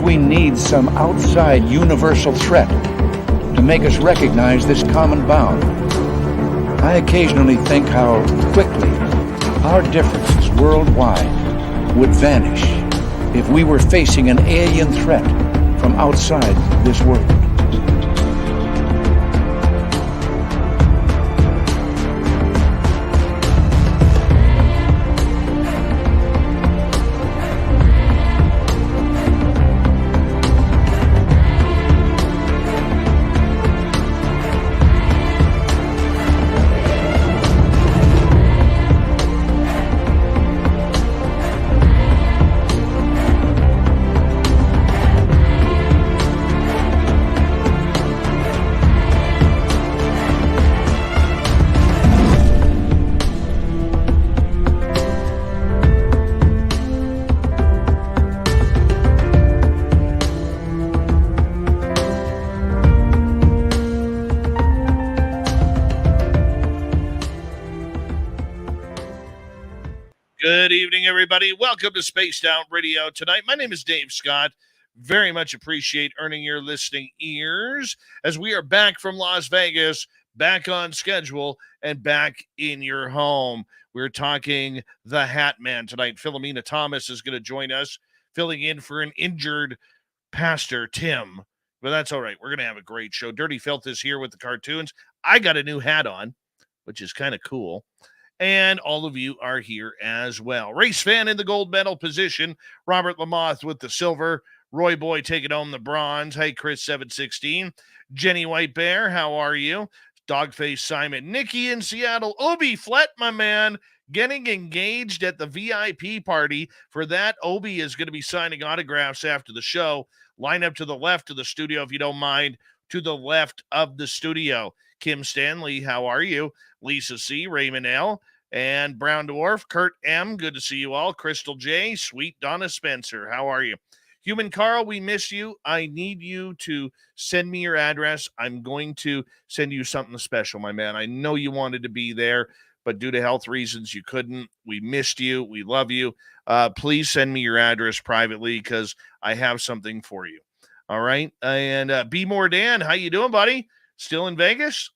we need some outside universal threat to make us recognize this common bound. I occasionally think how quickly our differences worldwide would vanish if we were facing an alien threat from outside this world. Good evening, everybody. Welcome to Spaced Out Radio tonight. My name is Dave Scott. Very much appreciate earning your listening ears as we are back from Las Vegas, back on schedule, and back in your home. We're talking the Hatman tonight. Philomena Thomas is going to join us, filling in for an injured Pastor Tim. But that's all right. We're going to have a great show. Dirty Filth is here with the cartoons. I got a new hat on, which is kind of cool. And all of you are here as well. Race fan in the gold medal position. Robert Lamoth with the silver. Roy Boy taking home the bronze. Hey, Chris716. Jenny White Bear, how are you? Dogface Simon. Nikki in Seattle. Obi Flett, my man, getting engaged at the VIP party. For that, Obi is going to be signing autographs after the show. Line up to the left of the studio, if you don't mind. To the left of the studio. Kim Stanley, how are you? Lisa C., Raymond L., and Brown Dwarf, Kurt M., good to see you all. Crystal J., Sweet Donna Spencer, how are you? Human Carl, we miss you. I need you to send me your address. I'm going to send you something special, my man. I know you wanted to be there, but due to health reasons, you couldn't. We missed you. We love you. Please send me your address privately because I have something for you. All right? And Be More Dan, how you doing, buddy? Still in Vegas?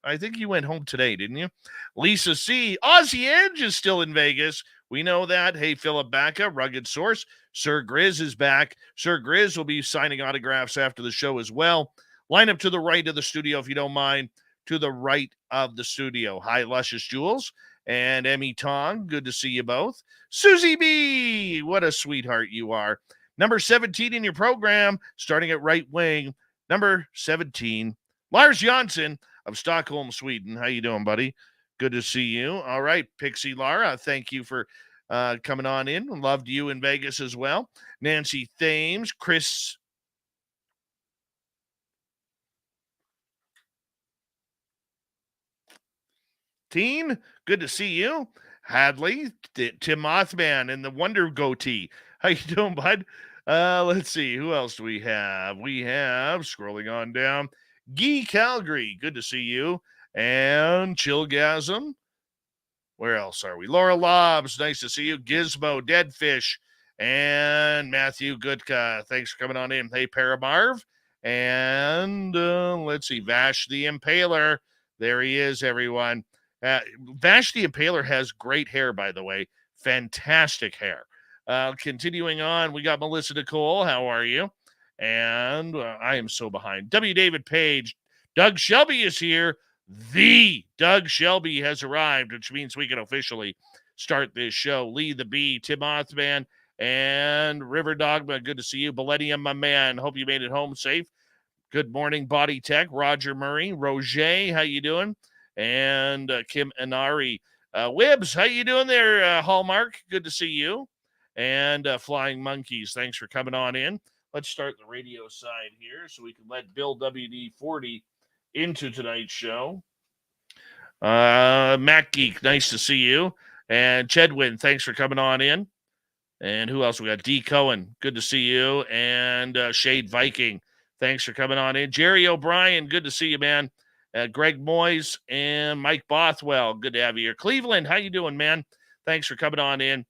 I think you went home today, didn't you? Lisa C. Aussie Edge is still in Vegas. We know that. Hey, Philip Baca, Rugged Source. Sir Grizz is back. Sir Grizz will be signing autographs after the show as well. Line up to the right of the studio, if you don't mind. To the right of the studio. Hi, Luscious Jules. And Emmy Tong, good to see you both. Susie B. What a sweetheart you are. Number 17 in your program, starting at right wing. Number 17, Lars Jansson of Stockholm, Sweden. How you doing, buddy? Good to see you. All right, Pixie Lara, thank you for coming on in. Loved you in Vegas as well. Nancy Thames, Chris. Teen, good to see you. Hadley, Tim Mothman, and the Wonder Goatee. How you doing, bud? Let's see. Who else do we have? We have, scrolling on down, Guy Calgary, good to see you. And Chillgasm. Where else are we? Laura Lobbs, nice to see you. Gizmo, Deadfish, and Matthew Goodka. Thanks for coming on in. Hey, Paramarv. And let's see, Vash the Impaler. There he is, everyone. Vash the Impaler has great hair, by the way. Fantastic hair. Continuing on, we got Melissa Nicole. How are you? And I am so behind. W. David Page. Doug Shelby is here. The Doug Shelby has arrived, which means we can officially start this show. Lee the Bee, Tim Othman, and River Dogma. Good to see you. Millennium, my man. Hope you made it home safe. Good morning, Body Tech. Roger Murray. Roger, how you doing? And Kim Inari. Wibbs, how you doing there, Hallmark? Good to see you. And Flying Monkeys, thanks for coming on in. Let's start the radio side here so we can let Bill WD-40 into tonight's show. Mac Geek, nice to see you. And Chedwin, thanks for coming on in. And who else? We got D. Cohen, good to see you. And Shade Viking, thanks for coming on in. Jerry O'Brien, good to see you, man. Greg Moyes and Mike Bothwell, good to have you here. Cleveland, how you doing, man? Thanks for coming on in.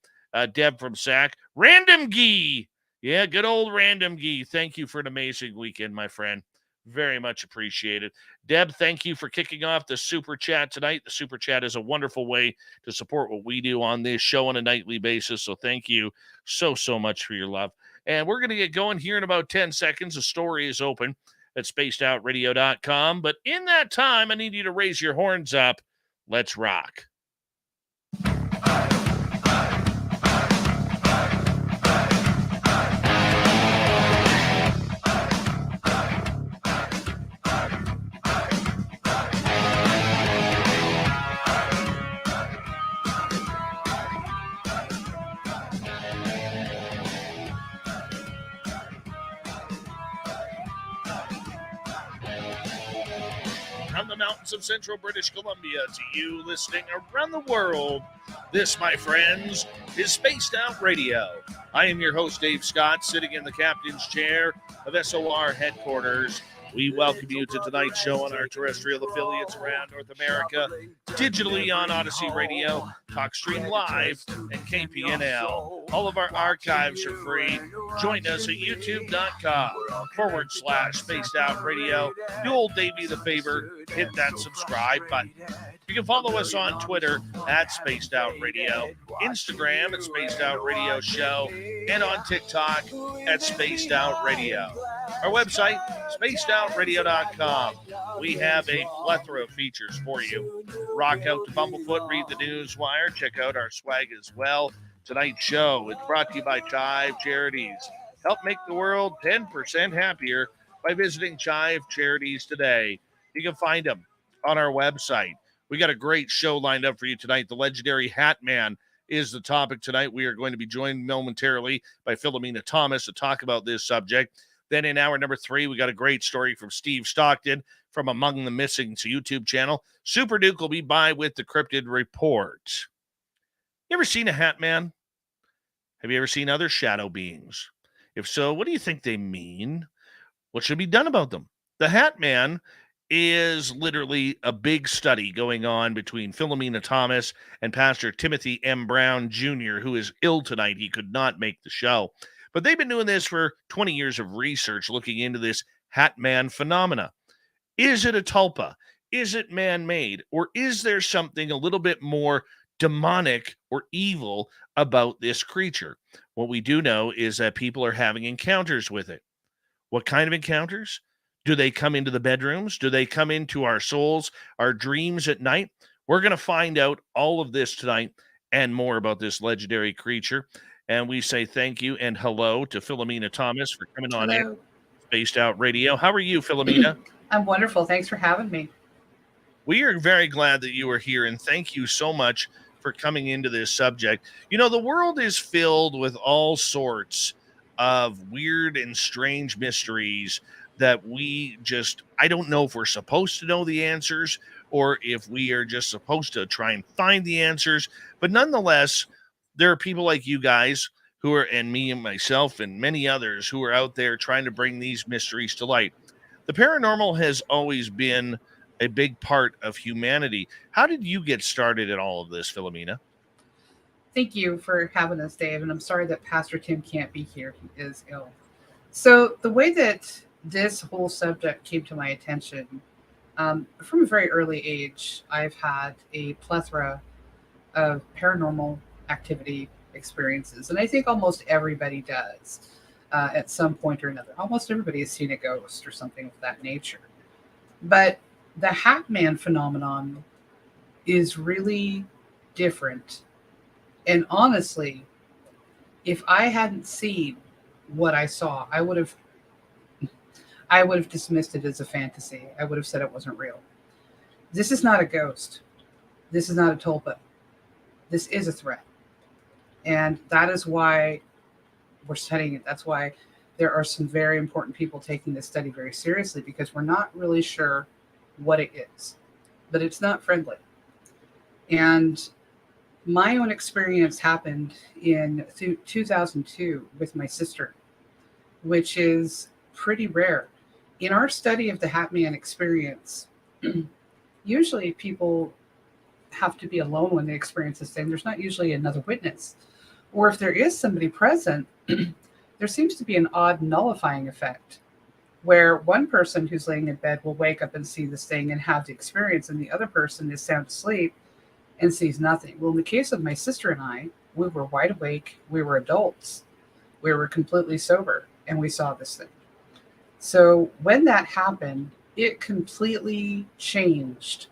Deb from SAC. Random Gee. Yeah, good old Random Gee. Thank you for an amazing weekend, my friend. Very much appreciated. Deb, thank you for kicking off the Super Chat tonight. The Super Chat is a wonderful way to support what we do on this show on a nightly basis. So thank you so much for your love. And we're going to get going here in about 10 seconds. The story is open at spacedoutradio.com. But in that time, I need you to raise your horns up. Let's rock. From the mountains of central British Columbia to you listening around the world, this, my friends, is Spaced Out Radio. I am your host, Dave Scott, sitting in the captain's chair of SOR headquarters. We welcome you to tonight's show on our terrestrial affiliates around North America, digitally on Odyssey Radio, TalkStream Live, and KPNL. All of our archives are free. Join us at youtube.com/Spaced Out Radio. Do old Davey the favor, hit that subscribe button. You can follow us on Twitter at Spaced Out Radio, Instagram at Spaced Out Radio Show, and on TikTok at Spaced Out Radio. Our website, spacedoutradio.com. We have a plethora of features for you. Rock out to Bumblefoot, read the news wire, check out our swag as well. Tonight's show is brought to you by Chive Charities. Help make the world 10% happier by visiting Chive Charities today. You can find them on our website. We got a great show lined up for you tonight. The legendary Hatman is the topic tonight. We are going to be joined momentarily by Philomena Thomas to talk about this subject. Then in hour number 3, we got a great story from Steve Stockton from Among the Missing's YouTube channel. Super Duke will be by with the Cryptid Report. You ever seen a Hatman? Have you ever seen other shadow beings? If so, what do you think they mean? What should be done about them? The Hatman is literally a big study going on between Philomena Thomas and Pastor Timothy M. Brown Jr., who is ill tonight. He could not make the show. But they've been doing this for 20 years of research looking into this Hatman phenomena. Is it a tulpa? Is it man-made? Or is there something a little bit more demonic or evil about this creature? What we do know is that people are having encounters with it. What kind of encounters? Do they come into the bedrooms? Do they come into our souls, our dreams at night? We're going to find out all of this tonight and more about this legendary creature. And we say thank you and hello to Philomena Thomas for coming on air, Spaced Out Radio. How are you, Philomena? I'm wonderful. Thanks for having me. We are very glad that you are here, and thank you so much for coming into this subject. You know, the world is filled with all sorts of weird and strange mysteries that I don't know if we're supposed to know the answers or if we are just supposed to try and find the answers. But nonetheless, there are people like you guys who are, and me and myself and many others who are out there trying to bring these mysteries to light. The paranormal has always been a big part of humanity. How did you get started in all of this, Philomena? Thank you for having us, Dave. And I'm sorry that Pastor Tim can't be here. He is ill. So the way that this whole subject came to my attention, from a very early age, I've had a plethora of paranormal activity experiences. And I think almost everybody does at some point or another. Almost everybody has seen a ghost or something of that nature. But the Hatman phenomenon is really different. And honestly, if I hadn't seen what I saw, I would have dismissed it as a fantasy. I would have said it wasn't real. This is not a ghost. This is not a tulpa. This is a threat. And that is why we're studying it. That's why there are some very important people taking this study very seriously, because we're not really sure what it is, but it's not friendly. And my own experience happened in 2002 with my sister, which is pretty rare. In our study of the Hatman experience, usually people have to be alone when they experience this thing. There's not usually another witness. Or if there is somebody present, there seems to be an odd nullifying effect where one person who's laying in bed will wake up and see this thing and have the experience, and the other person is sound asleep and sees nothing. Well, in the case of my sister and I, we were wide awake, we were adults, we were completely sober, and we saw this thing. So when that happened, it completely changed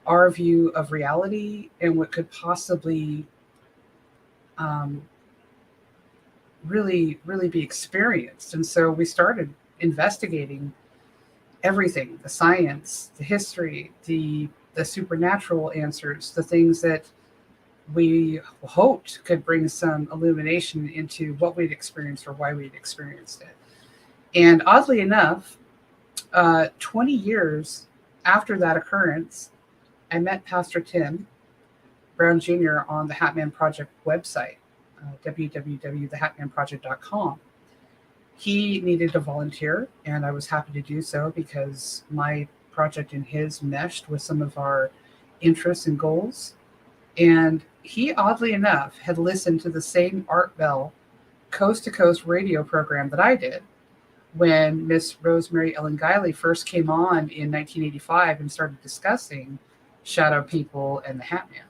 our view of reality and what could possibly really, really be experienced. And so we started investigating everything, the science, the history, the supernatural answers, the things that we hoped could bring some illumination into what we'd experienced or why we'd experienced it. And oddly enough, 20 years after that occurrence, I met Pastor Tim Brown Jr. on the Hatman Project website, www.thehatmanproject.com. He needed to volunteer, and I was happy to do so because my project and his meshed with some of our interests and goals. And he, oddly enough, had listened to the same Art Bell Coast to Coast radio program that I did when Miss Rosemary Ellen Guiley first came on in 1985 and started discussing shadow people and the Hatman.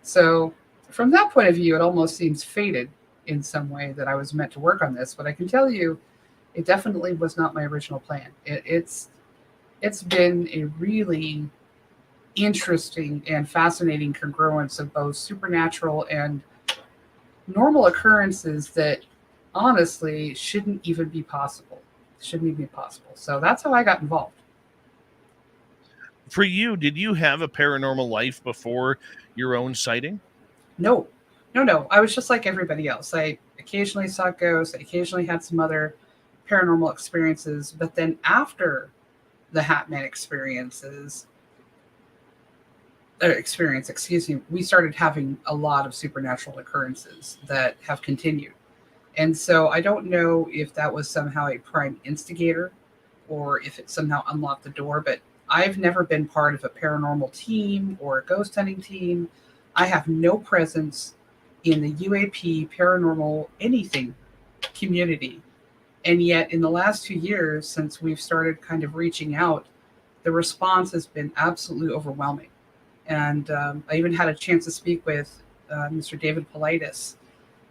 So from that point of view, it almost seems fated in some way that I was meant to work on this. But I can tell you, it definitely was not my original plan. It's been a really interesting and fascinating congruence of both supernatural and normal occurrences that honestly shouldn't even be possible. So that's how I got involved. For you, did you have a paranormal life before your own sighting? No. I was just like everybody else. I occasionally saw ghosts. I occasionally had some other paranormal experiences. But then after the Hatman experience, we started having a lot of supernatural occurrences that have continued. And so I don't know if that was somehow a prime instigator or if it somehow unlocked the door, but I've never been part of a paranormal team or a ghost hunting team. I have no presence in the UAP, paranormal, anything community. And yet in the last 2 years, since we've started kind of reaching out, the response has been absolutely overwhelming. And I even had a chance to speak with Mr. David Politis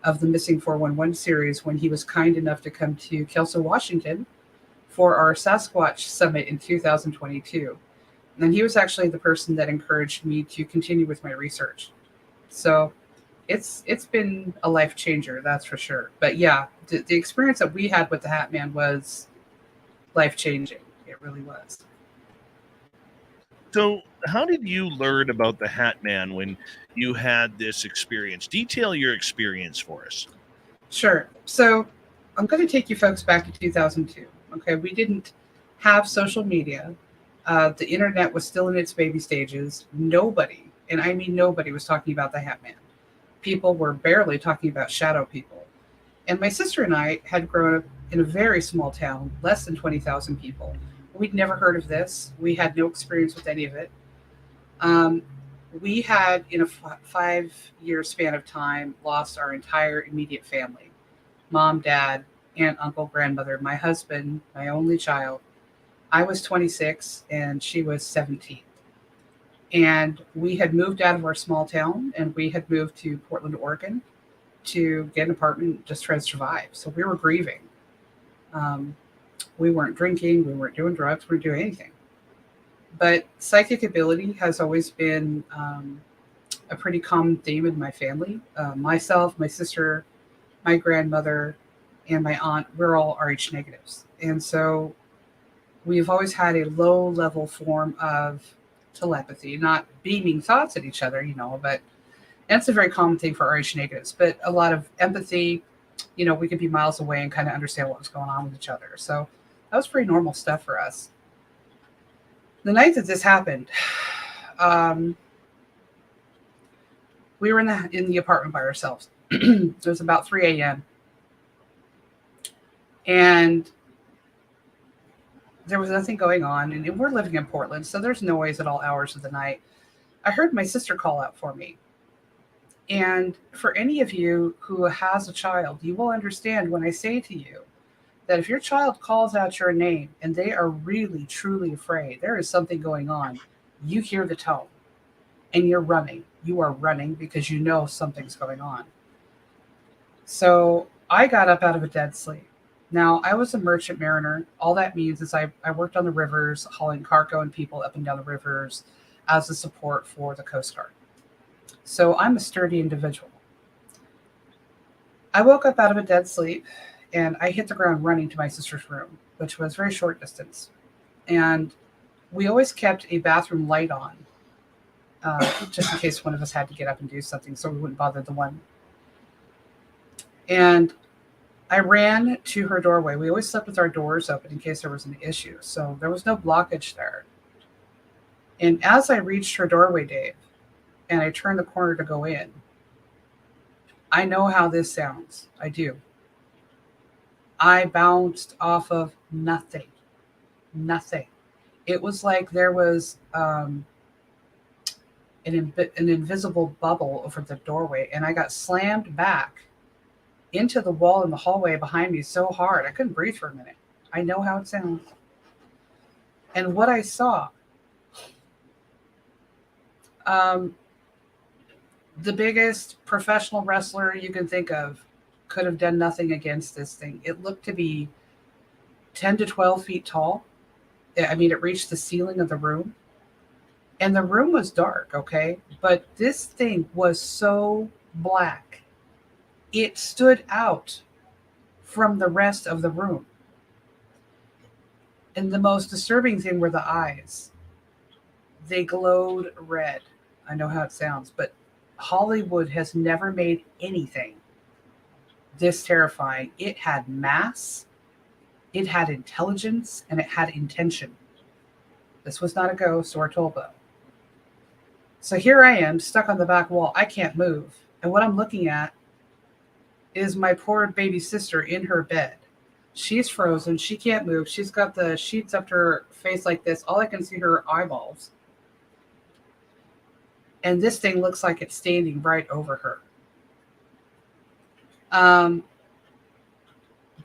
of the Missing 411 series when he was kind enough to come to Kelso, Washington for our Sasquatch Summit in 2022. And he was actually the person that encouraged me to continue with my research. So it's been a life changer, that's for sure. But yeah, the experience that we had with the Hatman was life changing. It really was. So how did you learn about the Hatman when you had this experience? Detail your experience for us. Sure. So I'm going to take you folks back to 2002. Okay, we didn't have social media. The internet was still in its baby stages. Nobody, and I mean nobody, was talking about the Hatman. People were barely talking about shadow people. And my sister and I had grown up in a very small town, less than 20,000 people. We'd never heard of this. We had no experience with any of it. We had, in a 5-year span of time, lost our entire immediate family. Mom, dad, aunt, uncle, grandmother, my husband, my only child. I was 26 and she was 17. And we had moved out of our small town and we had moved to Portland, Oregon to get an apartment, just try to survive. So we were grieving. We weren't drinking, we weren't doing drugs, we weren't doing anything. But psychic ability has always been a pretty common theme in my family. Myself, my sister, my grandmother, and my aunt, we're all Rh negatives. And so we've always had a low level form of telepathy, not beaming thoughts at each other, but that's a very common thing for Rh negatives, but a lot of empathy, we could be miles away and kind of understand what was going on with each other. So that was pretty normal stuff for us. The night that this happened, we were in the apartment by ourselves. It was about 3 a.m. And there was nothing going on, and we're living in Portland, so there's noise at all hours of the night. I heard my sister call out for me. And for any of you who has a child, you will understand when I say to you that if your child calls out your name and they are really, truly afraid, there is something going on, you hear the tone and you're running. You are running because you know something's going on. So I got up out of a dead sleep. Now, I was a merchant mariner. All that means is I worked on the rivers, hauling cargo and people up and down the rivers as a support for the Coast Guard. So I'm a sturdy individual. I woke up out of a dead sleep and I hit the ground running to my sister's room, which was very short distance. And we always kept a bathroom light on, just in case one of us had to get up and do something so we wouldn't bother the one. And I ran to her doorway. We always slept with our doors open in case there was an issue. So there was no blockage there. And as I reached her doorway, Dave, and I turned the corner to go in, I know how this sounds. I do. I bounced off of nothing. Nothing. It was like there was an invisible bubble over the doorway, and I got slammed back into the wall in the hallway behind me so hard I couldn't breathe for a minute. I know how it sounds. And what I saw, the biggest professional wrestler you can think of could have done nothing against this thing. It looked to be 10 to 12 feet tall. I mean, it reached the ceiling of the room. And the room was dark, okay? But this thing was so black. It stood out from the rest of the room. And the most disturbing thing were the eyes. They glowed red. I know how it sounds, but Hollywood has never made anything this terrifying. It had mass, it had intelligence, and it had intention. This was not a ghost or a tulpa. So here I am, stuck on the back wall. I can't move. And what I'm looking at is my poor baby sister in her bed. She's frozen. She can't move. She's got the sheets up to her face like this. All I can see are her eyeballs. And this thing looks like it's standing right over her.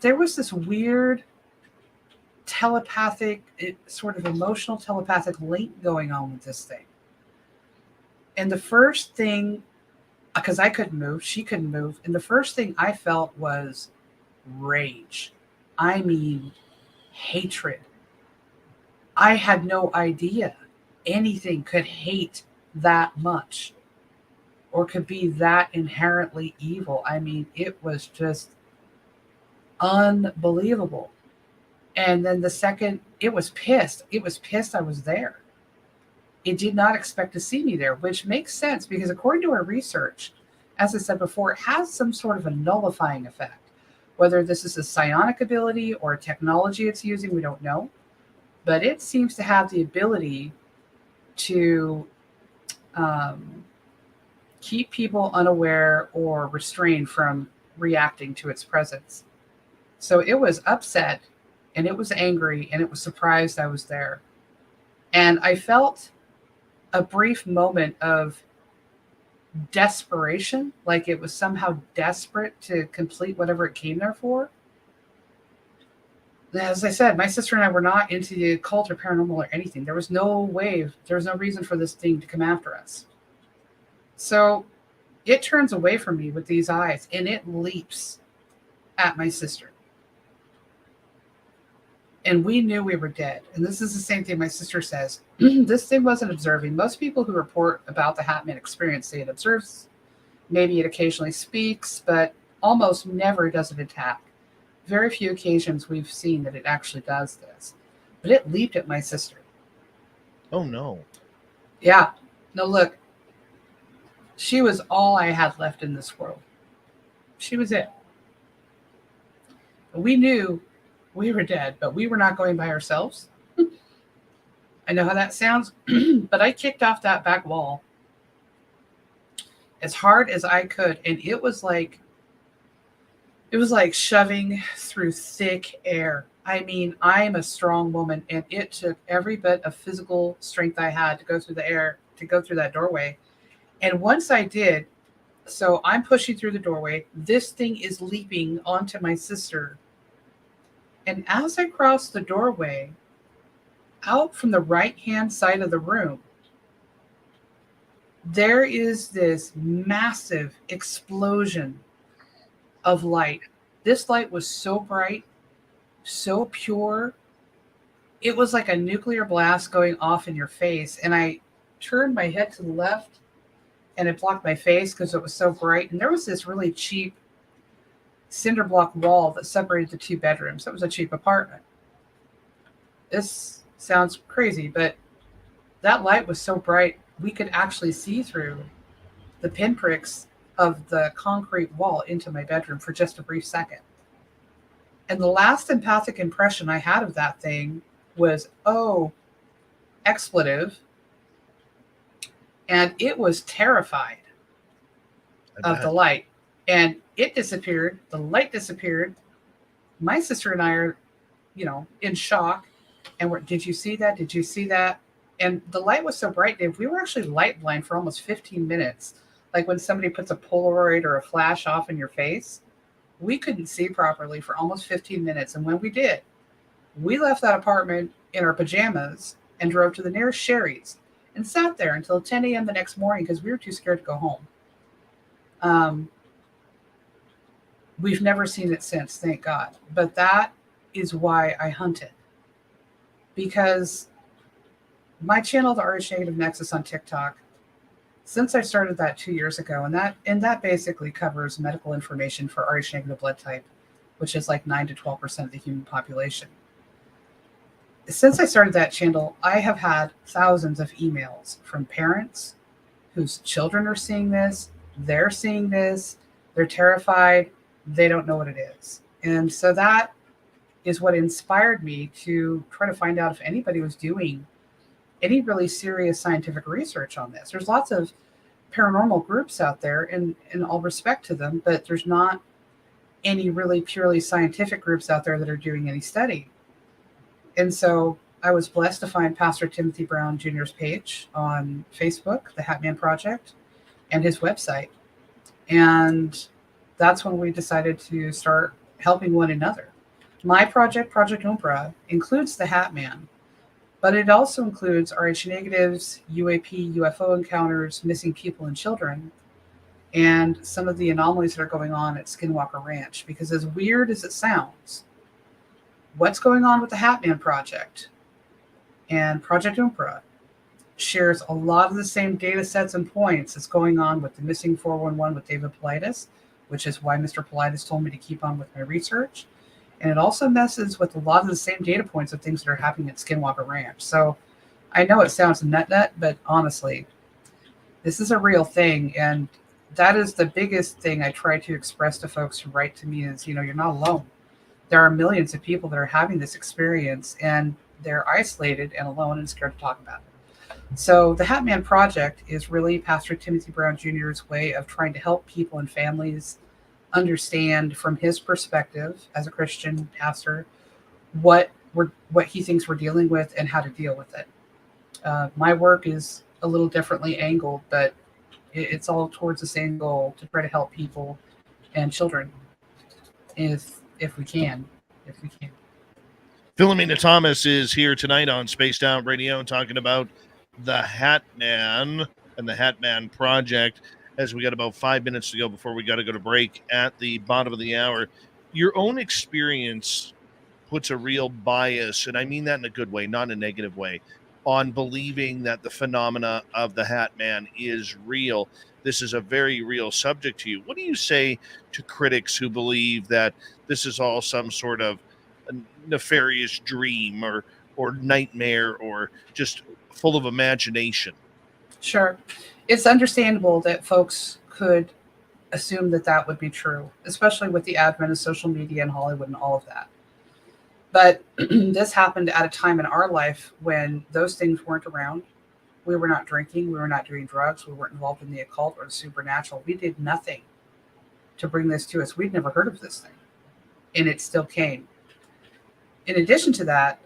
There was this weird telepathic, sort of emotional telepathic link going on with this thing. And the first thing, because I couldn't move, she couldn't move, and the first thing I felt was rage. I mean, hatred. I had no idea anything could hate that much or could be that inherently evil. I mean, it was just unbelievable. And then the second, it was pissed. It was pissed I was there. It did not expect to see me there, which makes sense because according to our research, as I said before, it has some sort of a nullifying effect. Whether this is a psionic ability or a technology it's using, we don't know. But it seems to have the ability to keep people unaware or restrained from reacting to its presence. So it was upset and it was angry and it was surprised I was there. And I felt a brief moment of desperation, like it was somehow desperate to complete whatever it came there for. As I said, my sister and I were not into the occult or paranormal or anything. There was no reason for this thing to come after us. So it turns away from me with these eyes and it leaps at my sister. And we knew we were dead. And this is the same thing my sister says. This thing wasn't observing. Most people who report about the Hatman experience say it observes. Maybe it occasionally speaks, but almost never does it attack. Very few occasions we've seen that it actually does this. But it leaped at my sister. Oh, no. Yeah. No, look. She was all I had left in this world. She was it. We knew we were dead, but we were not going by ourselves. I know how that sounds, but I kicked off that back wall as hard as I could, and it was like shoving through thick air. I mean, I am a strong woman, and it took every bit of physical strength I had to go through the air, to go through that doorway. And once I did, So I'm pushing through the doorway. This thing is leaping onto my sister. And as I cross the doorway, out from the right-hand side of the room, there is this massive explosion of light. This light was so bright, so pure. It was like a nuclear blast going off in your face. And I turned my head to the left and it blocked my face because it was so bright. And there was this really cheap cinder block wall that separated the two bedrooms. It was a cheap apartment. This sounds crazy, but that light was so bright, we could actually see through the pinpricks of the concrete wall into my bedroom for just a brief second. And the last empathic impression I had of that thing was, oh, expletive. And it was terrified of the light. And it disappeared. The light disappeared. My sister and I are, in shock. And did you see that? Did you see that? And the light was so bright, Dave, we were actually light blind for almost 15 minutes. Like when somebody puts a Polaroid or a flash off in your face, we couldn't see properly for almost 15 minutes. And when we did, we left that apartment in our pajamas and drove to the nearest Sherry's and sat there until 10 a.m. the next morning because we were too scared to go home. We've never seen it since, thank God. But that is why I hunted. Because my channel, the RH Negative Nexus on TikTok, since I started that 2 years ago, and that basically covers medical information for RH negative blood type, which is like 9 to 12% of the human population. Since I started that channel, I have had thousands of emails from parents whose children are seeing this, they're seeing this, they're terrified, they don't know what it is. And so that is what inspired me to try to find out if anybody was doing any really serious scientific research on this. There's lots of paranormal groups out there, and all respect to them, but there's not any really purely scientific groups out there that are doing any study. And so I was blessed to find Pastor Timothy Brown Jr.'s page on Facebook, the Hatman Project, and his website. And that's when we decided to start helping one another. My project, Project Umbra, includes the Hatman, but it also includes RH negatives, UAP, UFO encounters, missing people and children, and some of the anomalies that are going on at Skinwalker Ranch. Because as weird as it sounds, what's going on with the Hatman Project and Project Umbra shares a lot of the same data sets and points that's going on with the missing 411 with David Paulides, which is why Mr. Paulides told me to keep on with my research. And it also messes with a lot of the same data points of things that are happening at Skinwalker Ranch. So I know it sounds nut, but honestly, this is a real thing. And that is the biggest thing I try to express to folks who write to me is, you're not alone. There are millions of people that are having this experience and they're isolated and alone and scared to talk about it. So the Hatman Project is really Pastor Timothy Brown Jr.'s way of trying to help people and families understand from his perspective as a Christian pastor what he thinks we're dealing with and how to deal with it. My work is a little differently angled, but it's all towards the same goal, to try to help people and children if we can. Philomena Thomas is here tonight on Spaced Out Radio talking about the Hatman and the Hatman Project. As we got about 5 minutes to go before we got to go to break at the bottom of the hour, your own experience puts a real bias, and I mean that in a good way, not in a negative way, on believing that the phenomena of the Hatman is real. This is a very real subject to you. What do you say to critics who believe that this is all some sort of nefarious dream or nightmare or just full of imagination? Sure. It's understandable that folks could assume that would be true, especially with the advent of social media and Hollywood and all of that. But this happened at a time in our life when those things weren't around. We were not drinking. We were not doing drugs. We weren't involved in the occult or the supernatural. We did nothing to bring this to us. We'd never heard of this thing, and it still came. In addition to that,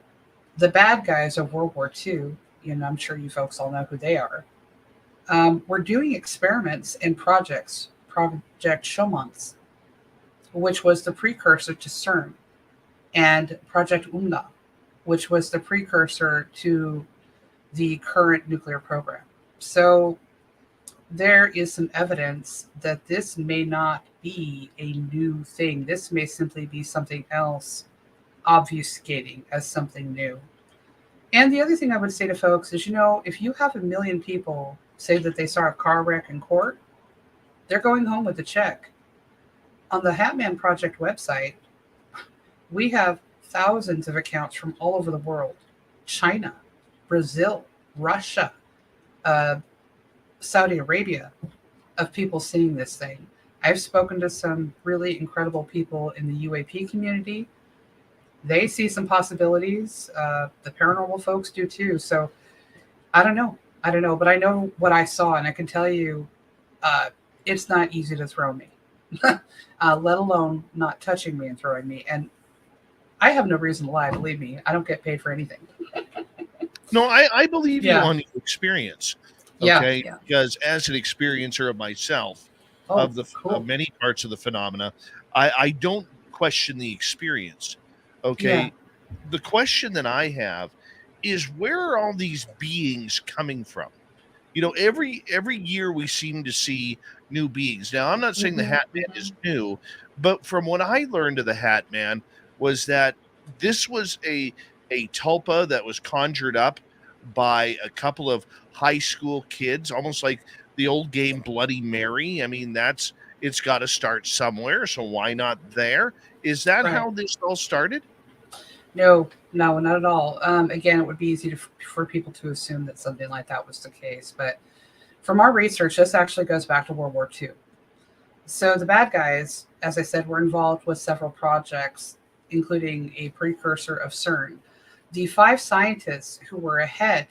the bad guys of World War II, I'm sure you folks all know who they are, were doing experiments and projects Project Shomons, which was the precursor to CERN, and Project Umla, which was the precursor to the current nuclear program. So there is some evidence that this may not be a new thing. This may simply be something else obfuscating as something new. And the other thing I would say to folks is, if you have 1 million people say that they saw a car wreck in court, they're going home with a check. On the Hatman Project website, we have thousands of accounts from all over the world: China, Brazil, Russia, Saudi Arabia, of people seeing this thing. I've spoken to some really incredible people in the UAP community. They see some possibilities. The paranormal folks do too. So I don't know, but I know what I saw, and I can tell you it's not easy to throw me, let alone not touching me and throwing me. And I have no reason to lie, believe me. I don't get paid for anything. No, I believe you Yeah. on your experience. Yeah, Okay, yeah. because as an experiencer of myself, Oh, cool. of many parts of the phenomena, I don't question the experience. Okay, Yeah. the question that I have is, where are all these beings coming from? Every year we seem to see new beings. Now, I'm not saying the Hatman is new, but from what I learned of the Hatman was that this was a tulpa that was conjured up by a couple of high school kids, almost like the old game Bloody Mary. I mean, it's got to start somewhere, so why not there? Is that Right. how this all started? No, not at all. Again, it would be easy for people to assume that something like that was the case. But from our research, this actually goes back to World War II. So the bad guys, as I said, were involved with several projects, including a precursor of CERN. The 5 scientists who were ahead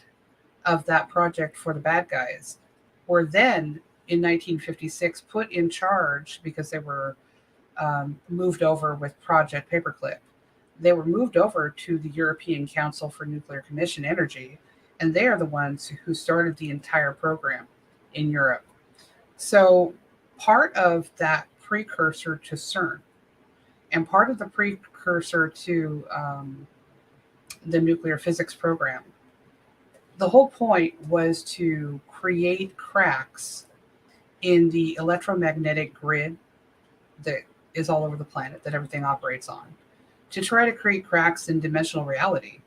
of that project for the bad guys were then, in 1956, put in charge because they were moved over with Project Paperclip. They were moved over to the European Council for Nuclear Commission Energy, and they are the ones who started the entire program in Europe. So part of that precursor to CERN and part of the precursor to the nuclear physics program, the whole point was to create cracks in the electromagnetic grid that is all over the planet, that everything operates on, to try to create cracks in dimensional reality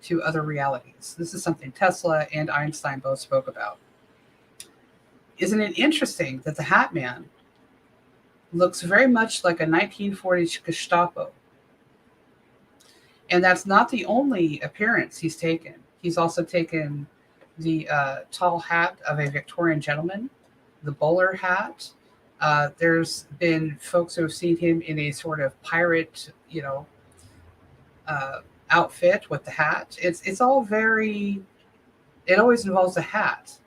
to other realities. This is something Tesla and Einstein both spoke about. Isn't it interesting that the Hatman looks very much like a 1940s Gestapo? And that's not the only appearance he's taken. He's also taken the tall hat of a Victorian gentleman, the bowler hat. There's been folks who have seen him in a sort of pirate, outfit with the hat. It's all very, it always involves a hat,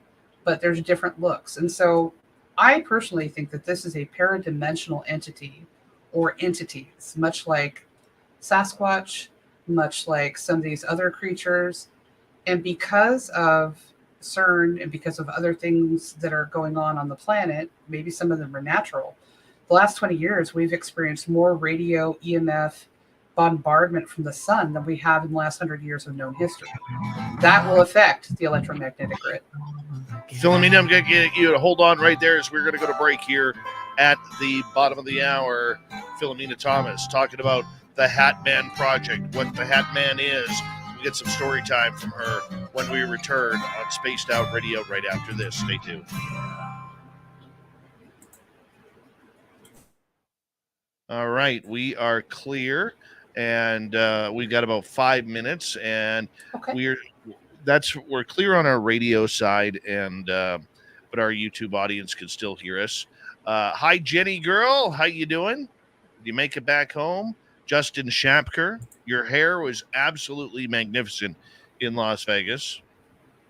but there's different looks. And so I personally think that this is a paradimensional entity or entities, much like Sasquatch, much like some of these other creatures. And because of CERN and because of other things that are going on the planet, maybe some of them are natural. The last 20 years, we've experienced more radio EMF bombardment from the sun than we have in the last 100 years of known history. That will affect the electromagnetic grid. Philomena, I'm going to get you to hold on right there as we're going to go to break here at the bottom of the hour. Philomena Thomas talking about the Hatman Project, what the Hatman is. We'll get some story time from her when we return on Spaced Out Radio right after this. Stay tuned. All right, we are clear, and we've got about 5 minutes, and Okay. we're clear on our radio side, and but our YouTube audience can still hear us. Hi, Jenny girl, how you doing? Did you make it back home? Justin Shapker, your hair was absolutely magnificent in Las Vegas.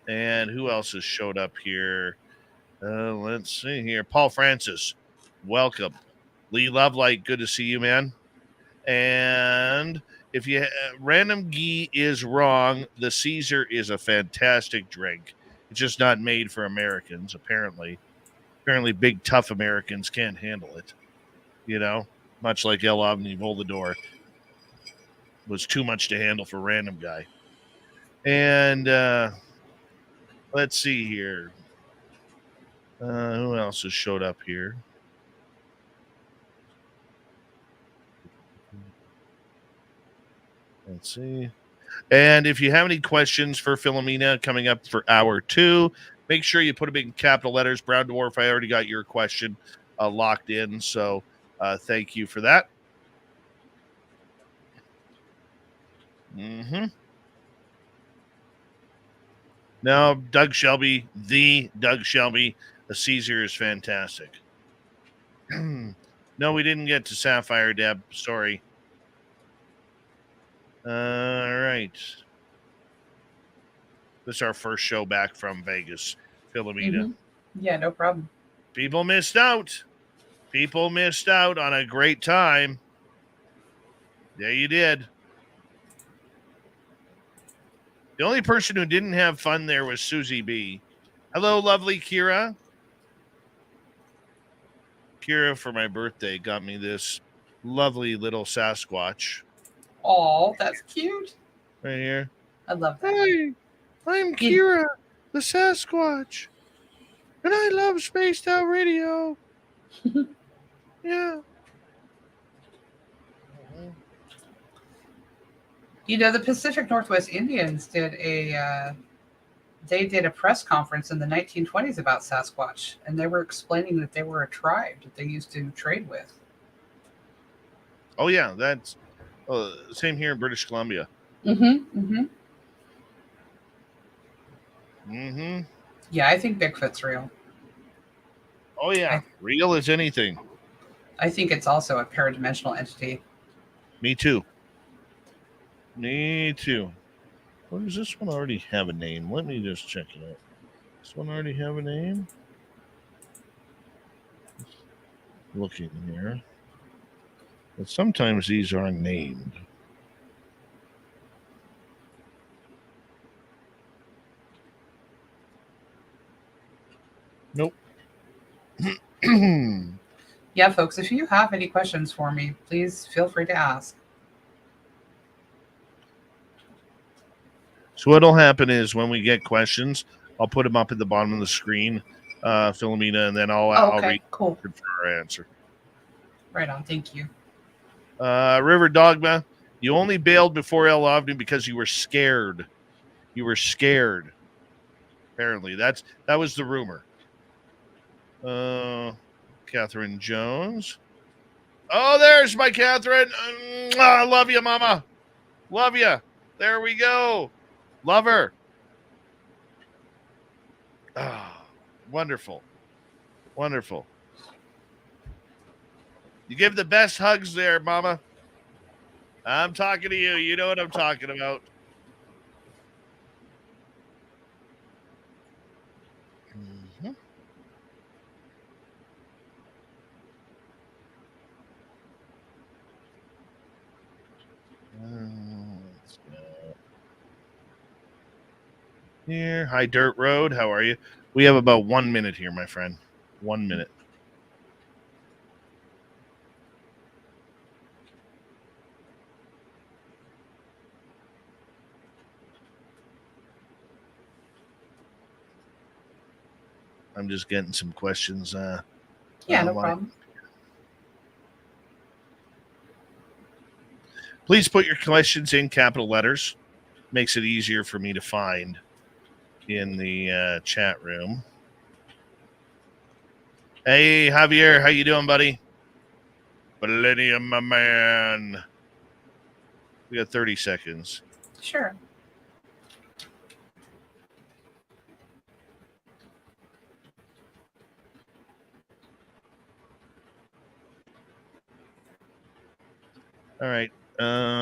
And who else has showed up here? Let's see here. Paul Francis, welcome. Lee Lovelight, good to see you, man. And if you Random Ghee is wrong, the Caesar is a fantastic drink. It's just not made for Americans, apparently. Apparently, big, tough Americans can't handle it. You know, much like El Ovni Volador was too much to handle for a random guy. And let's see here. Who else has showed up here? Let's see. And if you have any questions for Philomena coming up for hour 2, make sure you put them in capital letters. Brown Dwarf, I already got your question locked in. So thank you for that. Now, Doug Shelby, the Caesar is fantastic. No, we didn't get to Sapphire, Deb. Sorry. All right. This is our first show back from Vegas, Philomena. Yeah, no problem. People missed out. People missed out on a great time. Yeah, you did. The only person who didn't have fun there was Susie B. Hello, lovely Kira. Kira, for my birthday, got me this lovely little Sasquatch. Oh, that's cute. Right here. I love that. Hey, I'm Kira, the Sasquatch. And I love Spaced Out Radio. Yeah. You know, the Pacific Northwest Indians did a press conference in the 1920s about Sasquatch, and they were explaining that they were a tribe that they used to trade with. Oh yeah, that's same here in British Columbia. Yeah, I think Bigfoot's real. Oh yeah, real as anything. I think it's also a paradimensional entity. Me too. Me too. What does this one already have a name? Let me just check it out. This one already have a name? Looking here. But sometimes these are named. Nope. Yeah, folks, if you have any questions for me, please feel free to ask. So what'll happen is when we get questions, I'll put them up at the bottom of the screen, Philomena, and then I'll read cool. for our answer. Right on. Thank you. River Dogma, you only bailed before El Ovni because you were scared. You were scared. Apparently, that was the rumor. Catherine Jones. Oh, there's my Catherine. I love you, Mama. Love you. There we go. Love her. Ah, wonderful. Wonderful. You give the best hugs there, Mama. I'm talking to you. You know what I'm talking about. Let's go. Here. Hi, Dirt Road. How are you? We have about 1 minute here, my friend. 1 minute. I'm just getting some questions. Yeah, no problem. Please put your questions in capital letters. Makes it easier for me to find in the chat room. Hey, Javier, how you doing, buddy? Millennium, my man. We got 30 seconds. Sure. All right.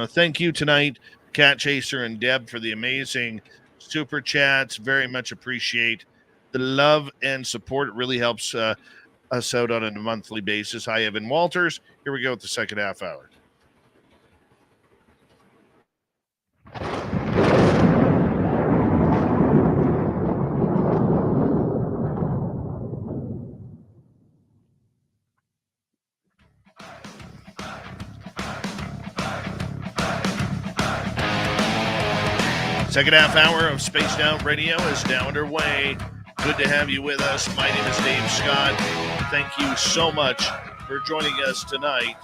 Thank you tonight, Cat Chaser and Deb, for the amazing super chats. Very much appreciate the love and support. It really helps us out on a monthly basis. Hi, Evan Walters. Here we go with the second half hour. Second half hour of Spaced Out Radio is now underway. Good to have you with us. My name is Dave Scott. Thank you so much for joining us tonight.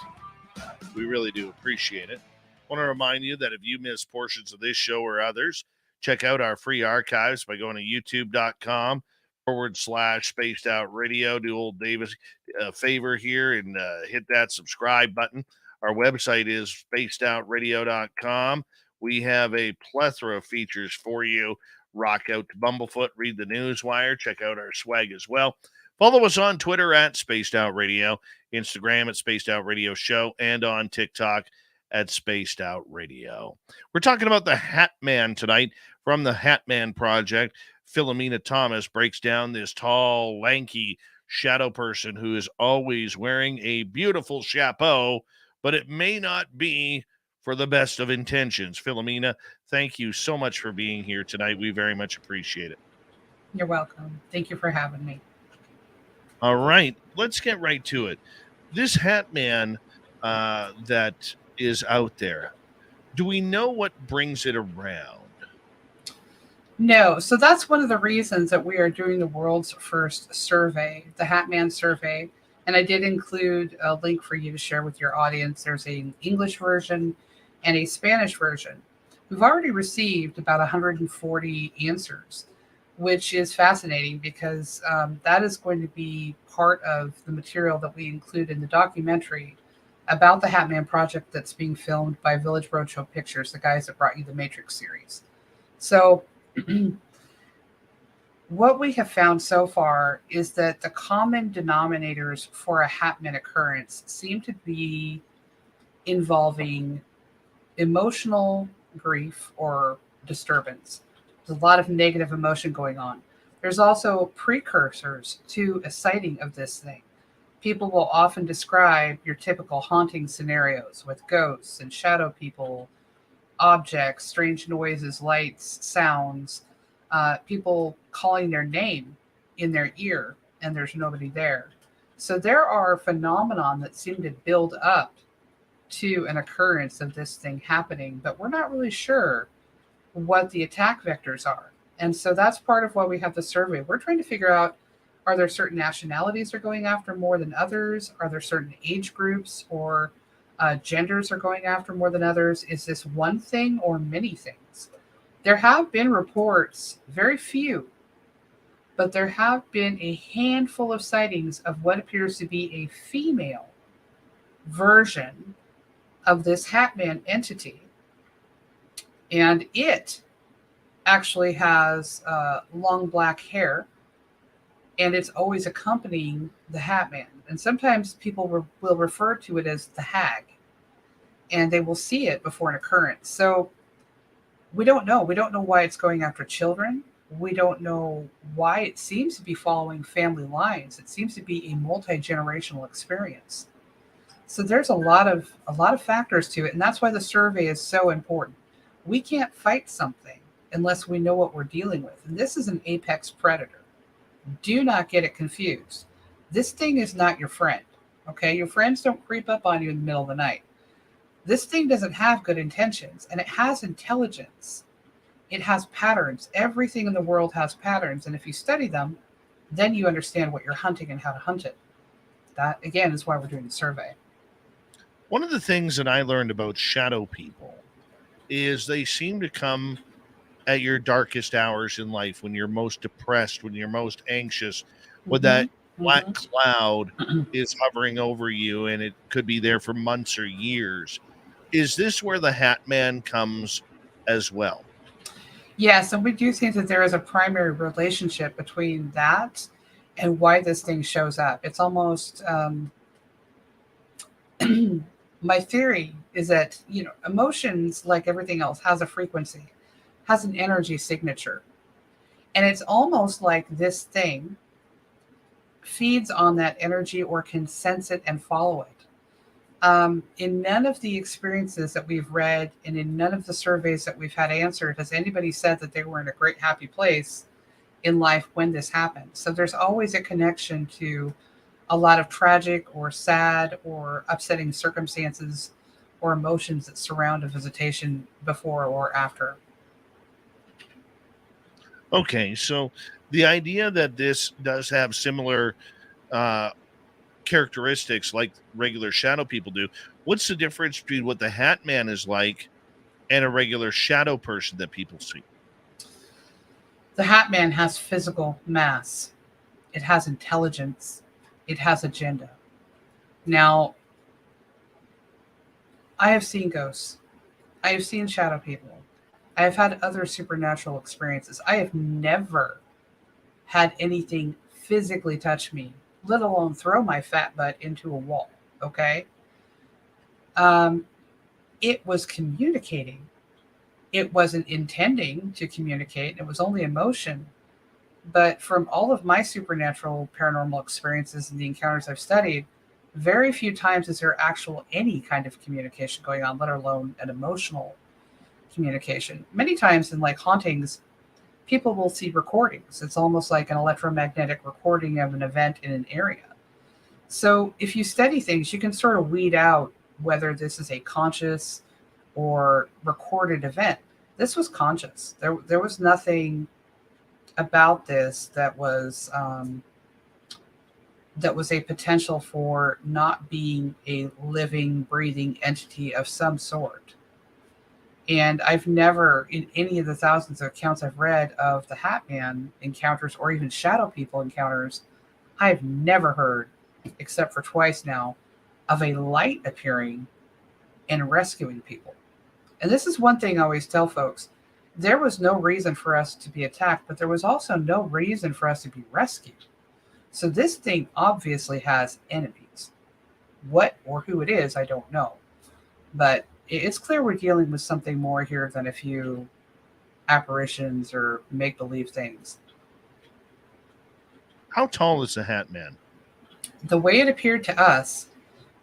We really do appreciate it. I want to remind you that if you miss portions of this show or others, check out our free archives by going to youtube.com/Spaced Out Radio. Do old Davis a favor here and hit that subscribe button. Our website is spacedoutradio.com. We have a plethora of features for you. Rock out to Bumblefoot, read the Newswire, check out our swag as well. Follow us on Twitter at Spaced Out Radio, Instagram at Spaced Out Radio Show, and on TikTok at Spaced Out Radio. We're talking about the Hatman tonight from the Hatman Project. Philomena Thomas breaks down this tall, lanky shadow person who is always wearing a beautiful chapeau, but it may not be for the best of intentions. Philomena, thank you so much for being here tonight. We very much appreciate it. You're welcome. Thank you for having me. All right, let's get right to it. This Hatman that is out there, do we know what brings it around? No, so that's one of the reasons that we are doing the world's first survey, the Hatman survey. And I did include a link for you to share with your audience. There's an English version and a Spanish version. We've already received about 140 answers, which is fascinating because that is going to be part of the material that we include in the documentary about the Hatman Project that's being filmed by Village Roadshow Pictures, the guys that brought you the Matrix series. So what we have found so far is that the common denominators for a Hatman occurrence seem to be involving emotional grief or disturbance. There's a lot of negative emotion going on. There's also precursors to a sighting of this thing. People will often describe your typical haunting scenarios with ghosts and shadow people, objects, strange noises, lights, sounds, people calling their name in their ear and there's nobody there. So there are phenomena that seem to build up to an occurrence of this thing happening, but we're not really sure what the attack vectors are. And so that's part of why we have the survey. We're trying to figure out, are there certain nationalities they're going after more than others? Are there certain age groups or genders are going after more than others? Is this one thing or many things? There have been reports, very few, but there have been a handful of sightings of what appears to be a female version of this Hatman entity. And it actually has long black hair, and it's always accompanying the Hatman. And sometimes people will refer to it as the hag, and they will see it before an occurrence. So we don't know. We don't know why it's going after children. We don't know why it seems to be following family lines. It seems to be a multi-generational experience. So there's a lot of factors to it, and that's why the survey is so important. We can't fight something unless we know what we're dealing with. And this is an apex predator. Do not get it confused. This thing is not your friend, okay? Your friends don't creep up on you in the middle of the night. This thing doesn't have good intentions, and it has intelligence. It has patterns. Everything in the world has patterns, and if you study them, then you understand what you're hunting and how to hunt it. That, again, is why we're doing the survey. One of the things that I learned about shadow people is they seem to come at your darkest hours in life, when you're most depressed, when you're most anxious, when that black cloud is hovering over you and it could be there for months or years. Is this where the Hatman comes as well? Yes, and we do think that there is a primary relationship between that and why this thing shows up. It's almost my theory is that, emotions, like everything else, has a frequency, has an energy signature. And it's almost like this thing feeds on that energy or can sense it and follow it. In none of the experiences that we've read and in none of the surveys that we've had answered has anybody said that they were in a great, happy place in life when this happened. So there's always a connection to a lot of tragic or sad or upsetting circumstances or emotions that surround a visitation before or after. Okay, so the idea that this does have similar characteristics like regular shadow people do, what's the difference between what the Hatman is like and a regular shadow person that people see? The Hatman has physical mass. It has intelligence. It has agenda. Now, I have seen ghosts. I have seen shadow people. I have had other supernatural experiences. I have never had anything physically touch me, let alone throw my fat butt into a wall. Okay. Um, it was communicating. It wasn't intending to communicate. It was only emotion. But from all of my supernatural paranormal experiences and the encounters I've studied, very few times is there actual any kind of communication going on, let alone an emotional communication. Many times in like hauntings, people will see recordings. It's almost like an electromagnetic recording of an event in an area. So if you study things, you can sort of weed out whether this is a conscious or recorded event. This was conscious. There was nothing about this that was a potential for not being a living, breathing entity of some sort. And I've never, in any of the thousands of accounts I've read of the Hatman encounters or even shadow people encounters, I've never heard, except for twice now, of a light appearing and rescuing people. And this is one thing I always tell folks. There was no reason for us to be attacked, but there was also no reason for us to be rescued. So this thing obviously has enemies. What or who it is, I don't know. But it's clear we're dealing with something more here than a few apparitions or make-believe things. How tall is the Hatman? The way it appeared to us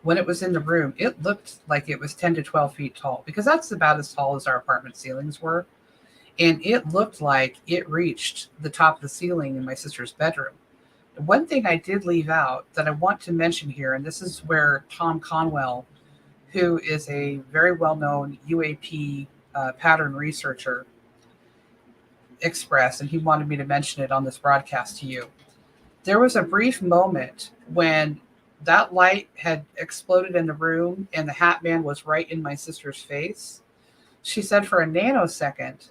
when it was in the room, it looked like it was 10 to 12 feet tall, because that's about as tall as our apartment ceilings were. And it looked like it reached the top of the ceiling in my sister's bedroom. One thing I did leave out that I want to mention here, and this is where Tom Conwell, who is a very well-known UAP pattern researcher, expressed, and he wanted me to mention it on this broadcast to you. There was a brief moment when that light had exploded in the room and the Hatman was right in my sister's face. She said for a nanosecond,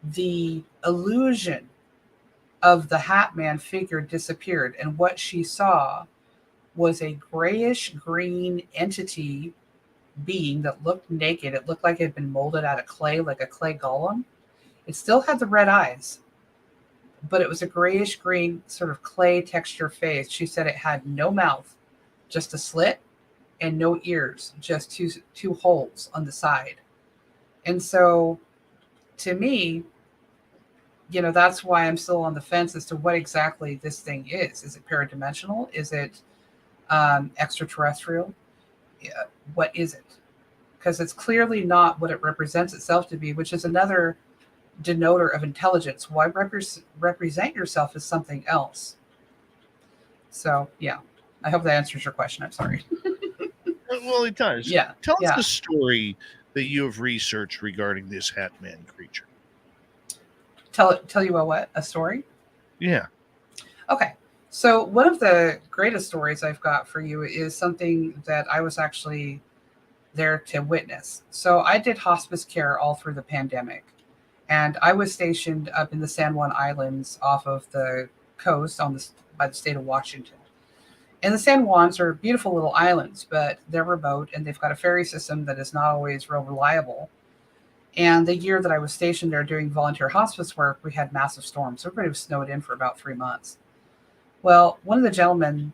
the illusion of the Hatman figure disappeared, and what she saw was a grayish green entity being that looked naked. It looked like it had been molded out of clay, like a clay golem. It still had the red eyes, but it was a grayish green sort of clay texture face. She said it had no mouth, just a slit, and no ears, just two holes on the side. And so to me, that's why I'm still on the fence as to what exactly this thing is. Is it paradimensional? Is it extraterrestrial? Yeah, what is it? Because it's clearly not what it represents itself to be, which is another denoter of intelligence. Why represent yourself as something else? So, yeah, I hope that answers your question. I'm sorry. Well, it does. Yeah. Tell us Yeah. the story that you have researched regarding this Hatman creature. Tell you what? A story? Yeah. Okay. So one of the greatest stories I've got for you is something that I was actually there to witness. So I did hospice care all through the pandemic, and I was stationed up in the San Juan Islands off of the coast by the state of Washington. And the San Juans are beautiful little islands, but they're remote and they've got a ferry system that is not always real reliable. And the year that I was stationed there doing volunteer hospice work, we had massive storms. Everybody was snowed in for about 3 months. Well, one of the gentlemen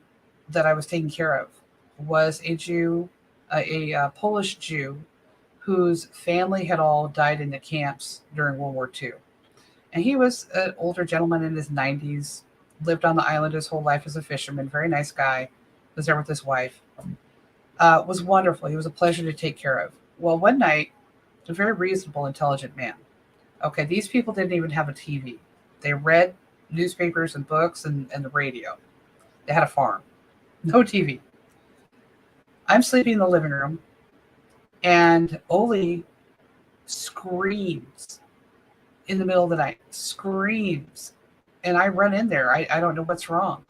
that I was taking care of was a Jew, a Polish Jew, whose family had all died in the camps during World War II. And he was an older gentleman in his 90s, lived on the island his whole life as a fisherman, very nice guy, was there with his wife. Was wonderful. He was a pleasure to take care of. Well, one night, a very reasonable, intelligent man. Okay, these people didn't even have a TV. They read newspapers and books and the radio. They had a farm. No TV. I'm sleeping in the living room, and Oli screams in the middle of the night, screams. And I run in there. I don't know what's wrong.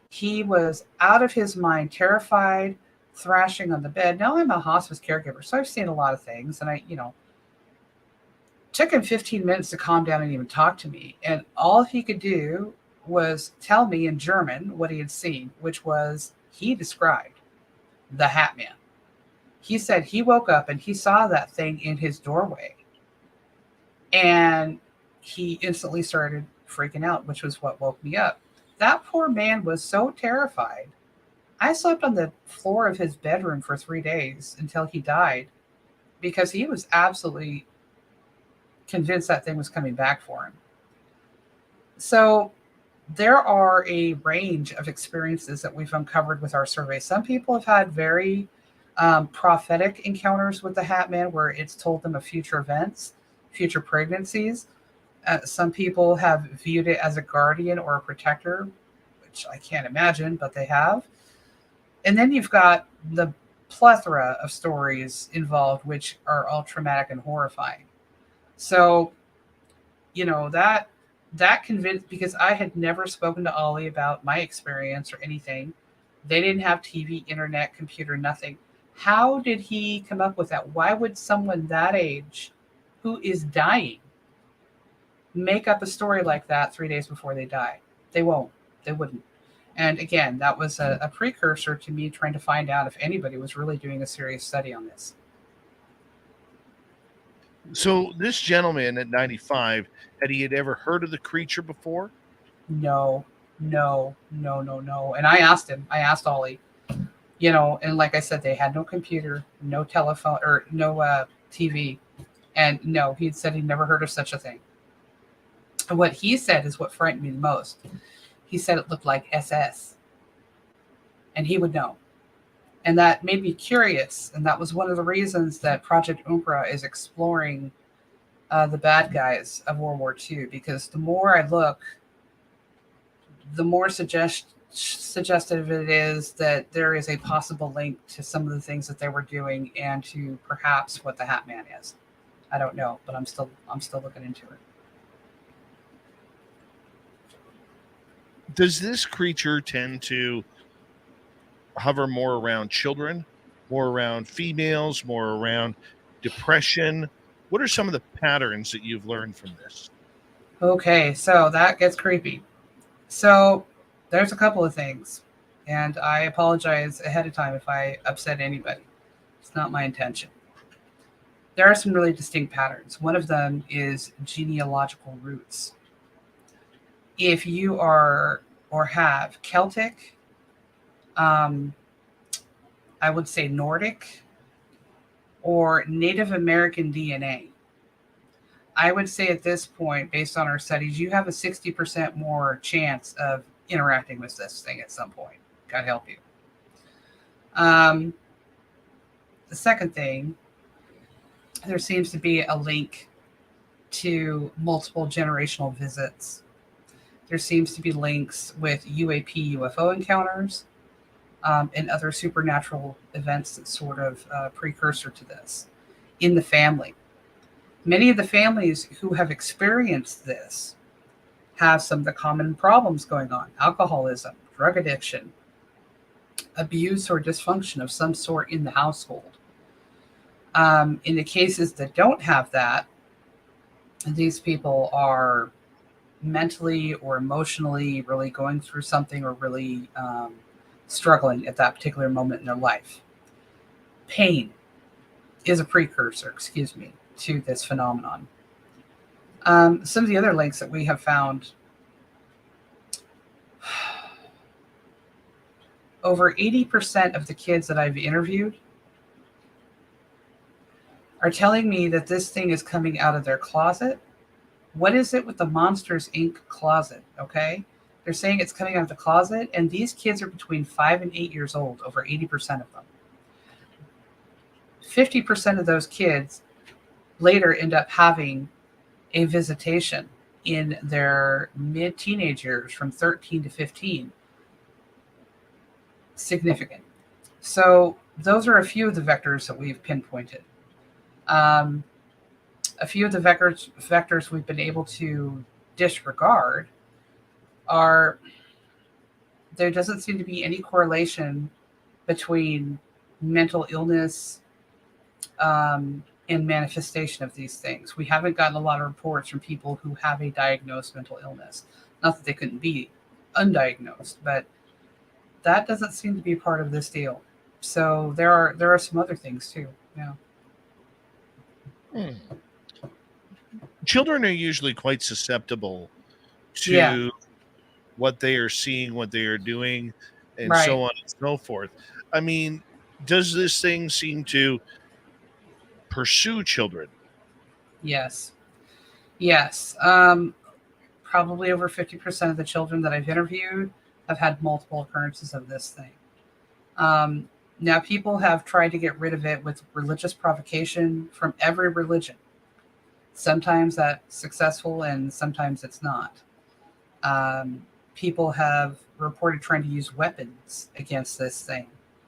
He was out of his mind, terrified, thrashing on the bed. Now I'm a hospice caregiver, so I've seen a lot of things. And took him 15 minutes to calm down and even talk to me. And all he could do was tell me in German what he had seen, which was he described the Hatman. He said he woke up and he saw that thing in his doorway. And he instantly started freaking out, which was what woke me up. That poor man was so terrified. I slept on the floor of his bedroom for 3 days until he died because he was absolutely convinced that thing was coming back for him. So there are a range of experiences that we've uncovered with our survey. Some people have had very prophetic encounters with the Hatman where it's told them of future events, future pregnancies. Some people have viewed it as a guardian or a protector, which I can't imagine, but they have. And then you've got the plethora of stories involved, which are all traumatic and horrifying. So, that convinced, because I had never spoken to Ollie about my experience or anything. They didn't have TV, internet, computer, nothing. How did he come up with that? Why would someone that age who is dying make up a story like that 3 days before they die? They won't. They wouldn't. And again, that was a precursor to me trying to find out if anybody was really doing a serious study on this. So this gentleman at 95, had he ever heard of the creature before? No. And I asked him. I asked Ollie. And like I said, they had no computer, no telephone, or no TV. And no, he said he'd never heard of such a thing. And what he said is what frightened me the most. He said it looked like SS. And he would know. And that made me curious. And that was one of the reasons that Project Umbra is exploring the bad guys of World War II. Because the more I look, the more suggestive it is that there is a possible link to some of the things that they were doing and to perhaps what the Hatman is. I don't know, but I'm still looking into it. Does this creature tend to hover more around children, more around females, more around depression? What are some of the patterns that you've learned from this? Okay, so that gets creepy. So there's a couple of things, and I apologize ahead of time if I upset anybody. It's not my intention. There are some really distinct patterns. One of them is genealogical roots. If you are or have Celtic, I would say Nordic, or Native American DNA, I would say at this point, based on our studies, you have a 60% more chance of interacting with this thing at some point. God help you. The second thing, there seems to be a link to multiple generational visits. There seems to be links with UAP, UFO encounters, and other supernatural events that sort of precursor to this in the family. Many of the families who have experienced this have some of the common problems going on: alcoholism, drug addiction, abuse or dysfunction of some sort in the household. In the cases that don't have that, these people are mentally or emotionally really going through something, or really struggling at that particular moment in their life. Pain is a precursor, to this phenomenon. Some of the other links that we have found: over 80% of the kids that I've interviewed are telling me that this thing is coming out of their closet. What is it with the Monsters Inc. closet? Okay. They're saying it's coming out of the closet, and these kids are between 5 and 8 years old, over 80% of them. 50% of those kids later end up having a visitation in their mid-teenage years, from 13 to 15. Significant. So those are a few of the vectors that we've pinpointed. A few of the vectors we've been able to disregard are there doesn't seem to be any correlation between mental illness and manifestation of these things. We haven't gotten a lot of reports from people who have a diagnosed mental illness. Not that they couldn't be undiagnosed, but that doesn't seem to be part of this deal. So there are some other things too. Yeah. Children are usually quite susceptible to what they are seeing, what they are doing, and so on and so forth. I mean, does this thing seem to pursue children? Yes. Probably over 50% of the children that I've interviewed have had multiple occurrences of this thing. Now, people have tried to get rid of it with religious provocation from every religion. Sometimes that's successful and sometimes it's not. People have reported trying to use weapons against this thing.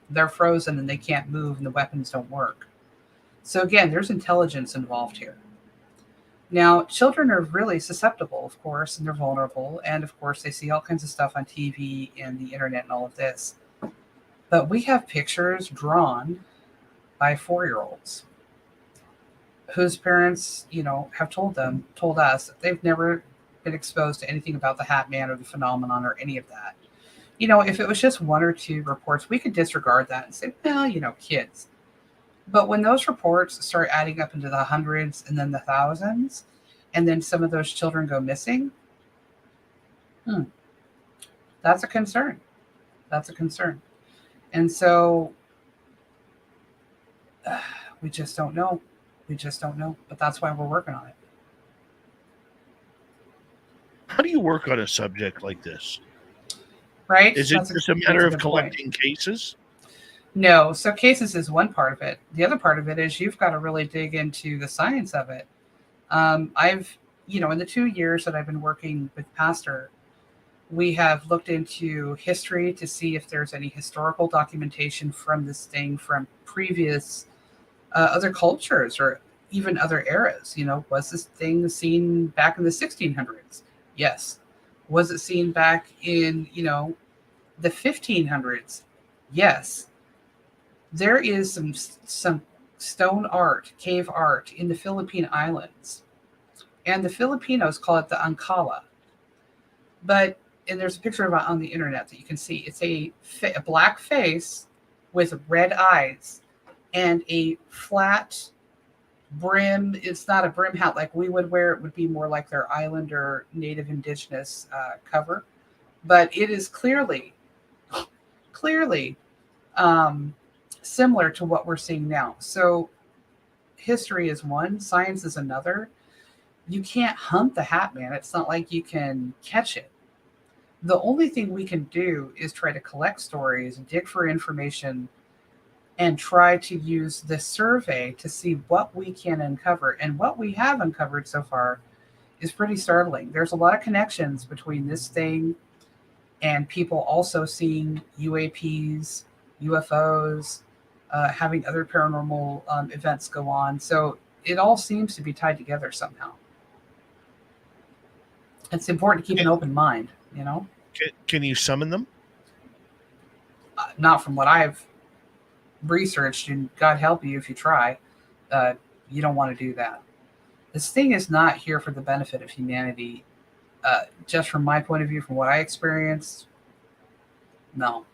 They're frozen and they can't move and the weapons don't work. So again, there's intelligence involved here. Now, children are really susceptible, of course, and they're vulnerable. And of course, they see all kinds of stuff on TV and the internet and all of this. But we have pictures drawn by 4-year-olds whose parents, have told us that they've never been exposed to anything about the Hatman or the phenomenon or any of that. If it was just 1 or 2 reports, we could disregard that and say, well, kids. But when those reports start adding up into the hundreds and then the thousands, and then some of those children go missing, that's a concern. And so we just don't know. But that's why we're working on it. How do you work on a subject like this? Right? Is it just a matter of collecting cases? No. So cases is one part of it. The other part of it is you've got to really dig into the science of it. I've, in the 2 years that I've been working with Pastor, we have looked into history to see if there's any historical documentation from this thing from previous other cultures or even other eras. Was this thing seen back in the 1600s? Yes. Was it seen back in, the 1500s? Yes. There is some stone art, cave art in the Philippine Islands. And the Filipinos call it the Ankala. And there's a picture of it on the internet that you can see. It's a black face with red eyes and a flat brim. It's not a brim hat like we would wear. It would be more like their island or native indigenous cover. But it is clearly similar to what we're seeing now. So history is one, science is another. You can't hunt the Hatman. It's not like you can catch it. The only thing we can do is try to collect stories, dig for information, and try to use the survey to see what we can uncover. And what we have uncovered so far is pretty startling. There's a lot of connections between this thing and people also seeing UAPs, UFOs, having other paranormal events go on. So it all seems to be tied together somehow. It's important to keep an open mind, Can you summon them? Not from what I've researched, and God help you if you try. You don't want to do that. This thing is not here for the benefit of humanity. Just from my point of view, from what I experienced, no.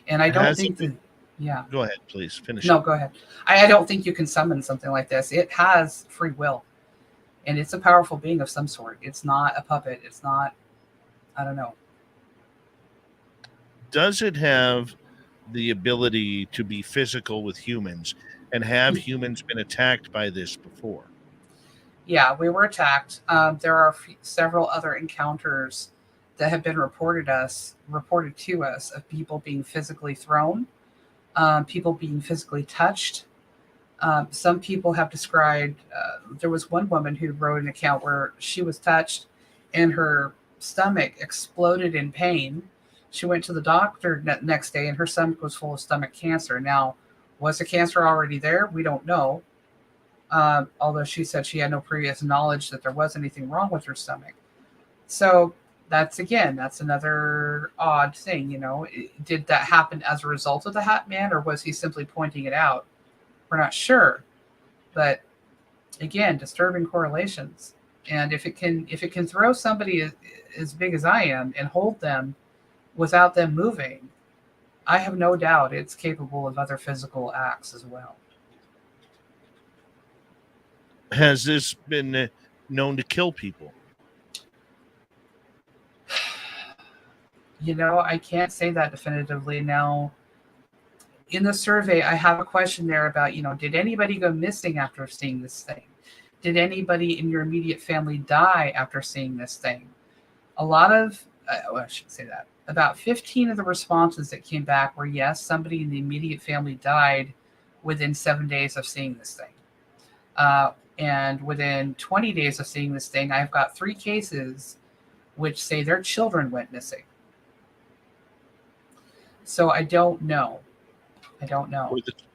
And I don't think that, yeah. Go ahead, please. Finish. No, go ahead. I don't think you can summon something like this. It has free will. And it's a powerful being of some sort. It's not a puppet. It's not, I don't know. Does it have the ability to be physical with humans? And have humans been attacked by this before? Yeah, we were attacked. There are several other encounters that have been reported to us of people being physically thrown, people being physically touched. Some people have described, there was one woman who wrote an account where she was touched and her stomach exploded in pain. She went to the doctor next day and her stomach was full of stomach cancer. Now, was the cancer already there? We don't know. although she said she had no previous knowledge that there was anything wrong with her stomach. So that's another odd thing. Did that happen as a result of the Hatman, or was he simply pointing it out? We're not sure, but again, disturbing correlations. And if it can throw somebody as big as I am and hold them without them moving, I have no doubt it's capable of other physical acts as well. Has this been known to kill people? I can't say that definitively. Now, in the survey, I have a question there about, did anybody go missing after seeing this thing? Did anybody in your immediate family die after seeing this thing? A lot of, I shouldn't say that. About 15 of the responses that came back were yes, somebody in the immediate family died within 7 days of seeing this thing. And within 20 days of seeing this thing, I've got 3 cases which say their children went missing. So I don't know.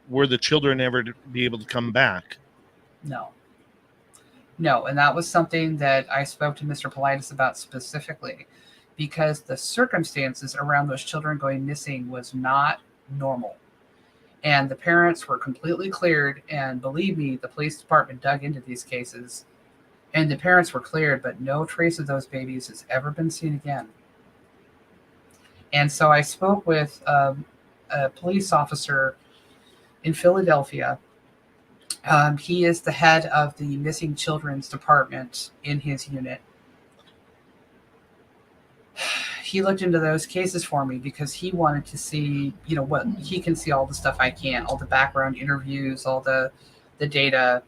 Were the children ever to be able to come back? No. And that was something that I spoke to Mr. Politis about specifically, because the circumstances around those children going missing was not normal. And the parents were completely cleared, and believe me, the police department dug into these cases, and the parents were cleared, but no trace of those babies has ever been seen again. And so I spoke with a police officer in Philadelphia. He is the head of the missing children's department in his unit. He looked into those cases for me because he wanted to see, what he can see, all the stuff I can't, all the background interviews, all the data.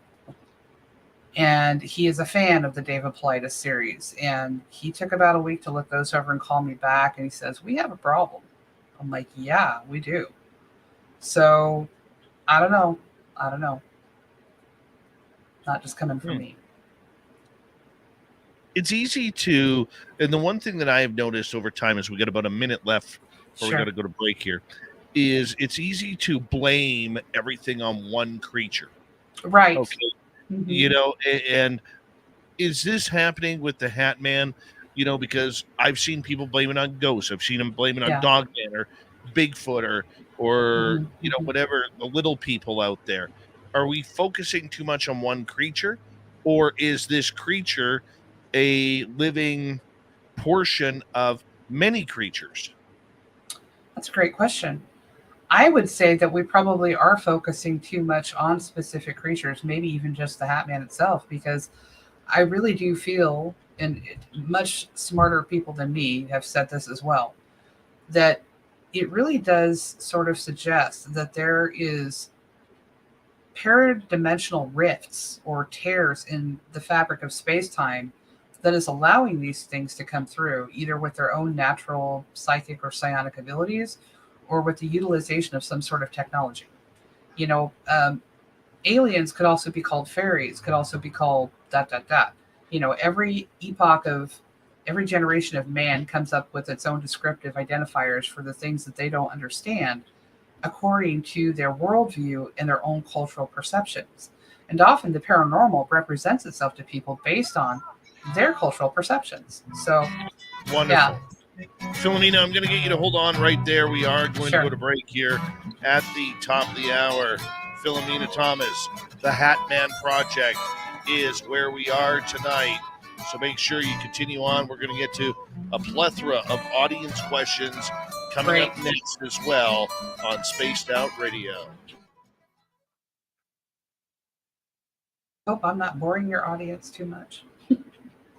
And he is a fan of the David Politis series. And he took about a week to look those over and call me back. And he says, we have a problem. I'm like, yeah, we do. So I don't know. Not just coming from me. It's easy to, and the one thing that I have noticed over time is we got about a minute left before we got to go to break here, is it's easy to blame everything on one creature. Right. Okay. Mm-hmm. And is this happening with the Hatman? Because I've seen people blame it on ghosts. I've seen them blame it on Dogman or Bigfoot or mm-hmm. Whatever, the little people out there. Are we focusing too much on one creature, or is this creature a living portion of many creatures? That's a great question. I would say that we probably are focusing too much on specific creatures, maybe even just the Hatman itself, because I really do feel, and much smarter people than me have said this as well, that it really does sort of suggest that there is paradimensional rifts or tears in the fabric of space-time that is allowing these things to come through, either with their own natural psychic or psionic abilities, or with the utilization of some sort of technology. Aliens could also be called fairies, could also be called ... Every epoch of every generation of man comes up with its own descriptive identifiers for the things that they don't understand, according to their worldview and their own cultural perceptions. And often the paranormal represents itself to people based on their cultural perceptions. So, wonderful. Yeah. Philomena, I'm going to get you to hold on right there. We are going to go to break here at the top of the hour. Philomena Thomas, the Hatman Project is where we are tonight. So make sure you continue on. We're going to get to a plethora of audience questions coming up next as well on Spaced Out Radio. Hope I'm not boring your audience too much.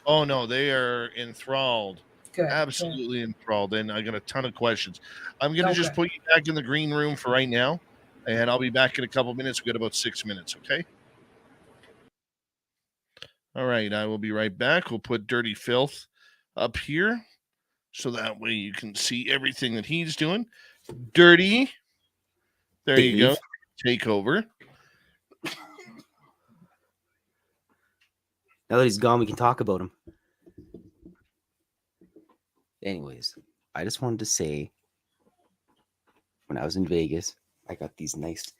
Oh, no, they are enthralled. Good. Absolutely enthralled. And I got a ton of questions. I'm going to just put you back in the green room for right now, and I'll be back in a couple minutes. We got about 6 minutes, okay? All right, I will be right back. We'll put Dirty Filth up here so that way you can see everything that he's doing. Dirty. There you go. Take over. Now that he's gone, we can talk about him. Anyways, I just wanted to say, when I was in Vegas, I got these nice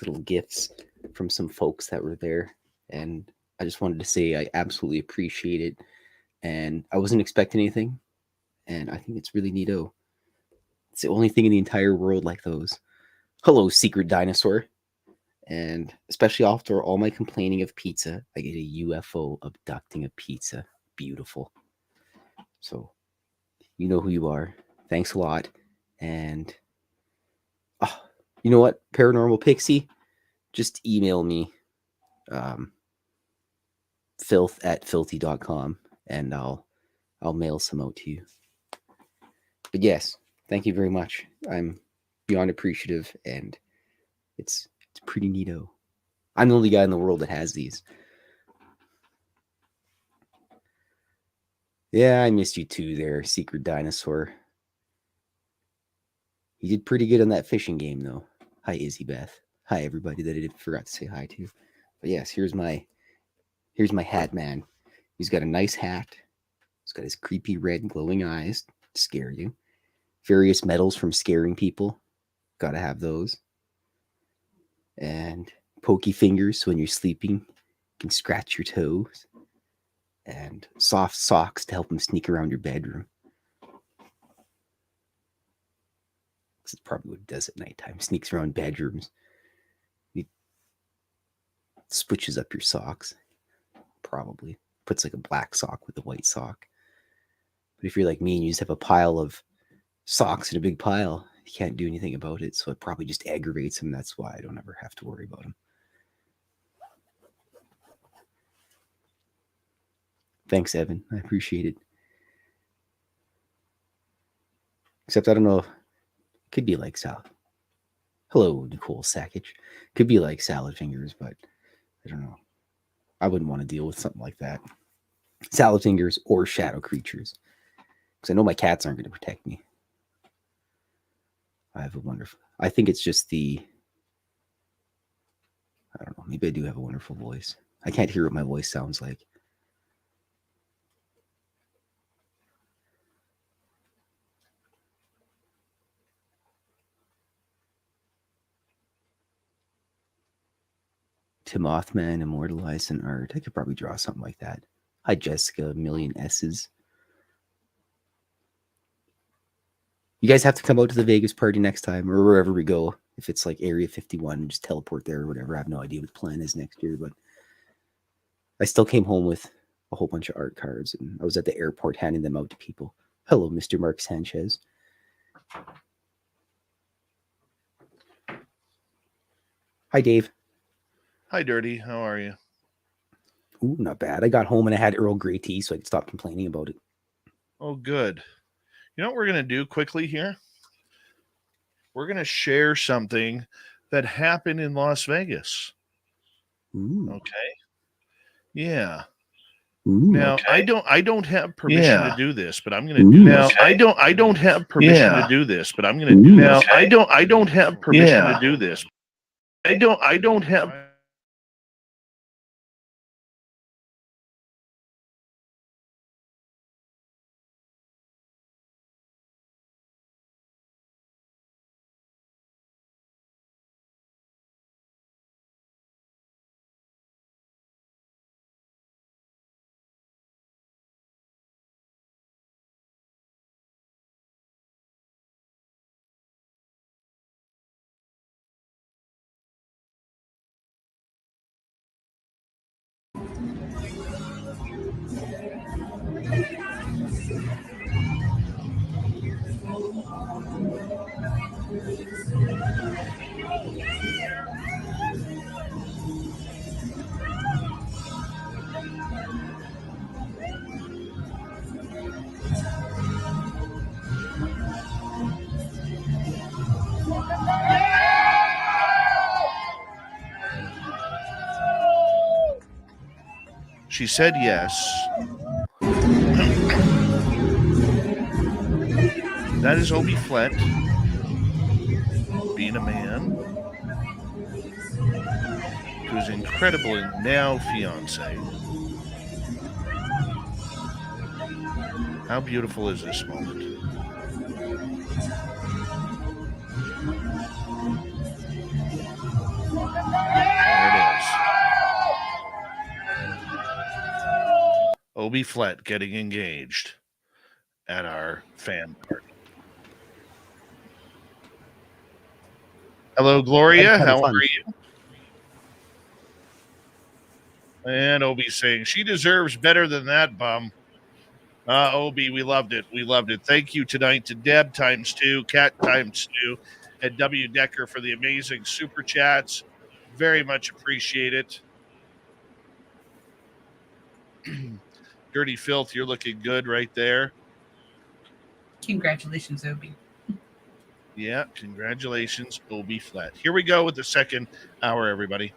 little gifts from some folks that were there, and I just wanted to say I absolutely appreciate it. And I wasn't expecting anything, and I think it's really neato. It's the only thing in the entire world like those. Hello, secret dinosaur. And especially after all my complaining of pizza, I get a UFO abducting a pizza. Beautiful. So, you know who you are. Thanks a lot. And, you know what, Paranormal Pixie? Just email me, filth@filthy.com, and I'll mail some out to you. But yes, thank you very much. I'm beyond appreciative, and it's pretty neato. I'm the only guy in the world that has these. Yeah, I missed you too there, Secret Dinosaur. You did pretty good on that fishing game, though. Hi, Izzy Beth. Hi, everybody that I forgot to say hi to. But yes, here's my Hatman. He's got a nice hat. He's got his creepy red glowing eyes to scare you. Various medals from scaring people. Gotta have those. And pokey fingers, so when you're sleeping, you can scratch your toes. And soft socks to help him sneak around your bedroom. This is probably what he does at nighttime. Sneaks around bedrooms. He switches up your socks. Probably. Puts like a black sock with a white sock. But if you're like me and you just have a pile of socks in a big pile, you can't do anything about it. So it probably just aggravates him. That's why I don't ever have to worry about him. Thanks, Evan. I appreciate it. Except I don't know. Could be like salad. Hello, Nicole Sackage. Could be like salad fingers, but I don't know. I wouldn't want to deal with something like that. Salad fingers or shadow creatures. Because I know my cats aren't going to protect me. I think it's just I don't know. Maybe I do have a wonderful voice. I can't hear what my voice sounds like. Mothman immortalized in art. I could probably draw something like that. Hi, Jessica, a million S's. You guys have to come out to the Vegas party next time, or wherever we go. If it's like Area 51, just teleport there or whatever. I have no idea what the plan is next year, but I still came home with a whole bunch of art cards, and I was at the airport handing them out to people. Hello, Mr. Mark Sanchez. Hi, Dave. Hi, Dirty. How are you? Ooh, not bad. I got home and I had Earl Grey tea, so I could stop complaining about it. Oh, good. You know what we're going to do quickly here? We're going to share something that happened in Las Vegas. Ooh. Okay. Yeah. Ooh. Now, Okay. I don't have permission to do this, but I'm going to do this. Now, I don't have permission to do this, but I'm going to do this. Now, I don't have permission to do this. I don't have. She said yes. That is Obi Flett being a man to his incredible now fiance. How beautiful is this moment? There it is. Obie Flett getting engaged at our fan party. Hello, Gloria. Kind of How fun. are you? And Obie saying she deserves better than that, bum. Obie, we loved it. We loved it. Thank you tonight to Deb ×2, Cat ×2, and W. Decker for the amazing super chats. Very much appreciate it. Dirty Filth, you're looking good right there. Congratulations, Obi. Yeah, congratulations, Obie Flett. Here we go with the second hour, everybody.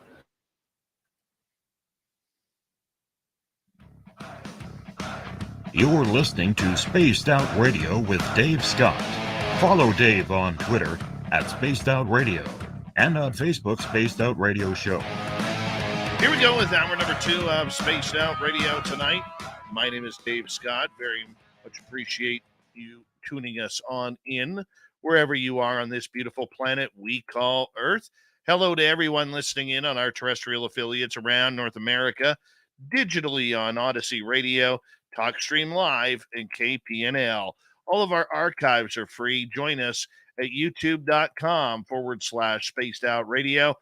You're listening to Spaced Out Radio with Dave Scott. Follow Dave on Twitter at Spaced Out Radio and on Facebook, Spaced Out Radio Show. Here we go with hour number 2 of Spaced Out Radio tonight. My name is Dave Scott. Very much appreciate you tuning us on in wherever you are on this beautiful planet we call Earth. Hello to everyone listening in on our terrestrial affiliates around North America, digitally on Odyssey Radio, TalkStream Live, and KPNL. All of our archives are free. Join us at youtube.com/Spaced Out Radio.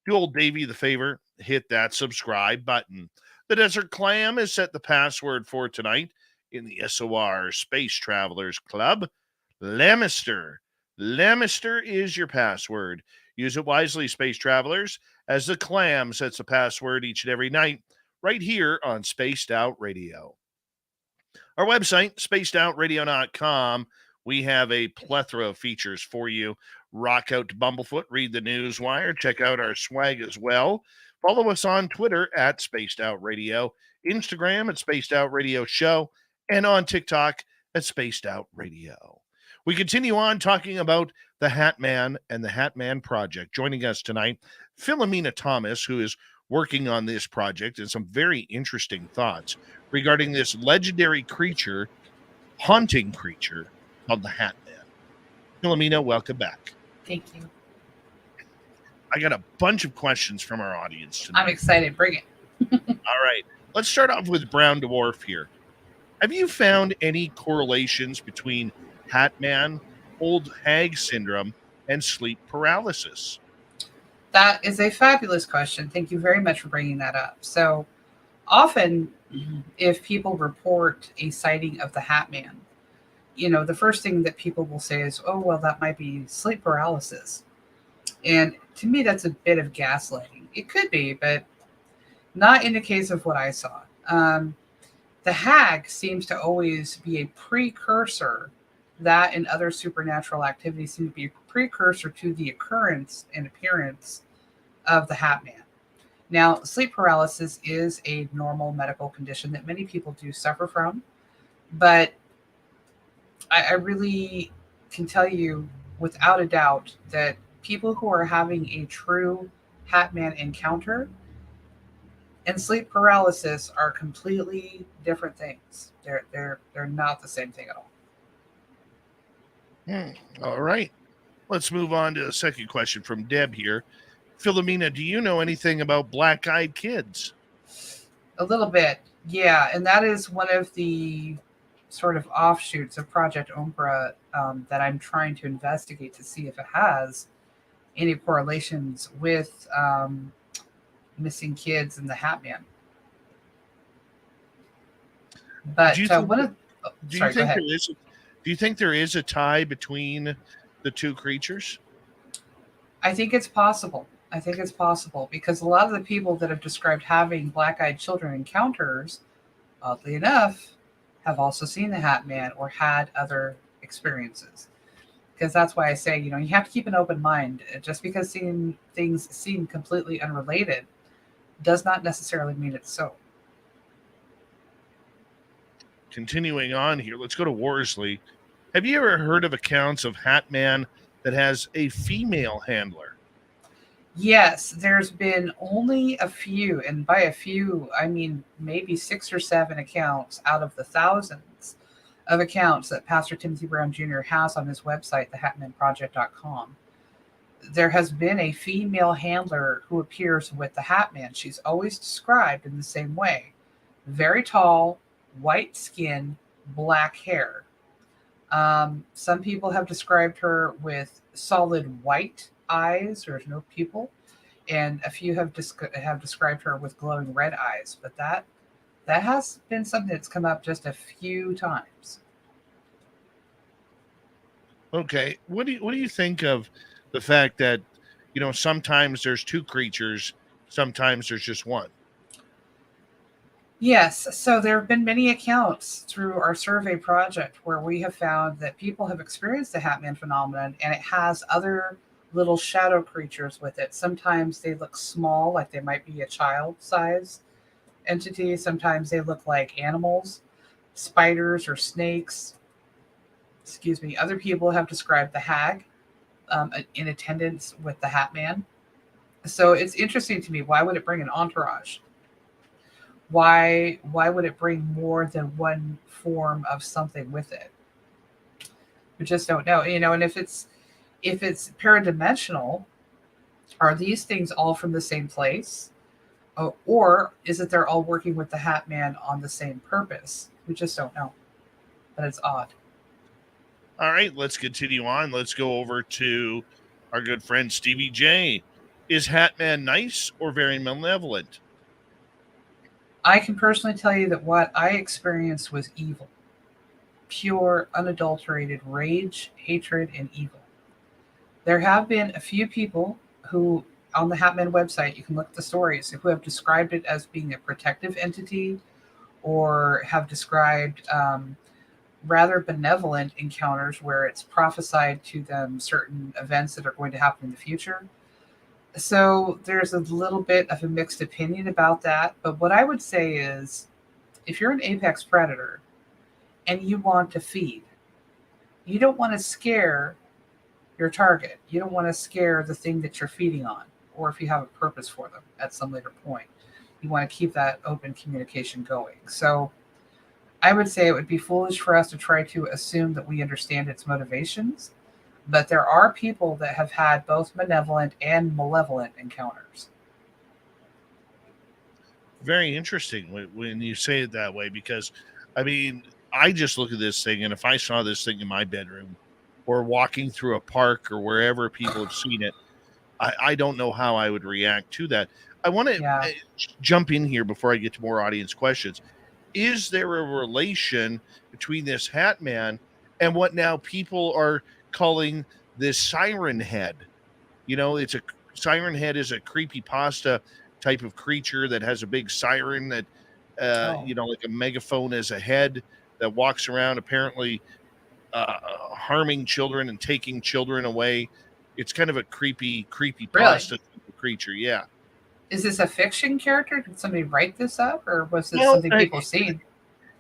Do old Davey the favor, hit that subscribe button. The Desert Clam has set the password for tonight in the SOR Space Travelers Club. Lamister. Lamister is your password. Use it wisely, Space Travelers, as the Clam sets the password each and every night right here on Spaced Out Radio. Our website, spacedoutradio.com, we have a plethora of features for you. Rock out to Bumblefoot, read the news wire, check out our swag as well. Follow us on Twitter at Spaced Out Radio, Instagram at Spaced Out Radio Show, and on TikTok at Spaced Out Radio. We continue on talking about the Hatman and the Hatman Project. Joining us tonight, Philomena Thomas, who is working on this project, and some very interesting thoughts regarding this legendary creature, haunting creature, called the Hatman. Philomena, welcome back. Thank you. I got a bunch of questions from our audience tonight. I'm excited. Bring it. All right. Let's start off with Brown Dwarf here. Have you found any correlations between Hatman, old hag syndrome, and sleep paralysis? That is a fabulous question. Thank you very much for bringing that up. So often, if people report a sighting of the Hatman, the first thing that people will say is, oh, well, that might be sleep paralysis. And to me, that's a bit of gaslighting. It could be, but not in the case of what I saw. The hag seems to always be a precursor. That and other supernatural activities seem to be a precursor to the occurrence and appearance of the Hatman. Now, sleep paralysis is a normal medical condition that many people do suffer from, but I really can tell you without a doubt that people who are having a true Hatman encounter and sleep paralysis are completely different things. They're not the same thing at all. All right. Let's move on to the second question from Deb here. Philomena, do you know anything about black-eyed kids? A little bit, yeah. And that is one of the sort of offshoots of Project Umbra that I'm trying to investigate to see if it has any correlations with missing kids and the Hatman. But Do you think there is a tie between the two creatures? I think it's possible. Because a lot of the people that have described having black-eyed children encounters, oddly enough, have also seen the Hatman or had other experiences. Because that's why I say, you have to keep an open mind. Just because seeing things seem completely unrelated does not necessarily mean it's so. Continuing on here, let's go to Worsley. Have you ever heard of accounts of Hatman that has a female handler? Yes, there's been only a few, and by a few, I mean maybe 6 or 7 accounts out of the thousands of accounts that Pastor Timothy Brown Jr. has on his website, thehatmanproject.com. There has been a female handler who appears with the Hatman. She's always described in the same way. Very tall, white skin, black hair. Some people have described her with solid white eyes. There's no pupil, and a few have described her with glowing red eyes. But that has been something that's come up just a few times. Okay, what do you think of the fact that sometimes there's two creatures, sometimes there's just one? Yes, so there have been many accounts through our survey project where we have found that people have experienced the Hatman phenomenon, and it has other little shadow creatures with it. Sometimes they look small, like they might be a child-size entity. Sometimes they look like animals, spiders or snakes. Excuse me. Other people have described the hag in attendance with the Hatman. So it's interesting to me. Why would it bring an entourage? Why would it bring more than one form of something with it? We just don't know. And if it's paradimensional, are these things all from the same place? Or is it they're all working with the Hatman on the same purpose? We just don't know. But it's odd. All right, let's continue on. Let's go over to our good friend Stevie J. Is Hatman nice or very malevolent? I can personally tell you that what I experienced was evil. Pure, unadulterated rage, hatred, and evil. There have been a few people who, on the Hatman website, you can look at the stories, who have described it as being a protective entity, or have described rather benevolent encounters where it's prophesied to them certain events that are going to happen in the future. So there's a little bit of a mixed opinion about that. But what I would say is, if you're an apex predator and you want to feed, you don't want to scare your target. You don't want to scare the thing that you're feeding on, or if you have a purpose for them at some later point. You want to keep that open communication going. So I would say it would be foolish for us to try to assume that we understand its motivations, but there are people that have had both benevolent and malevolent encounters. Very interesting when you say it that way, because, I mean, I just look at this thing, and if I saw this thing in my bedroom or walking through a park or wherever people have seen it, I don't know how I would react to that. I want to jump in here before I get to more audience questions. Is there a relation between this Hatman and what now people are calling this siren head? It's a siren head is a creepypasta type of creature that has a big siren that, like a megaphone as a head that walks around apparently harming children and taking children away. It's kind of a creepypasta creature. Yeah. Is this a fiction character? Did somebody write this up, or was this something people seen?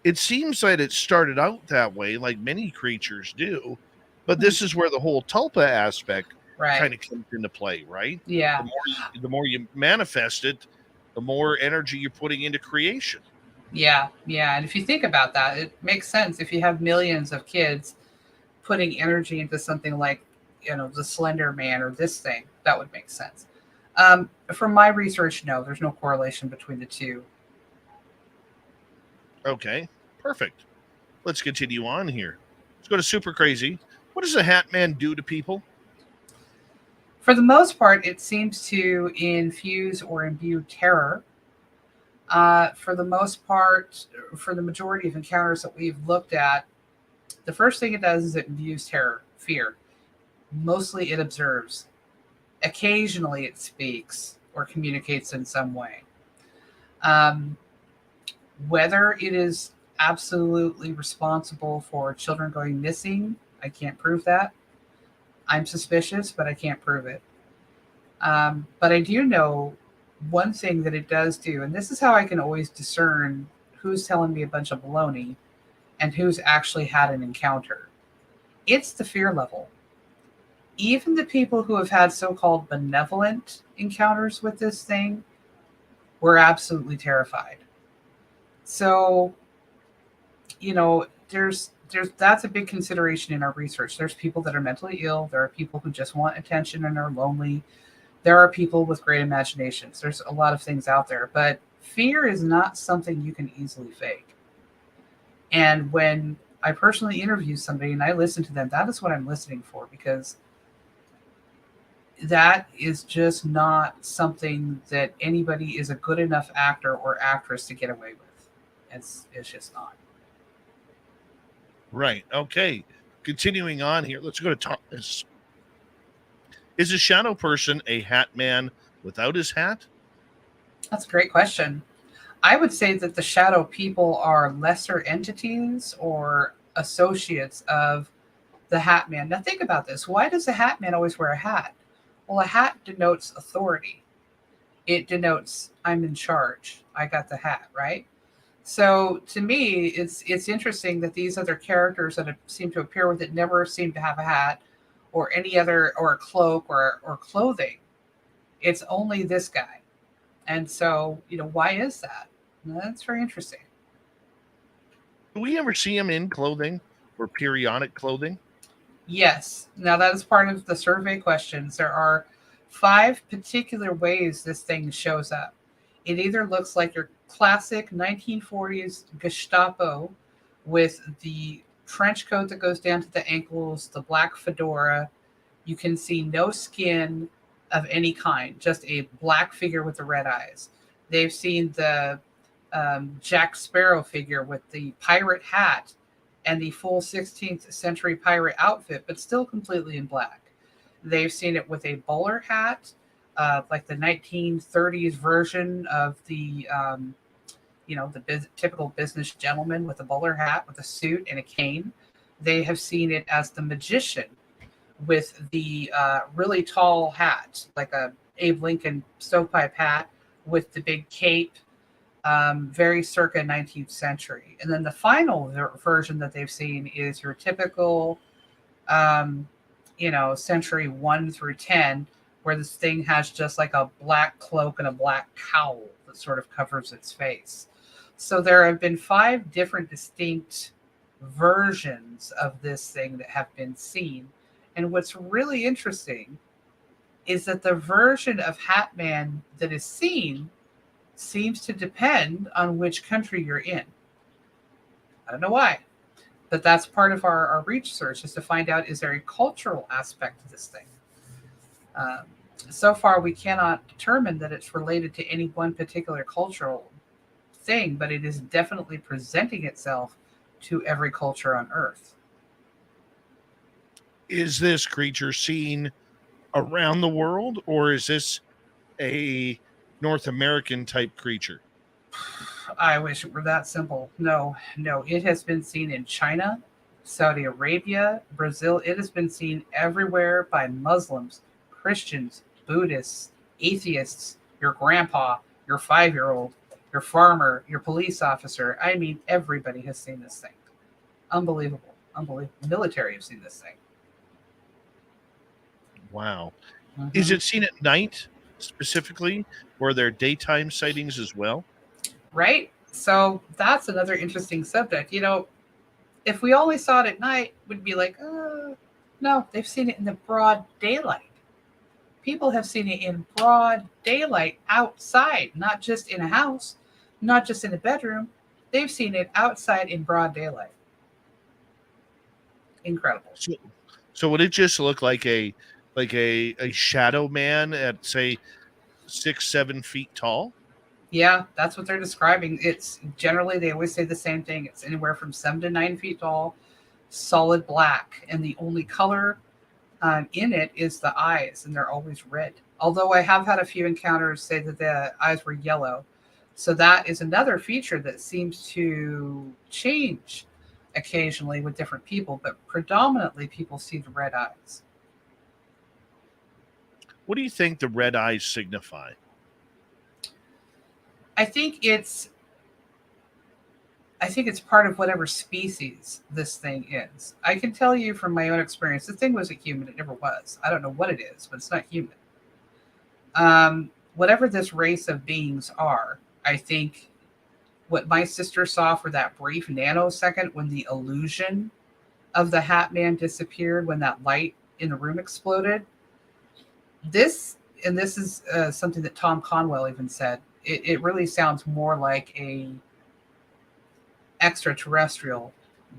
It seems that it started out that way, like many creatures do, but this is where the whole tulpa aspect kind of comes into play, right? Yeah. The more you manifest it, the more energy you're putting into creation. Yeah. And if you think about that, it makes sense. If you have millions of kids putting energy into something like, the Slender Man or this thing, that would make sense. From my research, no, there's no correlation between the two. Okay, perfect. Let's continue on here. Let's go to Super Crazy. What does a Hatman do to people? For the most part, it seems to infuse or imbue terror. For the most part, for the majority of encounters that we've looked at, the first thing it does is it imbues terror, fear. Mostly it observes. Occasionally it speaks or communicates in some way. Whether it is absolutely responsible for children going missing, I can't prove that. I'm suspicious, but I can't prove it. But I do know one thing that it does do, and this is how I can always discern who's telling me a bunch of baloney and who's actually had an encounter. It's the fear level. Even the people who have had so-called benevolent encounters with this thing were absolutely terrified. So, there's that's a big consideration in our research. There's people that are mentally ill. There are people who just want attention and are lonely. There are people with great imaginations. There's a lot of things out there, but fear is not something you can easily fake. And when I personally interview somebody and I listen to them, that is what I'm listening for, because that is just not something that anybody is a good enough actor or actress to get away with. It's just not. Right. Okay. Continuing on here, let's go to Thomas. Is a shadow person a hat man without his hat? That's a great question. I would say that the shadow people are lesser entities or associates of the Hatman. Now think about this. Why does the Hatman always wear a hat? Well, a hat denotes authority. It denotes I'm in charge. I got the hat, right? So to me, it's interesting that these other characters that seem to appear with it never seem to have a hat or any other, or a cloak or clothing. It's only this guy. And so, why is that? That's very interesting. Do we ever see him in clothing or periodic clothing? Yes. Now that is part of the survey questions. There are 5 particular ways this thing shows up. It either looks like your classic 1940s Gestapo with the trench coat that goes down to the ankles, the black fedora. You can see no skin of any kind, just a black figure with the red eyes. They've seen the Jack Sparrow figure with the pirate hat and the full 16th century pirate outfit, but still completely in black. They've seen it with a bowler hat, like the 1930s version of the, typical business gentleman with a bowler hat, with a suit and a cane. They have seen it as the magician with the really tall hat, like a Abe Lincoln stovepipe hat with the big cape, very circa 19th century. And then the final version that they've seen is your typical, century 1 through 10, where this thing has just like a black cloak and a black cowl that sort of covers its face. So there have been 5 different distinct versions of this thing that have been seen. And what's really interesting is that the version of Hatman that is seen seems to depend on which country you're in. I don't know why, but that's part of our research, is to find out, is there a cultural aspect to this thing? So far, we cannot determine that it's related to any one particular cultural thing, but it is definitely presenting itself to every culture on Earth. Is this creature seen around the world, or is this a North American type creature? I wish it were that simple. No, it has been seen in China, Saudi Arabia, Brazil. It has been seen everywhere by Muslims, Christians, Buddhists, atheists, your grandpa, your 5-year-old, your farmer, your police officer. I mean, everybody has seen this thing. Unbelievable. Military have seen this thing. Wow. Mm-hmm. Is it seen at night specifically, or are there daytime sightings as well? Right? So that's another interesting subject. If we only saw it at night, we'd be like, no, they've seen it in the broad daylight. People have seen it in broad daylight outside, not just in a house, not just in a bedroom. They've seen it outside in broad daylight. Incredible. So would it just look like a shadow man at, say, 6-7 feet tall? Yeah, that's what they're describing. It's generally, they always say the same thing. It's anywhere from 7 to 9 feet tall, solid black, and the only color in it is the eyes, and they're always red. Although I have had a few encounters say that the eyes were yellow. So that is another feature that seems to change occasionally with different people, but predominantly people see the red eyes. What do you think the red eyes signify? I think it's part of whatever species this thing is. I can tell you from my own experience, the thing wasn't human. It never was. I don't know what it is, but it's not human. Whatever this race of beings are, I think what my sister saw for that brief nanosecond when the illusion of the Hatman disappeared, when that light in the room exploded, this is something that Tom Conwell even said, it really sounds more like extraterrestrial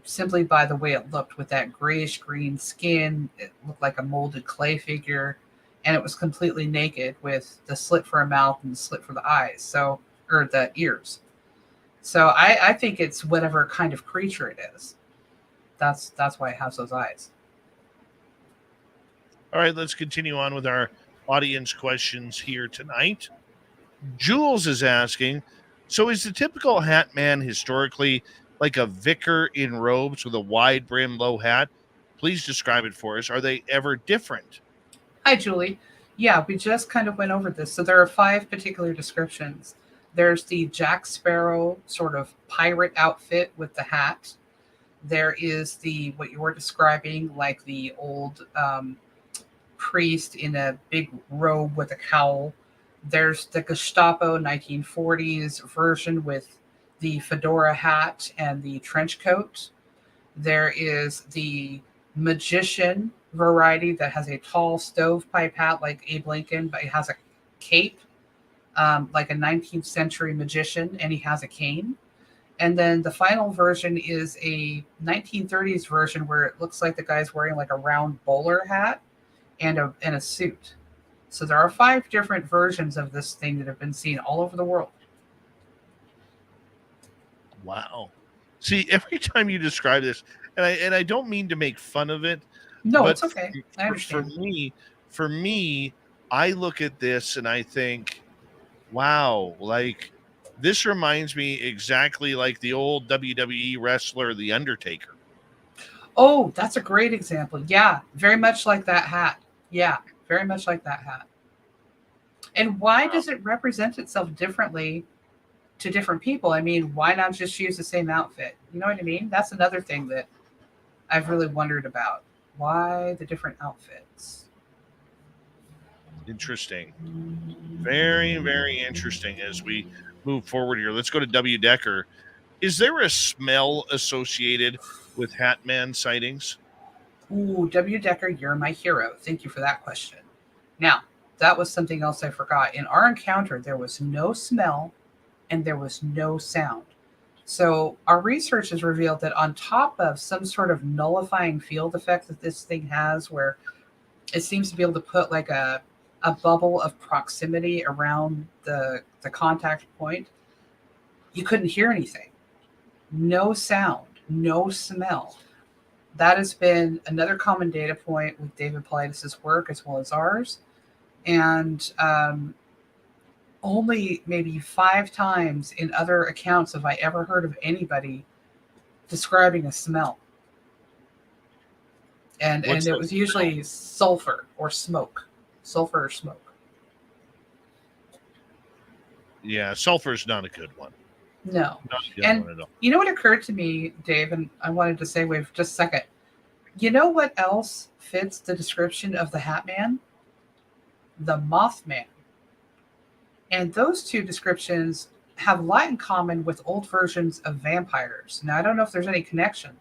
simply by the way it looked with that grayish green skin. It looked like a molded clay figure, and it was completely naked with the slit for a mouth and the slit for the eyes, so, or the ears. So I think it's whatever kind of creature it is. That's why it has those eyes. All right, let's continue on with our audience questions here tonight. Jules is asking, so is the typical hat man historically like a vicar in robes with a wide brim low hat? Please describe it for us. Are they ever different? Hi, Julie. Yeah, we just kind of went over this. So there are 5 particular descriptions. There's the Jack Sparrow sort of pirate outfit with the hat. There is the what you were describing, like the old priest in a big robe with a cowl. There's the Gestapo 1940s version with the fedora hat and the trench coat. There is the magician variety that has a tall stovepipe hat like Abe Lincoln, but it has a cape, like a 19th century magician, and he has a cane. And then the final version is a 1930s version where it looks like the guy's wearing like a round bowler hat and a suit. So there are 5 different versions of this thing that have been seen all over the world. Wow. See, every time you describe this, and I don't mean to make fun of it. No, but it's okay. I understand. For me, I look at this and I think, wow, like this reminds me exactly like the old WWE wrestler, The Undertaker. Oh, that's a great example. Yeah, very much like that hat. Yeah, very much like that hat. And why does it represent itself differently to different people? I mean, why not just use the same outfit? You know what I mean? That's another thing that I've really wondered about. Why the different outfits? Interesting. Very, very interesting as we move forward here. Let's go to W. Decker. Is there a smell associated with Hatman sightings? Ooh, W. Decker, you're my hero. Thank you for that question. Now, that was something else I forgot. In our encounter, there was no smell and there was no sound. So our research has revealed that on top of some sort of nullifying field effect that this thing has, where it seems to be able to put like a bubble of proximity around the contact point, you couldn't hear anything. No sound, no smell. That has been another common data point with David Paulides' work as well as ours. And only maybe 5 times in other accounts have I ever heard of anybody describing a smell. And it was usually sulfur or smoke. Sulfur or smoke. Yeah, sulfur's not a good one. No. Not a good And one at all. you know what occurred to me, Dave, and I wanted to say, wait just a second. You know what else fits the description of the Hatman? The Mothman. And those 2 descriptions have a lot in common with old versions of vampires. Now, I don't know if there's any connection,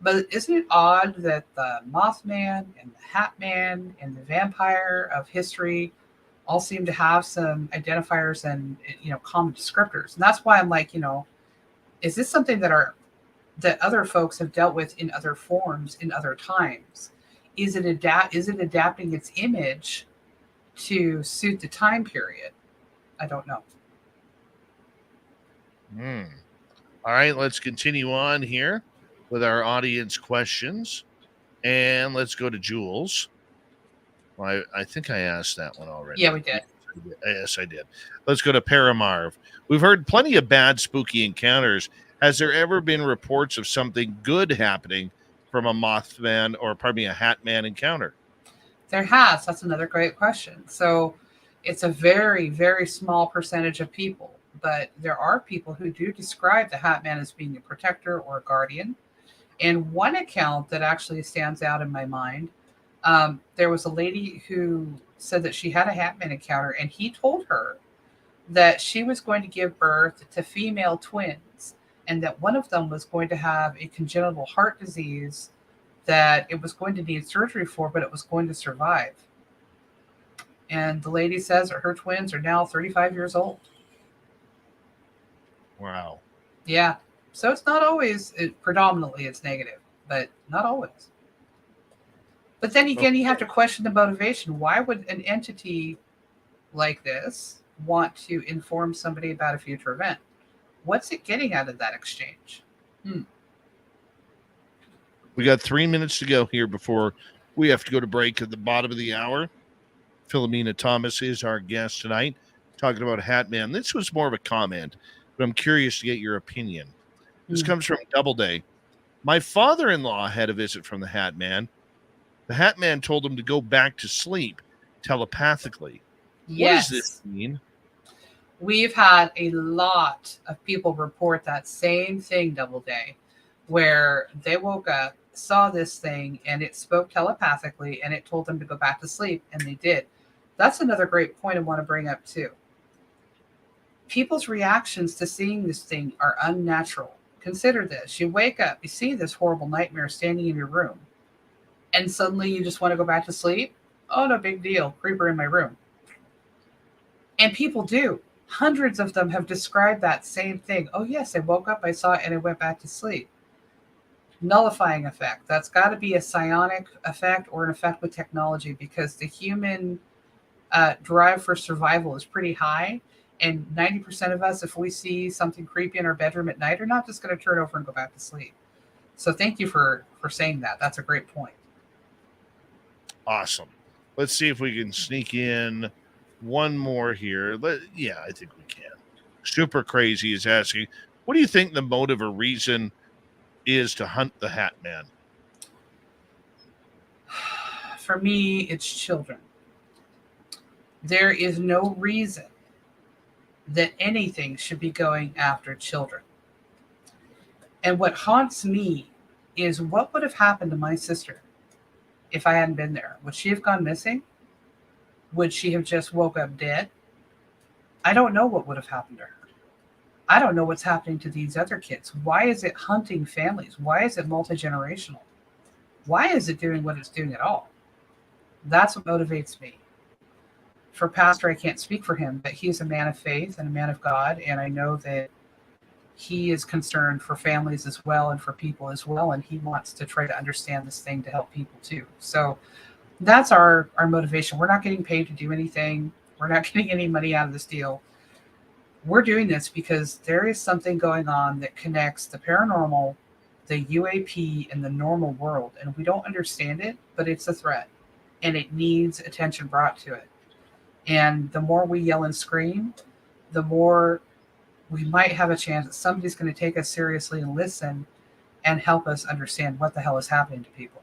but isn't it odd that the Mothman and the Hatman and the vampire of history all seem to have some identifiers and, common descriptors? And that's why I'm like, is this something that other folks have dealt with in other forms in other times? Is it adapting its image to suit the time period? I don't know. All right, let's continue on here with our audience questions. And let's go to Jules. Well, I think I asked that one already. Yeah, we did. Yes, I did. Let's go to Paramarv. We've heard plenty of bad, spooky encounters. Has there ever been reports of something good happening from a a Hatman encounter? There has. That's another great question. So it's a very, very small percentage of people, but there are people who do describe the Hatman as being a protector or a guardian. And one account that actually stands out in my mind, there was a lady who said that she had a Hatman encounter, and he told her that she was going to give birth to female twins, and that one of them was going to have a congenital heart disease that it was going to need surgery for, but it was going to survive. And the lady says that her twins are now 35 years old. Wow. Yeah. So it's not always, predominantly it's negative, but not always. But then again, you have to question the motivation. Why would an entity like this want to inform somebody about a future event? What's it getting out of that exchange? We got 3 minutes to go here before we have to go to break at the bottom of the hour. Philomena Thomas is our guest tonight, talking about Hatman. This was more of a comment, but I'm curious to get your opinion. This comes from Doubleday. My father-in-law had a visit from the Hatman. The Hatman told him to go back to sleep telepathically. Yes. What does this mean? We've had a lot of people report that same thing, Doubleday, where they woke up, saw this thing, and it spoke telepathically, and it told them to go back to sleep, and they did. That's another great point I want to bring up, too. People's reactions to seeing this thing are unnatural. Consider this. You wake up, you see this horrible nightmare standing in your room, and suddenly you just want to go back to sleep? Oh, no big deal. Creeper in my room. And people do. Hundreds of them have described that same thing. Oh, yes, I woke up, I saw it, and I went back to sleep. Nullifying effect. That's got to be a psionic effect or an effect with technology, because the human drive for survival is pretty high. And 90% of us, if we see something creepy in our bedroom at night, are not just going to turn over and go back to sleep. So thank you for saying that. That's a great point. Awesome. Let's see if we can sneak in one more here. I think we can. Super Crazy is asking, what do you think the motive or reason is to hunt the Hatman? For me, it's children. There is no reason that anything should be going after children. And what haunts me is what would have happened to my sister if I hadn't been there. Would she have gone missing? Would she have just woke up dead? I don't know what would have happened to her. I don't know what's happening to these other kids. Why is it hunting families? Why is it multi-generational? Why is it doing what it's doing at all? That's what motivates me. For Pastor, I can't speak for him, but he is a man of faith and a man of God, and I know that he is concerned for families as well and for people as well, and he wants to try to understand this thing to help people too. So that's our motivation. We're not getting paid to do anything. We're not getting any money out of this deal. We're doing this because there is something going on that connects the paranormal, the UAP, and the normal world, and we don't understand it, but it's a threat, and it needs attention brought to it. And the more we yell and scream, the more we might have a chance that somebody's going to take us seriously and listen and help us understand what the hell is happening to people.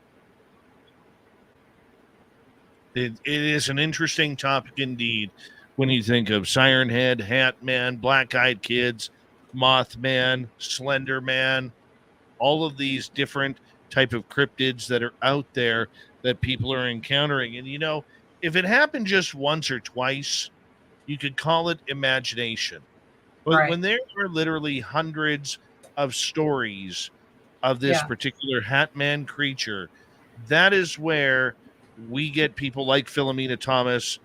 It is an interesting topic indeed when you think of Siren Head, Hatman, Black-Eyed Kids, Mothman, Slender Man, all of these different type of cryptids that are out there that people are encountering. And, if it happened just once or twice, you could call it imagination. But Right. when there are literally hundreds of stories of this particular Hatman creature, that is where we get people like Philomena Thomas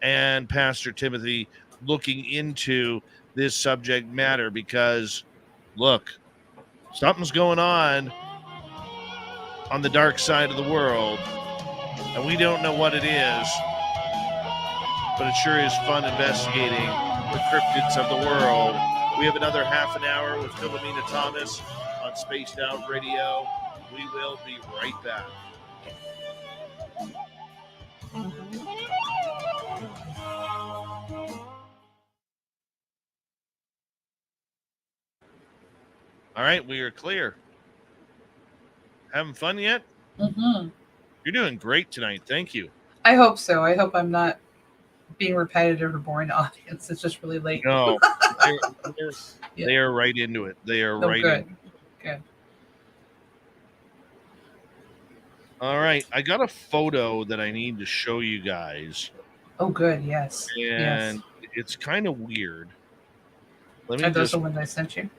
and Pastor Timothy looking into this subject matter, because, look, something's going on the dark side of the world, and we don't know what it is, but it sure is fun investigating the cryptids of the world. We have another half an hour with Philomena Thomas on Spaced Out Radio. We will be right back. All right, we are clear. Having fun yet? Mm-hmm. You're doing great tonight. Thank you. I hope so. I hope I'm not being repetitive or boring to audience. It's just really late. No, they are right into it. They are right good. in. Good. All right, I got a photo that I need to show you guys. Oh, good. Yes. And it's kind of weird. Let me Are those the ones I sent you?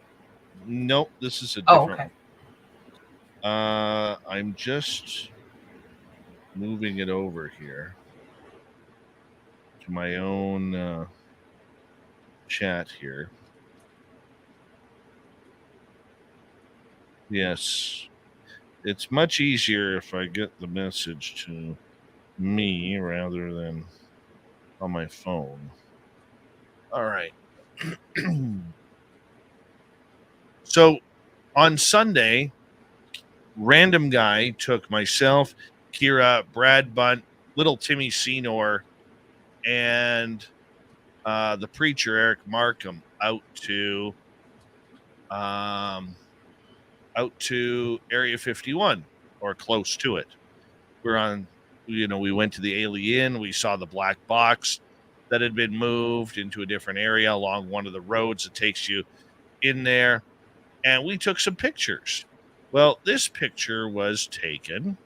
Nope, this is a different. Oh, okay. I'm just moving it over here to my own chat here. Yes. It's much easier if I get the message to me rather than on my phone. All right. So on Sunday, random guy took myself, Kira, Brad Bunt, little Timmy Senor, and the preacher Eric Markham out to Area 51 or close to it. We're on, we went to the Alien. We saw the black box that had been moved into a different area along one of the roads that takes you in there. And we took some pictures. Well, this picture was taken,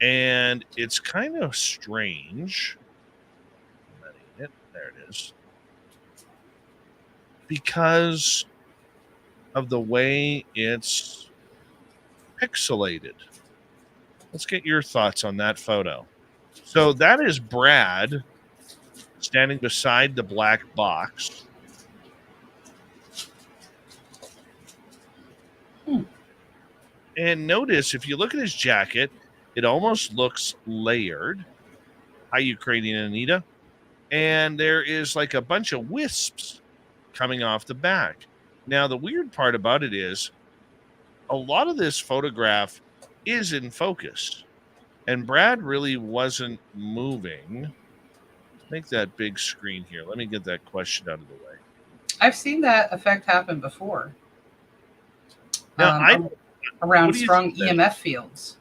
and it's kind of strange. There it is. Because of the way it's pixelated. Let's get your thoughts on that photo. So that is Brad standing beside the black box. And notice, if you look at his jacket, it almost looks layered. Hi, Ukrainian Anita. And there is like a bunch of wisps coming off the back. Now, the weird part about it is a lot of this photograph is in focus. And Brad really wasn't moving. Make that big screen here. Let me get that question out of the way. I've seen that effect happen before. Now, around strong EMF fields.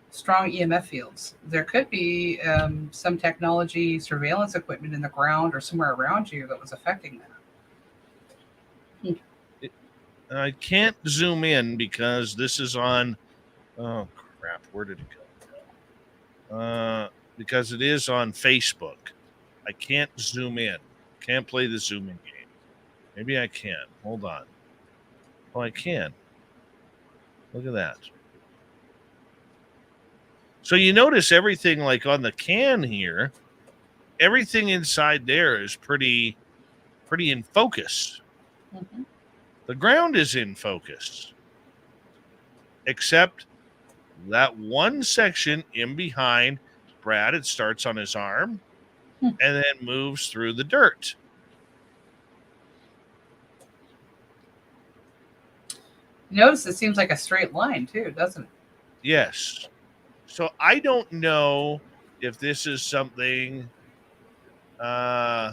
Strong EMF fields. There could be some technology, surveillance equipment in the ground or somewhere around you that was affecting that. I can't zoom in because this is on. Oh crap! Where did it go? Because it is on Facebook. I can't zoom in. Can't play the zooming game. Maybe I can. Hold on. Oh, I can. Look at that. So you notice everything like on the can here, everything inside there is pretty in focus. Mm-hmm. The ground is in focus. Except that one section in behind Brad, it starts on his arm and then moves through the dirt. Notice it seems like a straight line too, doesn't it? Yes. So I don't know if this is something that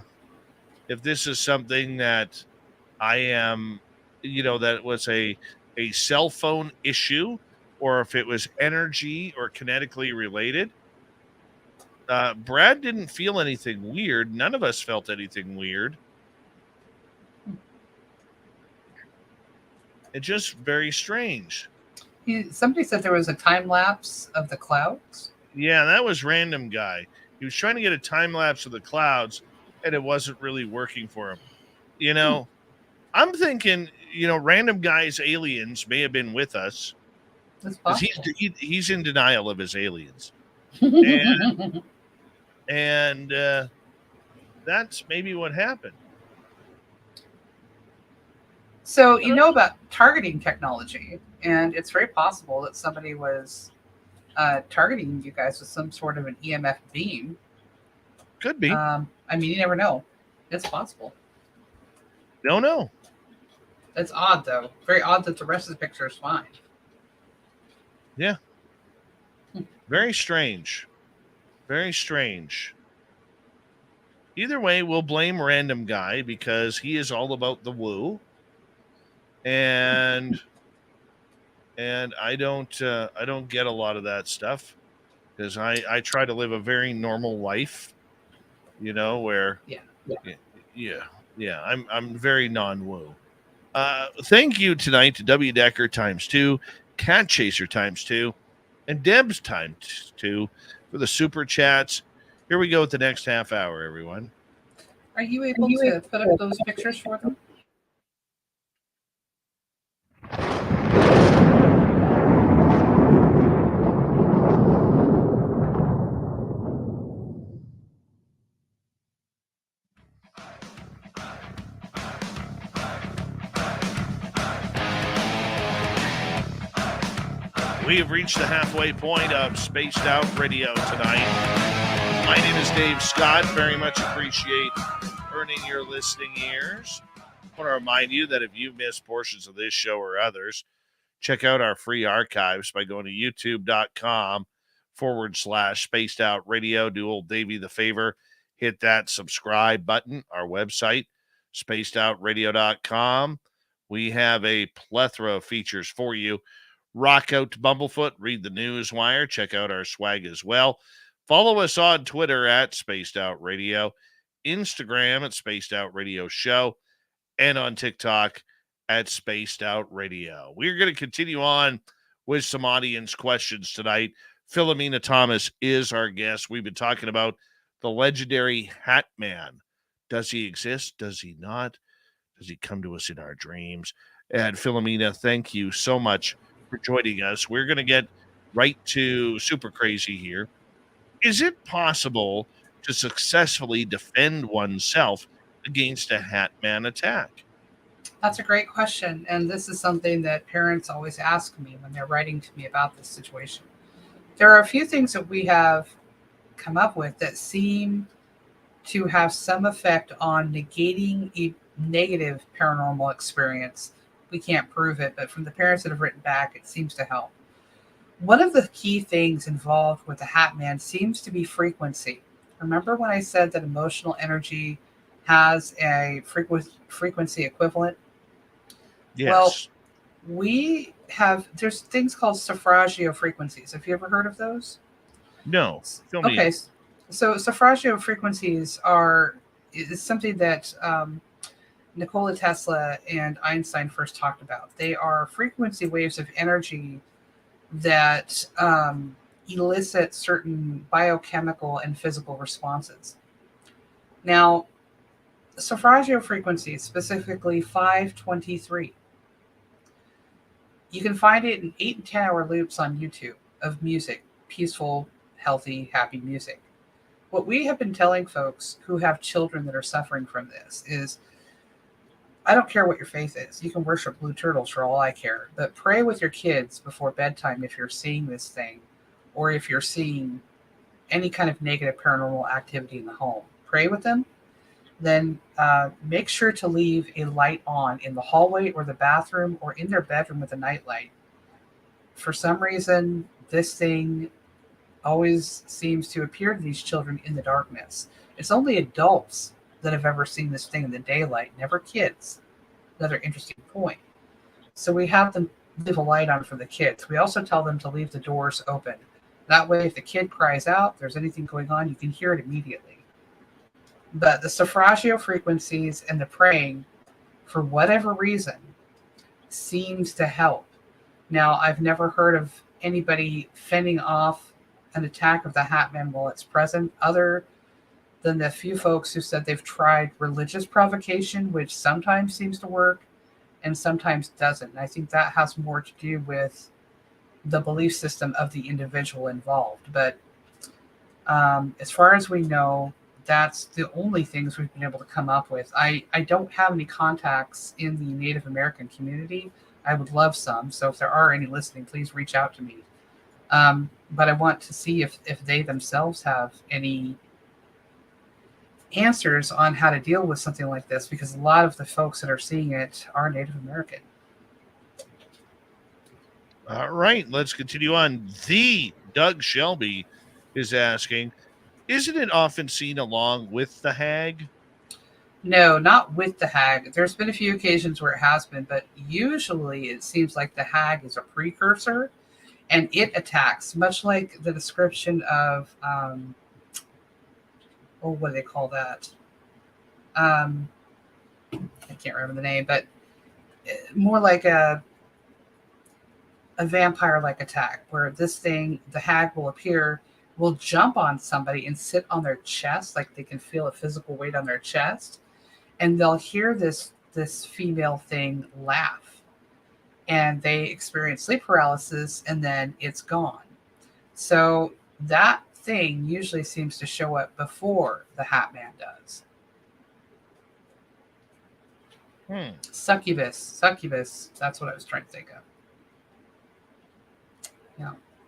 I am, that was a cell phone issue, or if it was energy or kinetically related. Brad didn't feel anything weird. None of us felt anything weird. It's just very strange. Somebody said there was a time lapse of the clouds. Yeah, that was random guy. He was trying to get a time lapse of the clouds, and it wasn't really working for him. I'm thinking, random guy's aliens may have been with us. That's possible. He's in denial of his aliens. And that's maybe what happened. So you know about targeting technology, and it's very possible that somebody was targeting you guys with some sort of an EMF beam. Could be. You never know. It's possible. Don't know. It's odd, though. Very odd that the rest of the picture is fine. Yeah. Very strange. Very strange. Either way, we'll blame random guy because he is all about the woo. And I don't get a lot of that stuff because I try to live a very normal life, where I'm very non-woo. Thank you tonight to W Decker ×2, Cat Chaser ×2, and Debs ×2 for the super chats. Here we go with the next half hour, everyone. Are you able to put up those pictures for them? We have reached the halfway point of Spaced Out Radio tonight. My name is Dave Scott. Very much appreciate earning your listening ears. I want to remind you that if you've missed portions of this show or others, check out our free archives by going to youtube.com/Spaced Out Radio. Do old Davey the favor, hit that subscribe button. Our website, spacedoutradio.com. We have a plethora of features for you. Rock out to Bumblefoot, read the news wire, check out our swag as well. Follow us on Twitter at Spaced Out Radio, Instagram at Spaced Out Radio Show, and on TikTok at Spaced Out Radio. We're going to continue on with some audience questions tonight. Philomena Thomas is our guest. We've been talking about the legendary Hatman. Does he exist? Does he not? Does he come to us in our dreams? And Philomena, thank you so much for joining us. We're going to get right to super crazy here. Is it possible to successfully defend oneself against a Hatman attack? That's a great question. And this is something that parents always ask me when they're writing to me about this situation. There are a few things that we have come up with that seem to have some effect on negating a negative paranormal experience. We can't prove it, but from the parents that have written back, it seems to help. One of the key things involved with the Hatman seems to be frequency. Remember when I said that emotional energy has a frequency equivalent? Yes. Well, there's things called suffragio frequencies. Have you ever heard of those? No. Okay. So suffragio frequencies is something that Nikola Tesla and Einstein first talked about. They are frequency waves of energy that elicit certain biochemical and physical responses. Now, suffragio frequencies, specifically 523, you can find it in 8 and 10 hour loops on YouTube of music, peaceful, healthy, happy music. What we have been telling folks who have children that are suffering from this is, I don't care what your faith is. You can worship blue turtles for all I care, but pray with your kids before bedtime if you're seeing this thing, or if you're seeing any kind of negative paranormal activity in the home. Pray with them. Then make sure to leave a light on in the hallway or the bathroom or in their bedroom with a nightlight. For some reason, this thing always seems to appear to these children in the darkness. It's only adults that have ever seen this thing in the daylight, never kids. Another interesting point. So we have them leave a light on for the kids. We also tell them to leave the doors open. That way, if the kid cries out, if there's anything going on, you can hear it immediately. But the suffragio frequencies and the praying, for whatever reason, seems to help. Now, I've never heard of anybody fending off an attack of the Hatman while it's present, other than the few folks who said they've tried religious provocation, which sometimes seems to work and sometimes doesn't. And I think that has more to do with the belief system of the individual involved. But as far as we know, that's the only things we've been able to come up with. I don't have any contacts in the Native American community. I would love some. So if there are any listening, please reach out to me. But I want to see if they themselves have any answers on how to deal with something like this, because a lot of the folks that are seeing it are Native American. All right, let's continue on. The Doug Shelby is asking, isn't it often seen along with the hag? No, not with the hag. There's been a few occasions where it has been, but usually it seems like the hag is a precursor and it attacks, much like the description of what do they call that? I can't remember the name, but more like a vampire-like attack, where this thing, the hag will appear, will jump on somebody and sit on their chest, like they can feel a physical weight on their chest, and they'll hear this female thing laugh, and they experience sleep paralysis, and then it's gone. So that thing usually seems to show up before the Hatman does. Succubus. That's what I was trying to think of.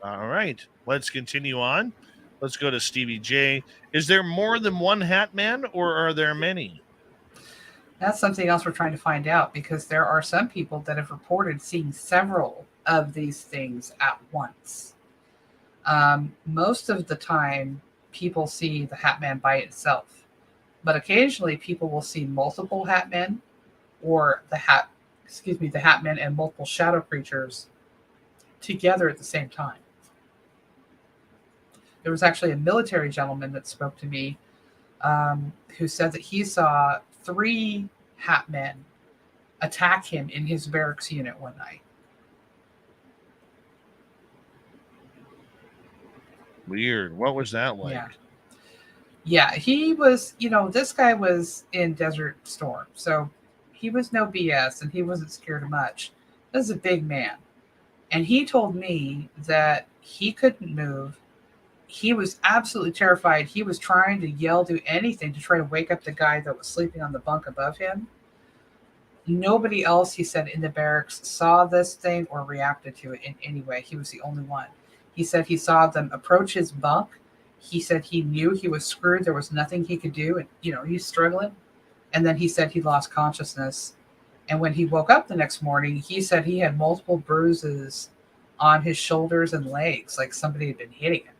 All right, let's continue on. Let's go to Stevie J. Is there more than one Hatman, or are there many? That's something else we're trying to find out, because there are some people that have reported seeing several of these things at once. Most of the time, people see the Hatman by itself, but occasionally people will see multiple Hatmen, or the Hatman and multiple shadow creatures together at the same time. There was actually a military gentleman that spoke to me, who said that he saw 3 Hatmen attack him in his barracks unit one night. Weird. What was that like? Yeah, he was, this guy was in Desert Storm, so he was no BS, and he wasn't scared of much. This is a big man. And he told me that he couldn't move. He was absolutely terrified. He was trying to yell, do anything to try to wake up the guy that was sleeping on the bunk above him. Nobody else, he said, in the barracks saw this thing or reacted to it in any way. He was the only one. He said he saw them approach his bunk. He said he knew he was screwed. There was nothing he could do. And, he's struggling. And then he said he lost consciousness. And when he woke up the next morning, he said he had multiple bruises on his shoulders and legs, like somebody had been hitting him.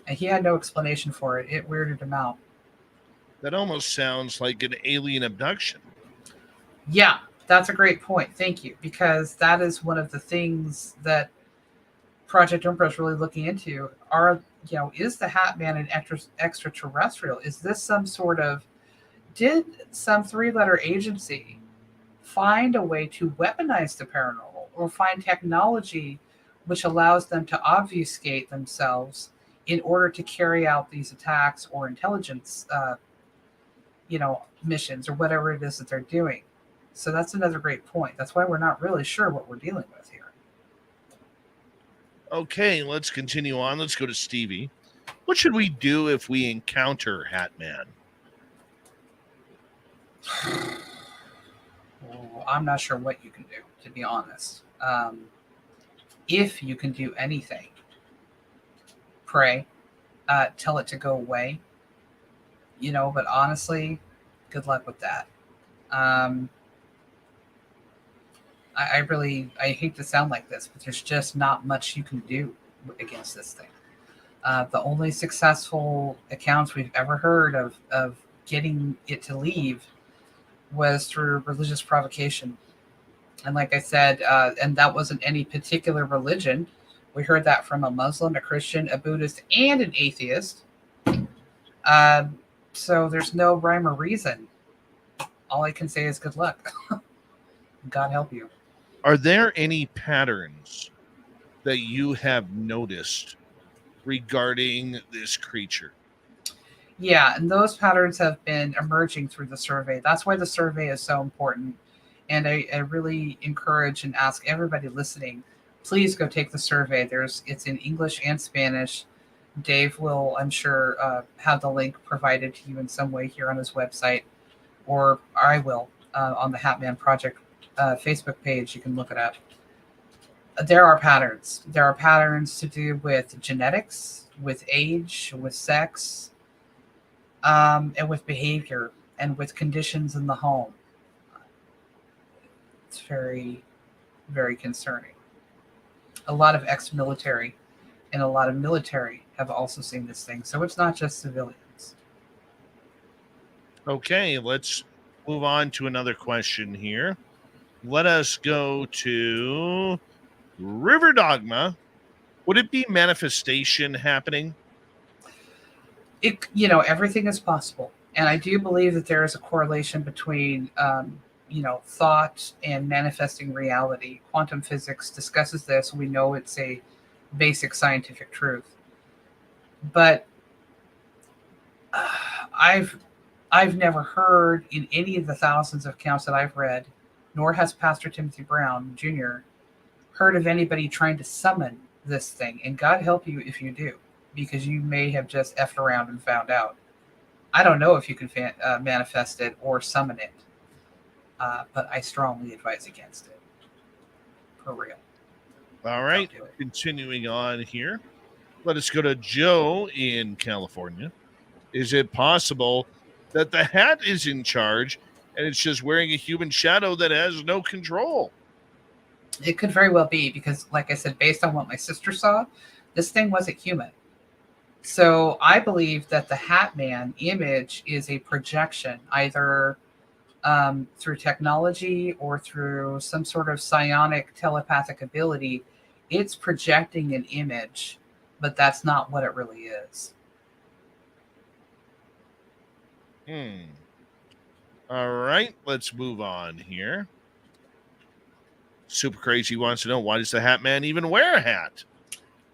And he had no explanation for it. It weirded him out. That almost sounds like an alien abduction. Yeah, that's a great point. Thank you. Because that is one of the things that Project Umbra is really looking into. Is the Hatman an extraterrestrial? Is this some sort of, did some 3-letter agency find a way to weaponize the paranormal, or find technology which allows them to obfuscate themselves in order to carry out these attacks or intelligence, missions, or whatever it is that they're doing? So that's another great point. That's why we're not really sure what we're dealing with here. Okay, let's continue on. Let's go to Stevie. What should we do if we encounter Hatman? Well, I'm not sure what you can do, to be honest. If you can do anything, pray, tell it to go away. But honestly, good luck with that. I hate to sound like this, but there's just not much you can do against this thing. The only successful accounts we've ever heard of getting it to leave was through religious provocation. And like I said, and that wasn't any particular religion. We heard that from a Muslim, a Christian, a Buddhist, and an atheist. So there's no rhyme or reason. All I can say is good luck. God help you. Are there any patterns that you have noticed regarding this creature? Yeah, and those patterns have been emerging through the survey. That's why the survey is so important. And I really encourage and ask everybody listening, please go take the survey. It's in English and Spanish. Dave will, I'm sure, have the link provided to you in some way here on his website, or I will on the Hatman Project Facebook page. You can look it up. There are patterns. There are patterns to do with genetics, with age, with sex, and with behavior, and with conditions in the home. It's very, very concerning. A lot of ex-military and a lot of military have also seen this thing. So it's not just civilians. Okay, let's move on to another question here. Let us go to River Dogma. Would it be manifestation happening? Everything is possible. And I do believe that there is a correlation between, thought and manifesting reality. Quantum physics discusses this. We know it's a basic scientific truth. But I've never heard in any of the thousands of accounts that I've read, nor has Pastor Timothy Brown Jr., heard of anybody trying to summon this thing. And God help you if you do, because you may have just effed around and found out. I don't know if you can manifest it or summon it, but I strongly advise against it. For real. All right. Don't do it. Continuing on here. Let us go to Joe in California. Is it possible that the hat is in charge and it's just wearing a human shadow that has no control? It could very well be because, like I said, based on what my sister saw, this thing wasn't human. So I believe that the Hatman image is a projection, either through technology or through some sort of psionic telepathic ability. It's projecting an image, but that's not what it really is. All right, let's move on here. Super Crazy wants to know, why does the Hat Man even wear a hat?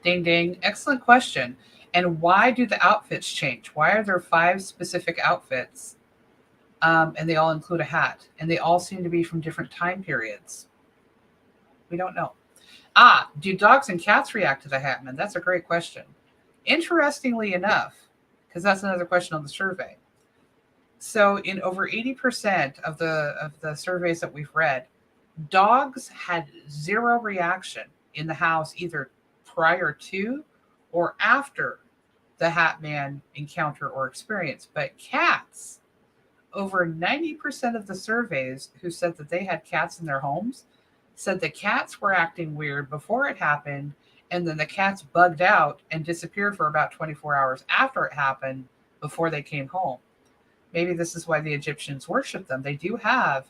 Ding, ding. Excellent question. And why do the outfits change? Why are there 5 specific outfits and they all include a hat? And they all seem to be from different time periods. We don't know. Do dogs and cats react to the Hatman? That's a great question. Interestingly enough, because that's another question on the survey. So in over 80% of the surveys that we've read, dogs had 0 reaction in the house either prior to or after the Hatman encounter or experience. But cats, over 90% of the surveys who said that they had cats in their homes said the cats were acting weird before it happened, and then the cats bugged out and disappeared for about 24 hours after it happened before they came home. Maybe this is why the Egyptians worship them. They do have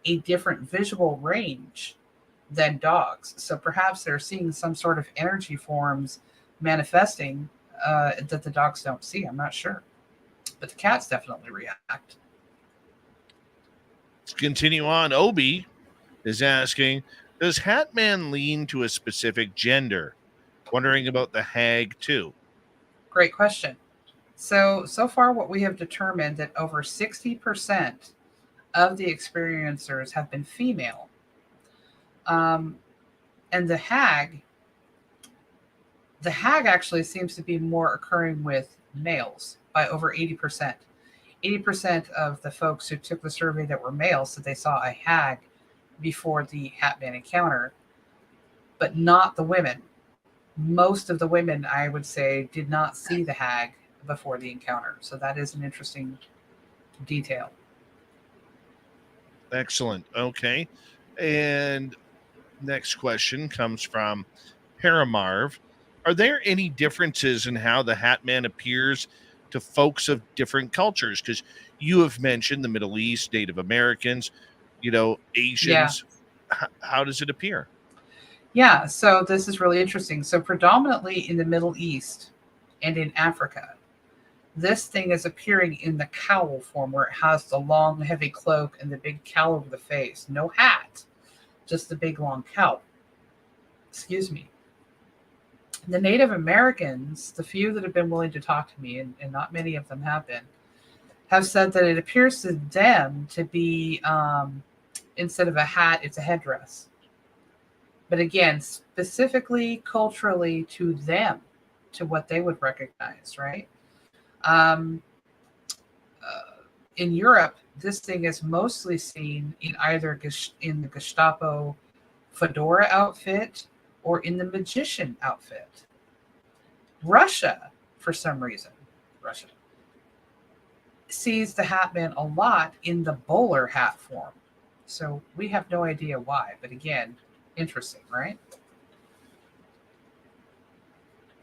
a different visual range than dogs. So perhaps they're seeing some sort of energy forms manifesting that the dogs don't see. I'm not sure. But the cats definitely react. Let's continue on. Obi is asking, does Hatman lean to a specific gender? Wondering about the hag too. Great question. So far what we have determined that over 60% of the experiencers have been female. And the hag actually seems to be more occurring with males by over 80%. 80% of the folks who took the survey that were males said they saw a hag before the Hatman encounter, but not the women. Most of the women, I would say, did not see the hag before the encounter. So that is an interesting detail. Excellent. Okay. And next question comes from Paramarv. Are there any differences in how the Hatman appears to folks of different cultures? Because you have mentioned the Middle East, Native Americans, Asians. Yeah. How does it appear? Yeah, so this is really interesting. So predominantly in the Middle East and in Africa, this thing is appearing in the cowl form, where it has the long, heavy cloak and the big cowl over the face. No hat, just the big, long cowl. Excuse me. The Native Americans, the few that have been willing to talk to me, and not many of them have been, have said that it appears to them to be, instead of a hat, it's a headdress. But again, specifically culturally to them, to what they would recognize, right? In Europe, this thing is mostly seen in either in the Gestapo fedora outfit or in the magician outfit. Russia, for some reason, sees the Hatman a lot in the bowler hat form. So we have no idea why, but again, interesting, right?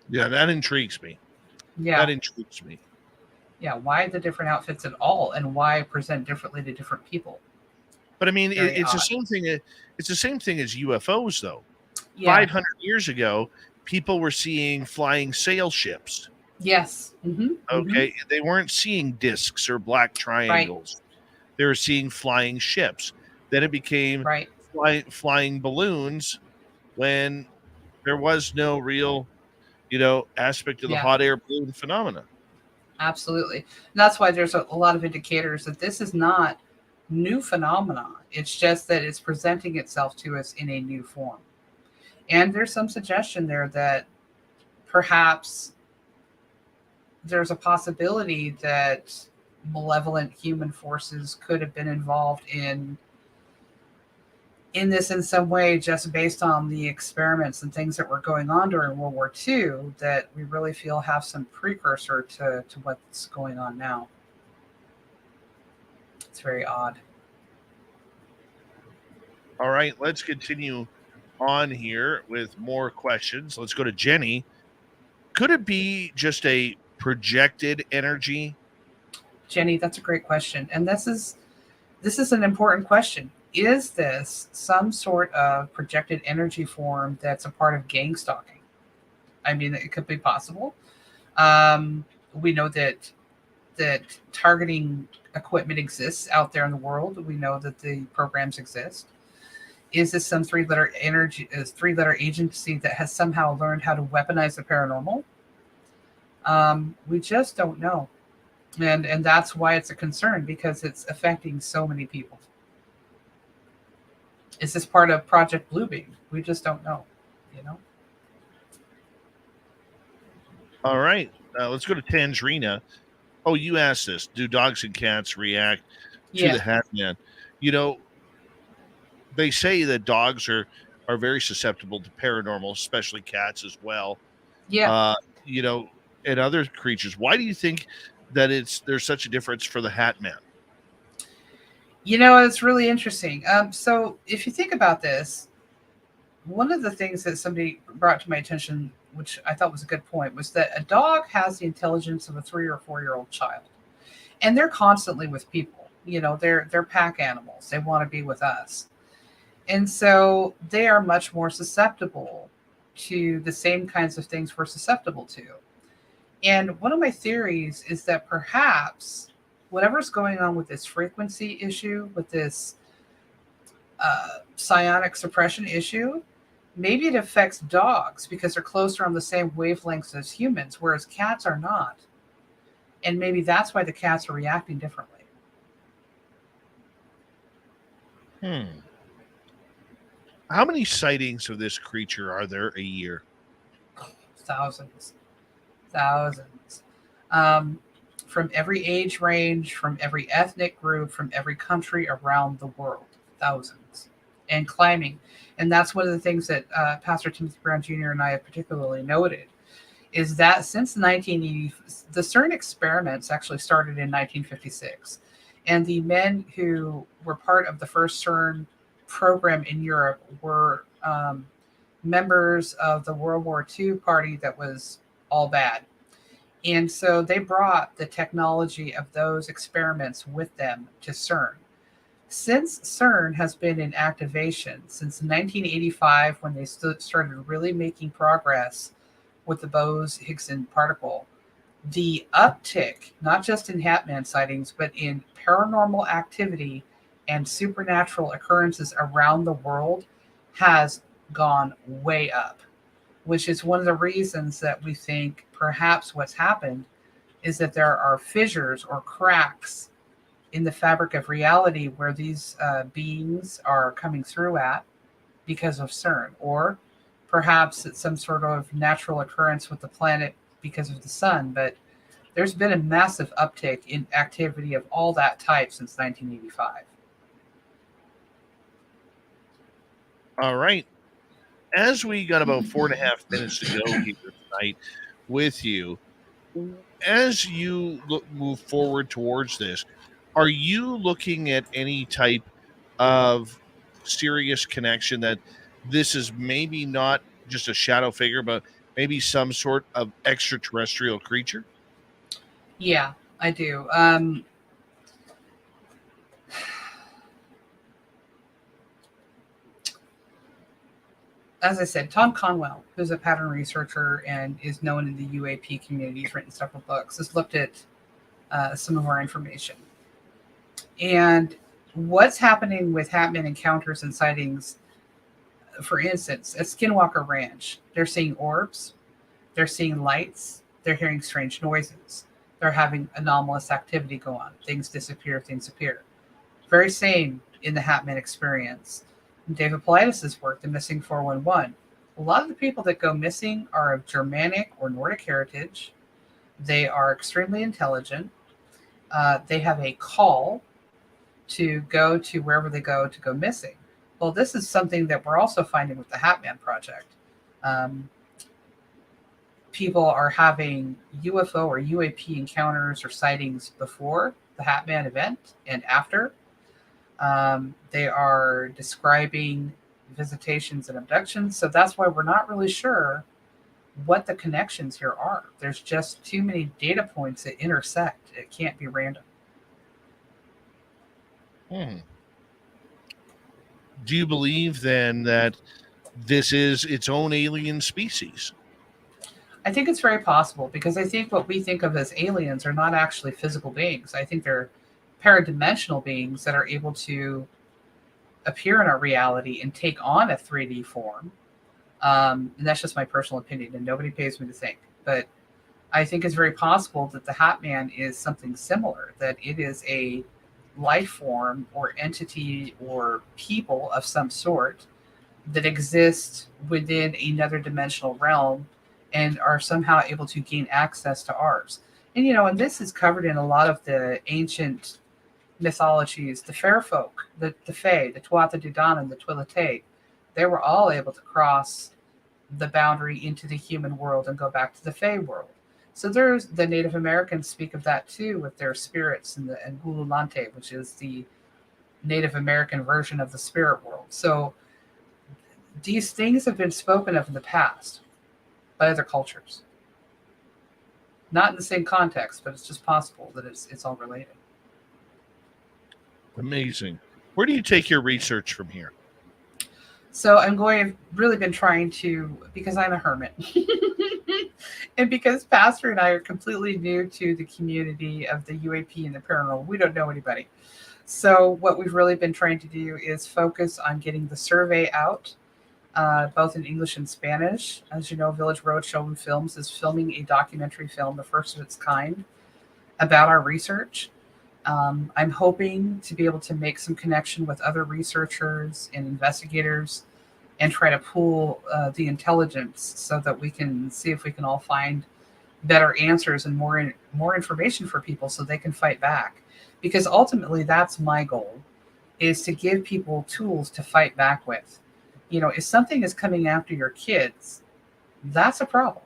Yeah, that intrigues me. Yeah. That intrigues me. Yeah, why the different outfits at all, and why present differently to different people? But I mean, it's the same thing. It's the same thing as UFOs, though. Yeah. 500 years ago, people were seeing flying sail ships. Yes. Mm-hmm. Okay, mm-hmm. They weren't seeing discs or black triangles. Right. They were seeing flying ships. Then it became flying balloons when there was no real, aspect of the hot air balloon phenomena. Absolutely. And that's why there's a lot of indicators that this is not new phenomenon. It's just that it's presenting itself to us in a new form. And there's some suggestion there that perhaps there's a possibility that malevolent human forces could have been involved in in this in some way just based on the experiments and things that were going on during World War II that we really feel have some precursor to what's going on now. It's very odd. All right, let's continue on here with more questions. Let's go to Jenny. Could it be just a projected energy? Jenny, that's a great question. And this is an important question. Is this some sort of projected energy form that's a part of gang stalking? I mean, it could be possible. We know that targeting equipment exists out there in the world. We know that the programs exist. Is this some three-letter agency that has somehow learned how to weaponize the paranormal? We just don't know. And that's why it's a concern, because it's affecting so many people. Is this part of Project Bluebeam? We just don't know, you know? All right, let's go to Tangerina. Oh, you asked this. Do dogs and cats react to the Hatman? You know, they say that dogs are very susceptible to paranormal, especially cats as well. Yeah. You know, and other creatures. Why do you think that there's such a difference for the Hatman? You know, it's really interesting. So if you think about this, one of the things that somebody brought to my attention, which I thought was a good point, was that a dog has the intelligence of a 3 or 4-year-old child. And they're constantly with people. You know, they're pack animals. They want to be with us. And so they are much more susceptible to the same kinds of things we're susceptible to. And one of my theories is that perhaps whatever's going on with this frequency issue, with this psionic suppression issue, maybe it affects dogs because they're closer on the same wavelengths as humans, whereas cats are not. And maybe that's why the cats are reacting differently. How many sightings of this creature are there a year? Thousands. From every age range, from every ethnic group, from every country around the world. Thousands. And climbing. And that's one of the things that Pastor Timothy Brown Jr. and I have particularly noted, is that since 1980, the CERN experiments actually started in 1956. And the men who were part of the first CERN program in Europe were members of the World War II party that was all bad. And so they brought the technology of those experiments with them to CERN. Since CERN has been in activation since 1985, when they started really making progress with the Bose-Higgs particle, the uptick, not just in Hatman sightings, but in paranormal activity and supernatural occurrences around the world has gone way up, which is one of the reasons that we think perhaps what's happened is that there are fissures or cracks in the fabric of reality where these beings are coming through at because of CERN, or perhaps it's some sort of natural occurrence with the planet because of the sun. But there's been a massive uptick in activity of all that type since 1985. All right. As we got about 4.5 minutes to go here tonight with you, as you move forward towards this, are you looking at any type of serious connection that this is maybe not just a shadow figure, but maybe some sort of extraterrestrial creature? Yeah, I do. As I said, Tom Conwell, who's a pattern researcher and is known in the UAP community, he's written several books, has looked at some of our information. And what's happening with Hatman encounters and sightings, for instance, at Skinwalker Ranch, they're seeing orbs, they're seeing lights, they're hearing strange noises, they're having anomalous activity go on. Things disappear, things appear. Very same in the Hatman experience. David Paulides' work, The Missing 411. A lot of the people that go missing are of Germanic or Nordic heritage. They are extremely intelligent. They have a call to go to wherever they go to go missing. Well, this is something that we're also finding with the Hatman project. People are having UFO or UAP encounters or sightings before the Hatman event and after. They are describing visitations and abductions. So that's why we're not really sure what the connections here are. There's just too many data points that intersect. It can't be random. Do you believe then that this is its own alien species? I think it's very possible, because I think what we think of as aliens are not actually physical beings. I think they're paradimensional beings that are able to appear in our reality and take on a 3D form. And that's just my personal opinion, and nobody pays me to think. But I think it's very possible that the Hatman is something similar, that it is a life form or entity or people of some sort that exist within another dimensional realm and are somehow able to gain access to ours. And, and this is covered in a lot of the ancient mythologies. The fair folk, the Fae, the Tuatha De Danann, the Twi'lek, they were all able to cross the boundary into the human world and go back to the Fae world. So there's the Native Americans speak of that too, with their spirits and Gululante, which is the Native American version of the spirit world. So these things have been spoken of in the past by other cultures. Not in the same context, but it's just possible that it's all related. Amazing. Where do you take your research from here? So I've really been trying to, because I'm a hermit, and because Pastor and I are completely new to the community of the UAP and the paranormal, we don't know anybody. So what we've really been trying to do is focus on getting the survey out, both in English and Spanish. As you know, Village Roadshow and Films is filming a documentary film, the first of its kind, about our research. I'm hoping to be able to make some connection with other researchers and investigators and try to pool the intelligence so that we can see if we can all find better answers and more information for people so they can fight back. Because ultimately, that's my goal, is to give people tools to fight back with. If something is coming after your kids, that's a problem.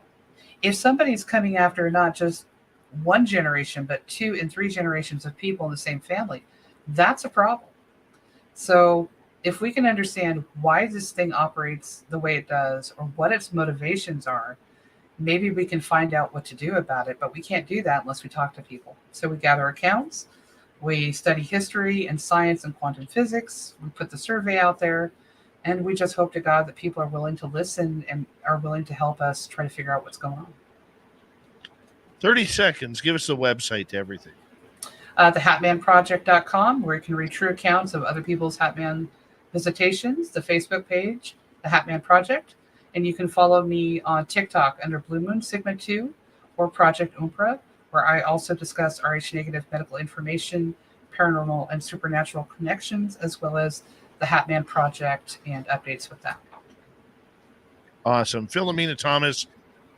If somebody's coming after not just one generation, but 2 and 3 generations of people in the same family, that's a problem. So if we can understand why this thing operates the way it does, or what its motivations are, maybe we can find out what to do about it. But we can't do that unless we talk to people. So we gather accounts, we study history and science and quantum physics, we put the survey out there, and we just hope to God that people are willing to listen and are willing to help us try to figure out what's going on. 30 seconds. Give us the website to everything. TheHatmanProject.com, where you can read true accounts of other people's Hatman visitations. The Facebook page, The Hatman Project. And you can follow me on TikTok under Blue Moon Sigma 2 or Project Umpra, where I also discuss Rh-negative medical information, paranormal and supernatural connections, as well as the Hatman Project and updates with that. Awesome. Philomena Thomas,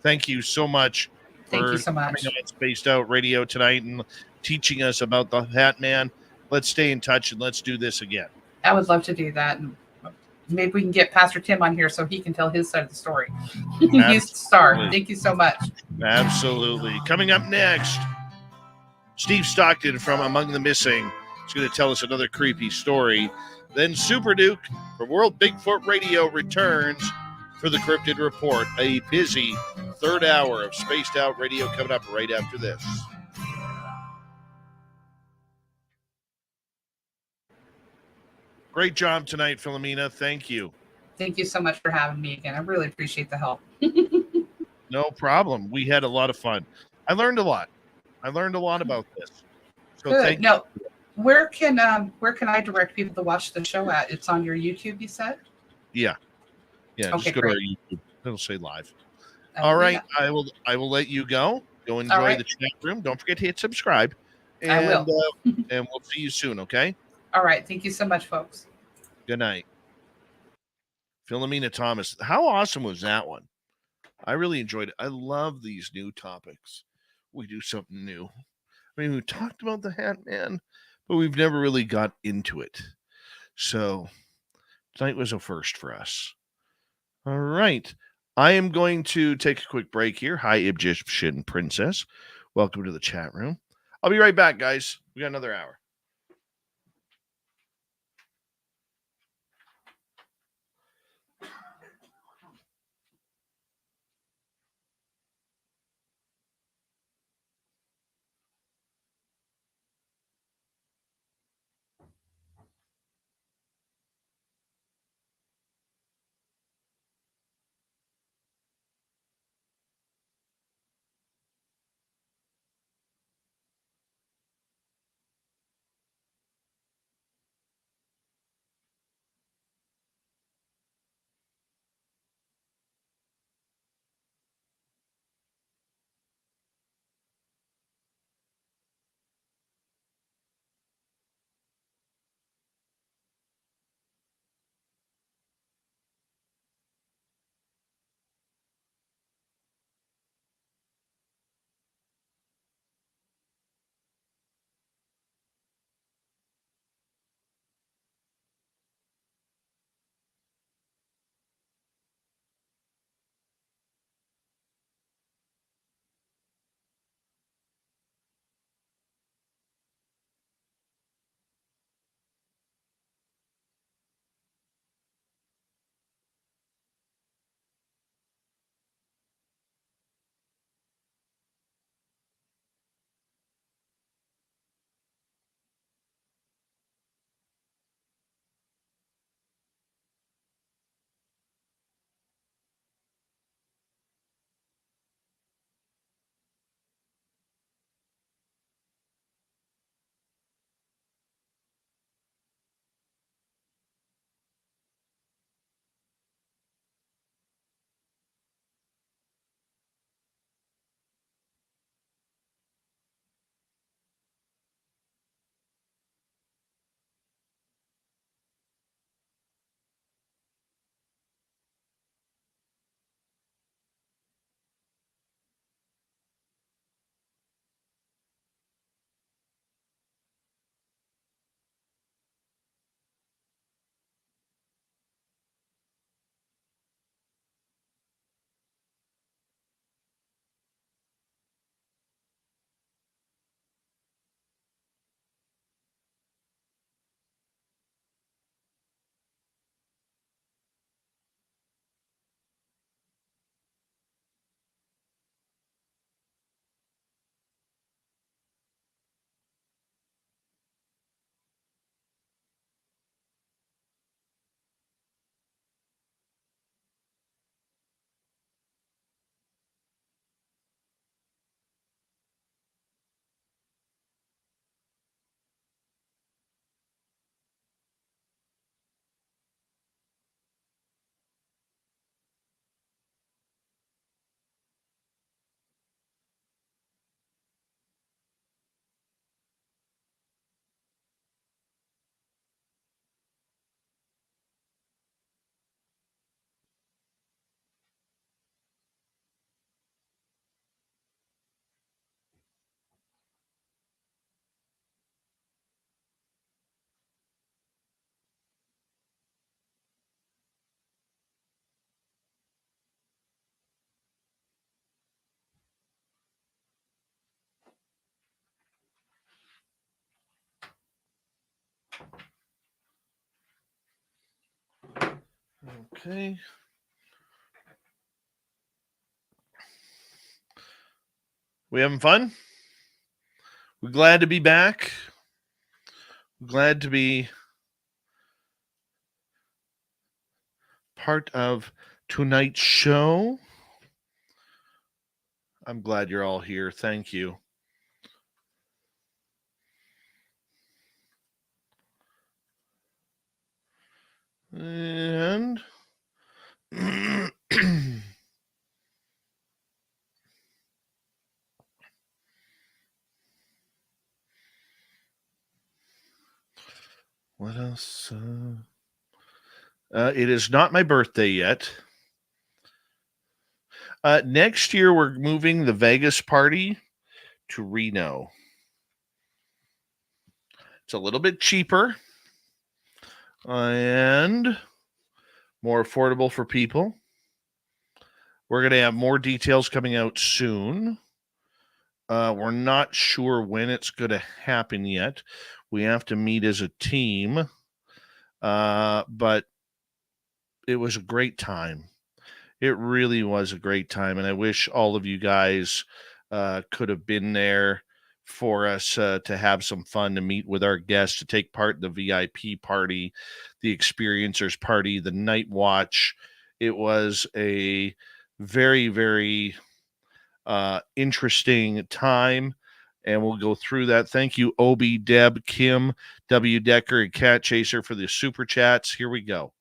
thank you so much. Thank you so much. Coming on Spaced Out Radio tonight and teaching us about the Hatman. Let's stay in touch and let's do this again. I would love to do that. And maybe we can get Pastor Tim on here so he can tell his side of the story. He's the star. Thank you so much. Absolutely. Coming up next, Steve Stockton from Among the Missing is going to tell us another creepy story. Then Super Duke from World Bigfoot Radio returns for the Cryptid Report, a busy third hour of Spaced Out Radio coming up right after this. Great job tonight, Philomena. Thank you. Thank you so much for having me again. I really appreciate the help. No problem. We had a lot of fun. I learned a lot. I learned a lot about this. So good. Thank now, where can I direct people to watch the show at? It's on your YouTube, you said? Yeah. Yeah, okay, just go great. to our YouTube. It'll say live. All right. Yeah. I will let you go. Go enjoy the chat room. Don't forget to hit subscribe. And, I will. And we'll see you soon, okay? All right. Thank you so much, folks. Good night. Philomena Thomas. How awesome was that one? I really enjoyed it. I love these new topics. We do something new. I mean, we talked about the Hatman, but we've never really got into it. So Tonight was a first for us. All right. I am going to take a quick break here. Hi, Egyptian Princess. Welcome to the chat room. I'll be right back, guys. We got another hour. Okay. We having fun? We're glad to be back. Glad to be part of tonight's show. I'm glad you're all here. Thank you. And what else? It is not my birthday yet. Next year, we're moving the Vegas party to Reno. It's a little bit cheaper. And more affordable for people. We're going to have more details coming out soon. We're not sure when it's going to happen yet. We have to meet as a team. But it was a great time. It really was a great time. And I wish all of you guys could have been there for us to have some fun, to meet with our guests, to take part in the VIP party, the experiencers party, the night watch. It was a very, very interesting time, and we'll go through that. Thank you, Obi, Deb, Kim, W. Decker, and Cat Chaser for the super chats. Here we go.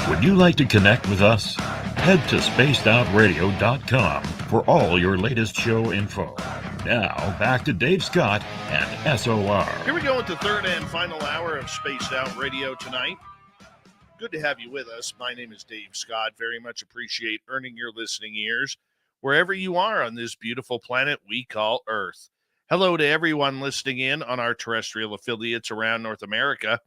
Would you like to connect with us? Head to spacedoutradio.com for all your latest show info. Now, back to Dave Scott and SOR. Here we go with the third and final hour of Spaced Out Radio tonight. Good to have you with us. My name is Dave Scott. Very much appreciate earning your listening ears wherever you are on this beautiful planet we call Earth. Hello to everyone listening in on our terrestrial affiliates around North America,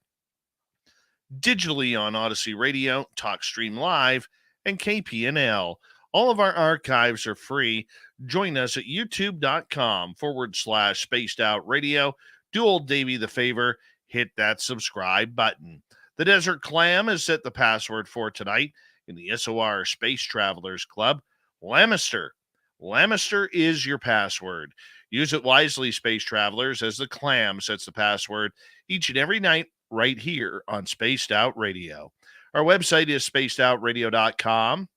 digitally on Odyssey Radio, TalkStream Live, and KPNL. All of our archives are free. Join us at youtube.com/Spaced Out Radio. Do old Davey the favor, hit that subscribe button. The Desert Clam has set the password for tonight in the SOR Space Travelers Club. Lamister. Lamister is your password. Use it wisely, Space Travelers, as the Clam sets the password each and every night right here on Spaced Out Radio. Our website is spacedoutradio.com.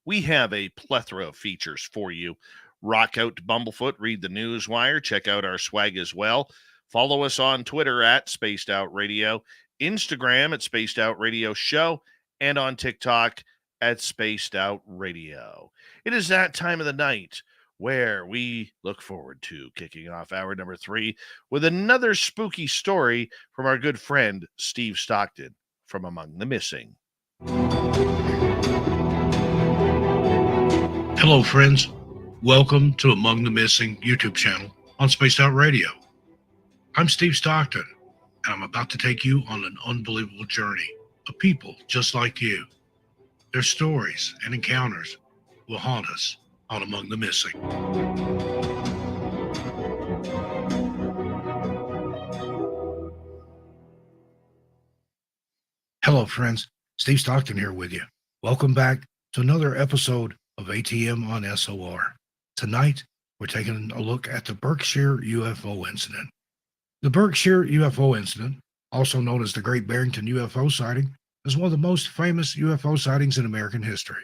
We have a plethora of features for you. Rock out to Bumblefoot, read the Newswire, check out our swag as well. Follow us on Twitter at Spaced Out Radio, Instagram at Spaced Out Radio Show, and on TikTok at Spaced Out Radio. It is that time of the night where we look forward to kicking off hour number 3 with another spooky story from our good friend Steve Stockton from Among the Missing. Hello, friends. Welcome to Among the Missing YouTube channel on Spaced Out Radio. I'm Steve Stockton, and I'm about to take you on an unbelievable journey of people just like you. Their stories and encounters will haunt us on Among the Missing. Hello, friends. Steve Stockton here with you. Welcome back to another episode of ATM on SOR. Tonight, we're taking a look at the Berkshire UFO incident. The Berkshire UFO incident, also known as the Great Barrington UFO sighting, is one of the most famous UFO sightings in American history.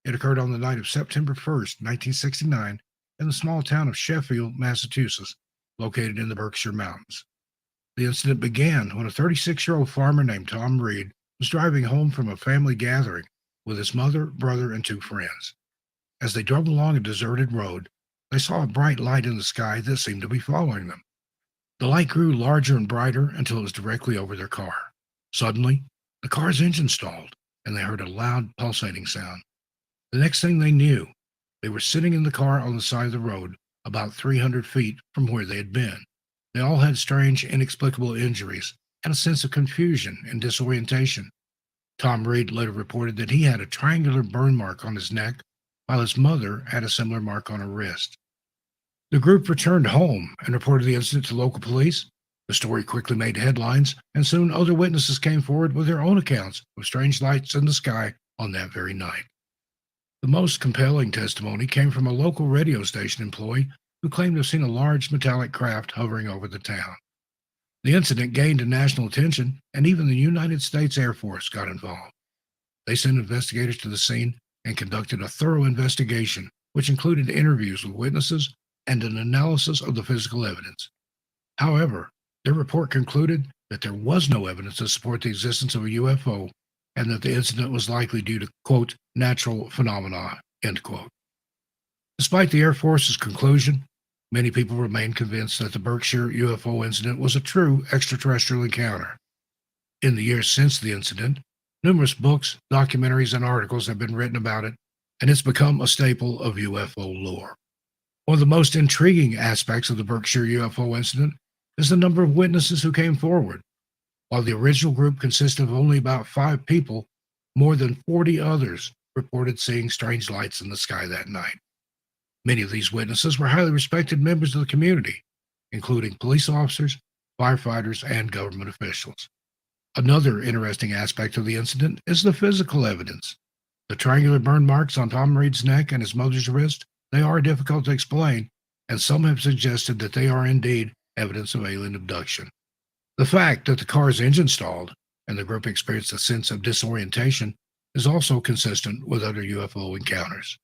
It occurred on the night of September 1st, 1969, in the small town of Sheffield, Massachusetts, located in the Berkshire Mountains. The incident began when a 36-year-old farmer named Tom Reed was driving home from a family gathering with his mother, brother, and 2 friends. As they drove along a deserted road, they saw a bright light in the sky that seemed to be following them. The light grew larger and brighter until it was directly over their car. Suddenly, the car's engine stalled, and they heard a loud, pulsating sound. The next thing they knew, they were sitting in the car on the side of the road, about 300 feet from where they had been. They all had strange, inexplicable injuries and a sense of confusion and disorientation. Tom Reed later reported that he had a triangular burn mark on his neck, while his mother had a similar mark on her wrist. The group returned home and reported the incident to local police. The story quickly made headlines, and soon other witnesses came forward with their own accounts of strange lights in the sky on that very night. The most compelling testimony came from a local radio station employee who claimed to have seen a large metallic craft hovering over the town. The incident gained national attention, and even the United States Air Force got involved. They sent investigators to the scene and conducted a thorough investigation, which included interviews with witnesses and an analysis of the physical evidence. However, their report concluded that there was no evidence to support the existence of a UFO and that the incident was likely due to, quote, natural phenomena, end quote. Despite the Air Force's conclusion, many people remain convinced that the Berkshire UFO incident was a true extraterrestrial encounter. In the years since the incident, numerous books, documentaries, and articles have been written about it, and it's become a staple of UFO lore. One of the most intriguing aspects of the Berkshire UFO incident is the number of witnesses who came forward. While the original group consisted of only about 5 people, more than 40 others reported seeing strange lights in the sky that night. Many of these witnesses were highly respected members of the community, including police officers, firefighters, and government officials. Another interesting aspect of the incident is the physical evidence. The triangular burn marks on Tom Reed's neck and his mother's wrist, they are difficult to explain, and some have suggested that they are indeed evidence of alien abduction. The fact that the car's engine stalled and the group experienced a sense of disorientation is also consistent with other UFO encounters.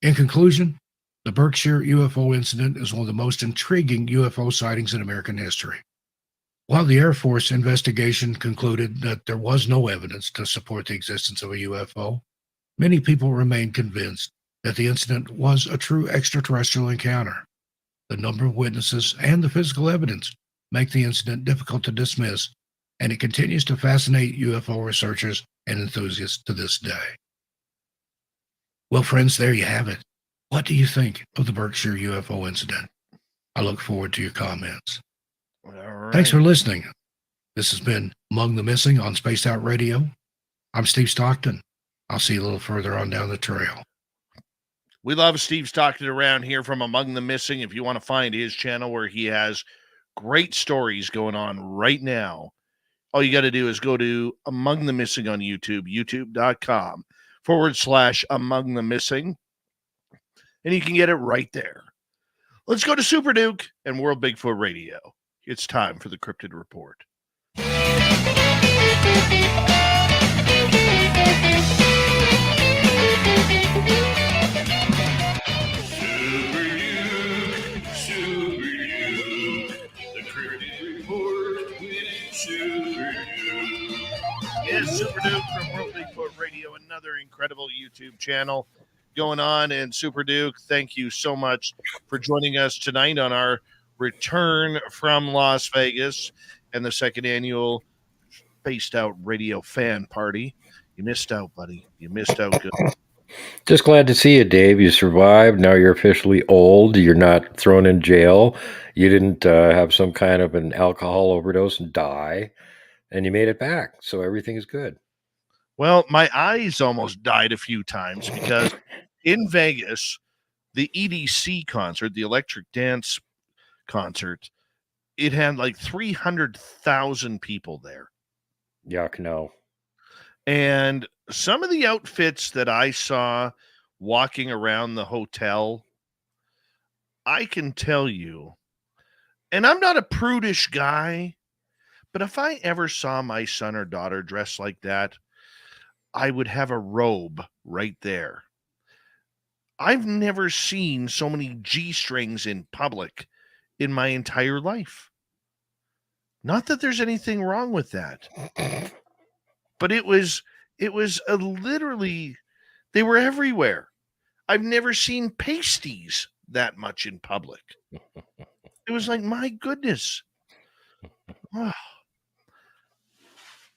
In conclusion, the Berkshire UFO incident is one of the most intriguing UFO sightings in American history. While the Air Force investigation concluded that there was no evidence to support the existence of a UFO, many people remain convinced that the incident was a true extraterrestrial encounter. The number of witnesses and the physical evidence make the incident difficult to dismiss, and it continues to fascinate UFO researchers and enthusiasts to this day. Well, friends, there you have it. What do you think of the Berkshire UFO incident? I look forward to your comments. All right. Thanks for listening. This has been Among the Missing on Spaced Out Radio. I'm Steve Stockton. I'll see you a little further on down the trail. We love Steve Stockton around here from Among the Missing. If you want to find his channel where he has great stories going on right now, all you got to do is go to Among the Missing on YouTube, youtube.com/Among the Missing, and you can get it right there. Let's go to Super Duke and World Bigfoot Radio. It's time for the Cryptid Report. Yes, Super Duke from World Bigfoot Radio, another incredible YouTube channel going on. And Super Duke, thank you so much for joining us tonight on our return from Las Vegas and the second annual Spaced Out Radio fan party. You missed out, buddy. You missed out good. Just glad to see you, Dave. You survived. Now you're officially old. You're not thrown in jail. You didn't have some kind of an alcohol overdose and die. And you made it back. So everything is good. Well, my eyes almost died a few times because in Vegas, the EDC concert, the Electric Dance concert, it had like 300,000 people there. Yuck, no. And some of the outfits that I saw walking around the hotel, I can tell you, and I'm not a prudish guy, but if I ever saw my son or daughter dressed like that, I would have a robe right there. I've never seen so many G-strings in public in my entire life. Not that there's anything wrong with that. But it was literally, they were everywhere. I've never seen pasties that much in public. It was like, my goodness. Oh,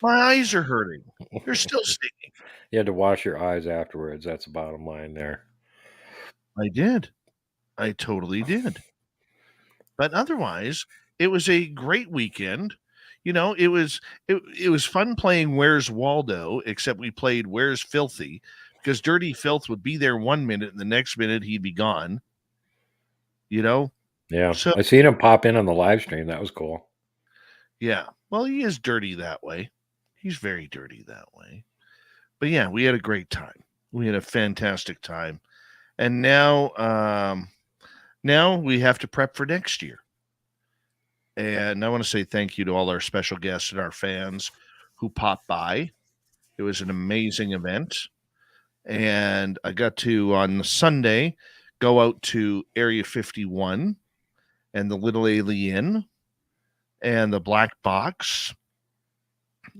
my eyes are hurting. They're still stinging. You had to wash your eyes afterwards. That's the bottom line there. I did. I totally did. But otherwise, it was a great weekend. You know, it was fun playing Where's Waldo, except we played Where's Filthy, because Dirty Filth would be there 1 minute and the next minute he'd be gone. You know? Yeah. So, I seen him pop in on the live stream. That was cool. yeah. Well, he is dirty that way. He's very dirty that way. But yeah, we had a great time. We had a fantastic time. And now we have to prep for next year. And I want to say thank you to all our special guests and our fans who popped by. It was an amazing event. And I got to, on Sunday, go out to Area 51 and the Little Alien and the Black Box.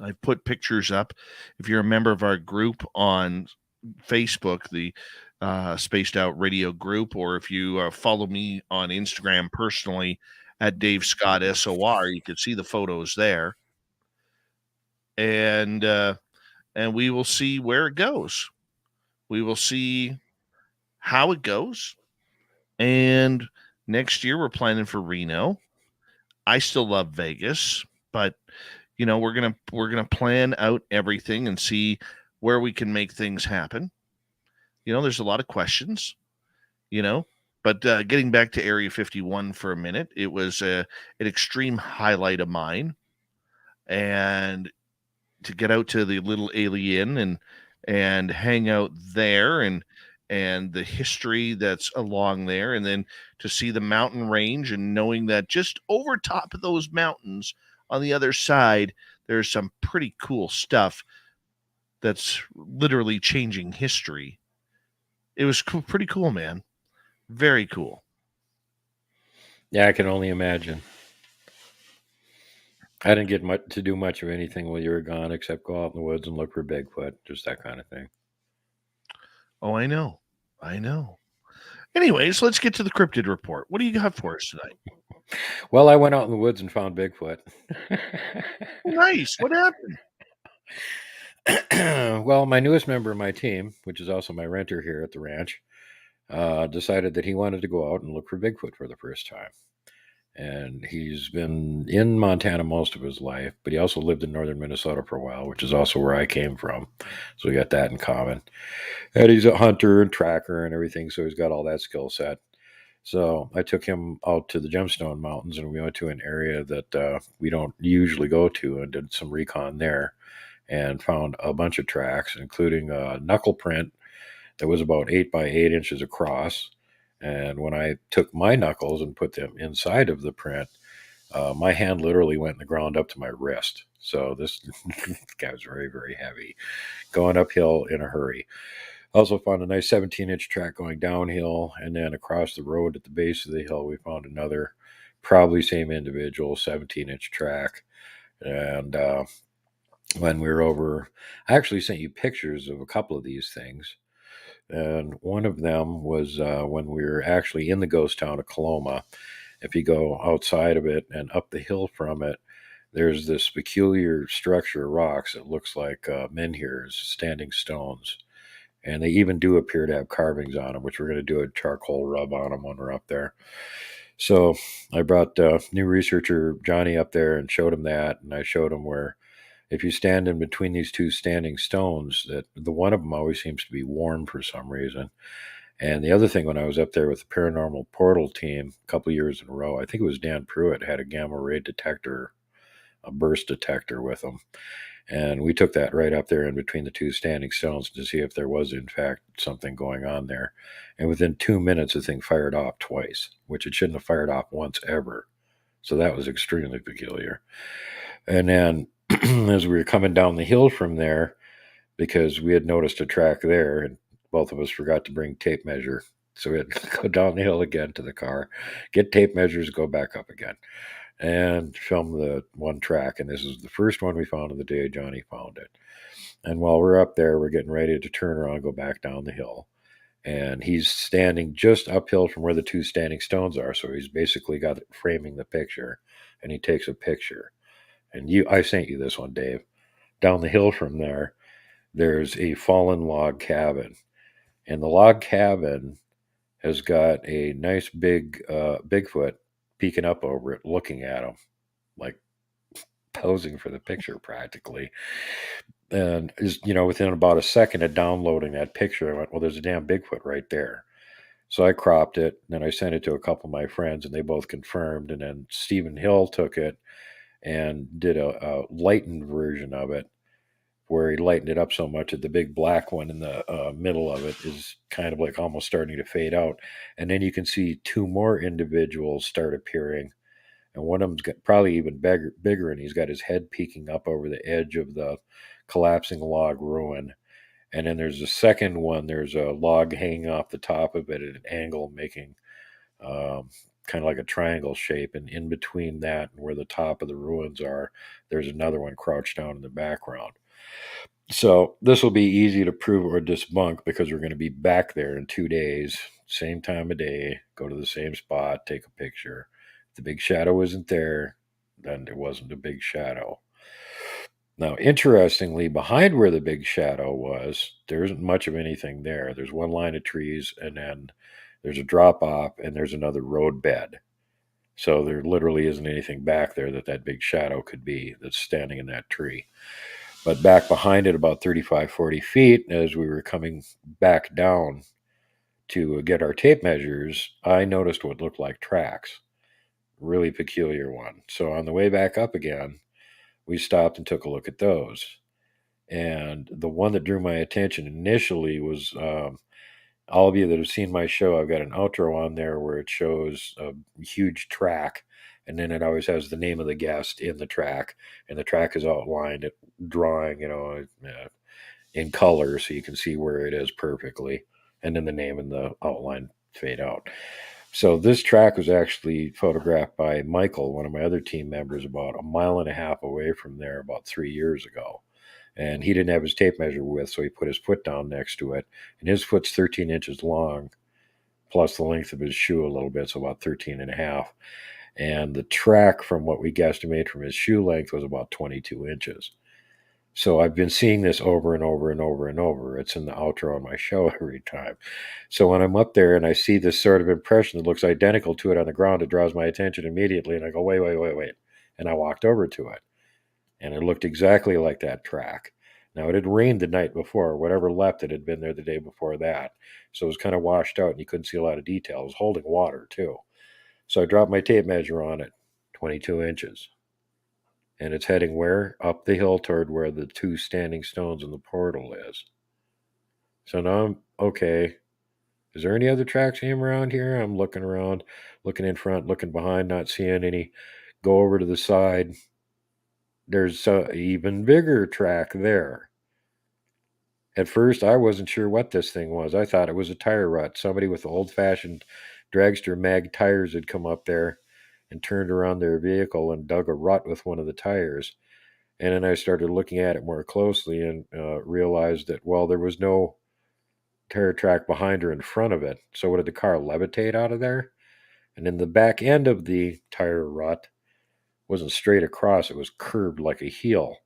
I put pictures up. If you're a member of our group on Facebook, the Spaced Out Radio group, or if you follow me on Instagram personally at Dave Scott SOR, you can see the photos there. And we will see where it goes. We will see how it goes. And next year we're planning for Reno. I still love Vegas, but we're gonna plan out everything and see where we can make things happen. There's a lot of questions, but getting back to Area 51 for a minute, it was an extreme highlight of mine, and to get out to the little alien and hang out there and the history that's along there, and then to see the mountain range and knowing that just over top of those mountains on the other side there's some pretty cool stuff that's literally changing history. It was cool, pretty cool, man. Very cool. Yeah, I can only imagine. I didn't get to do much of anything while you were gone except go out in the woods and look for Bigfoot, just that kind of thing. Oh, I know. Anyways, let's get to the cryptid report. What do you got for us tonight? Well, I went out in the woods and found Bigfoot. Nice. What happened? Well, my newest member of my team, which is also my renter here at the ranch, decided that he wanted to go out and look for Bigfoot for the first time. And he's been in Montana most of his life, but he also lived in northern Minnesota for a while, which is also where I came from. So we got that in common. And he's a hunter and tracker and everything, so he's got all that skill set. So I took him out to the Gemstone Mountains, and we went to an area that we don't usually go to, and did some recon there and found a bunch of tracks, including a knuckle print that was about 8 by 8 inches across. And when I took my knuckles and put them inside of the print, my hand literally went in the ground up to my wrist. So this guy was very, very heavy, going uphill in a hurry. Also found a nice 17-inch track going downhill, and then across the road at the base of the hill, we found another, probably same individual, 17-inch track. And when we were over, I actually sent you pictures of a couple of these things. And one of them was when we were actually in the ghost town of Coloma. If you go outside of it and up the hill from it, there's this peculiar structure of rocks that looks like menhirs, standing stones. And they even do appear to have carvings on them, which we're going to do a charcoal rub on them when we're up there. So I brought new researcher Johnny up there and showed him that. And I showed him where if you stand in between these two standing stones, that the one of them always seems to be worn for some reason. And the other thing, when I was up there with the paranormal portal team a couple years in a row, I think it was Dan Pruitt had a gamma ray detector, a burst detector with him. And we took that right up there in between the two standing stones to see if there was, in fact, something going on there. And within 2 minutes, the thing fired off twice, which it shouldn't have fired off once ever. So that was extremely peculiar. And then as we were coming down the hill from there, because we had noticed a track there, and both of us forgot to bring tape measure. So we had to go down the hill again to the car, get tape measures, go back up again, and film the one track. And this is the first one we found on the day Johnny found it. And while we're up there, we're getting ready to turn around and go back down the hill. And he's standing just uphill from where the two standing stones are. So he's basically got it framing the picture, and he takes a picture. And I sent you this one, Dave. Down the hill from there, there's a fallen log cabin. And the log cabin has got a nice big Bigfoot peeking up over it, looking at him, like posing for the picture practically. And within about a second of downloading that picture, I went, well, there's a damn Bigfoot right there. So I cropped it, and then I sent it to a couple of my friends, and they both confirmed. And then Stephen Hill took it and did a lightened version of it, where he lightened it up so much that the big black one in the middle of it is kind of like almost starting to fade out. And then you can see two more individuals start appearing. And one of them's probably even bigger, and he's got his head peeking up over the edge of the collapsing log ruin. And then there's a second one. There's a log hanging off the top of it at an angle, making kind of like a triangle shape. And in between that and where the top of the ruins are, there's another one crouched down in the background. So this will be easy to prove or debunk, because we're going to be back there in 2 days, same time of day, go to the same spot, take a picture. If the big shadow isn't there, then there wasn't a big shadow. Now, interestingly, behind where the big shadow was, there isn't much of anything there. There's one line of trees, and then there's a drop off, and there's another road bed. So there literally isn't anything back there that big shadow could be that's standing in that tree. But back behind it, about 35, 40 feet, as we were coming back down to get our tape measures, I noticed what looked like tracks. Really peculiar one. So on the way back up again, we stopped and took a look at those. And the one that drew my attention initially was all of you that have seen my show, I've got an outro on there where it shows a huge track, and then it always has the name of the guest in the track, and the track is outlined, drawing, in color so you can see where it is perfectly, and then the name and the outline fade out. So this track was actually photographed by Michael, one of my other team members, about a mile and a half away from there about 3 years ago. And he didn't have his tape measure with, so he put his foot down next to it. And his foot's 13 inches long, plus the length of his shoe a little bit, so about 13 and a half. And the track, from what we guesstimate from his shoe length, was about 22 inches. So I've been seeing this over and over and over and over. It's in the outro on my show every time. So when I'm up there and I see this sort of impression that looks identical to it on the ground, it draws my attention immediately. And I go, wait. And I walked over to it. And it looked exactly like that track. Now, it had rained the night before. Whatever left it had been there the day before that. So it was kind of washed out and you couldn't see a lot of detail. It was holding water, too. So I dropped my tape measure on it, 22 inches. And it's heading where? Up the hill toward where the two standing stones in the portal is. So now I'm, okay, is there any other tracks came around here? I'm looking around, looking in front, looking behind, not seeing any. Go over to the side. There's an even bigger track there. At first, I wasn't sure what this thing was. I thought it was a tire rut. Somebody with old-fashioned dragster mag tires had come up there and turned around their vehicle and dug a rut with one of the tires. And then I started looking at it more closely and realized that, well, there was no tire track behind or in front of it. So what, did the car levitate out of there? And then the back end of the tire rut wasn't straight across. It was curved like a heel.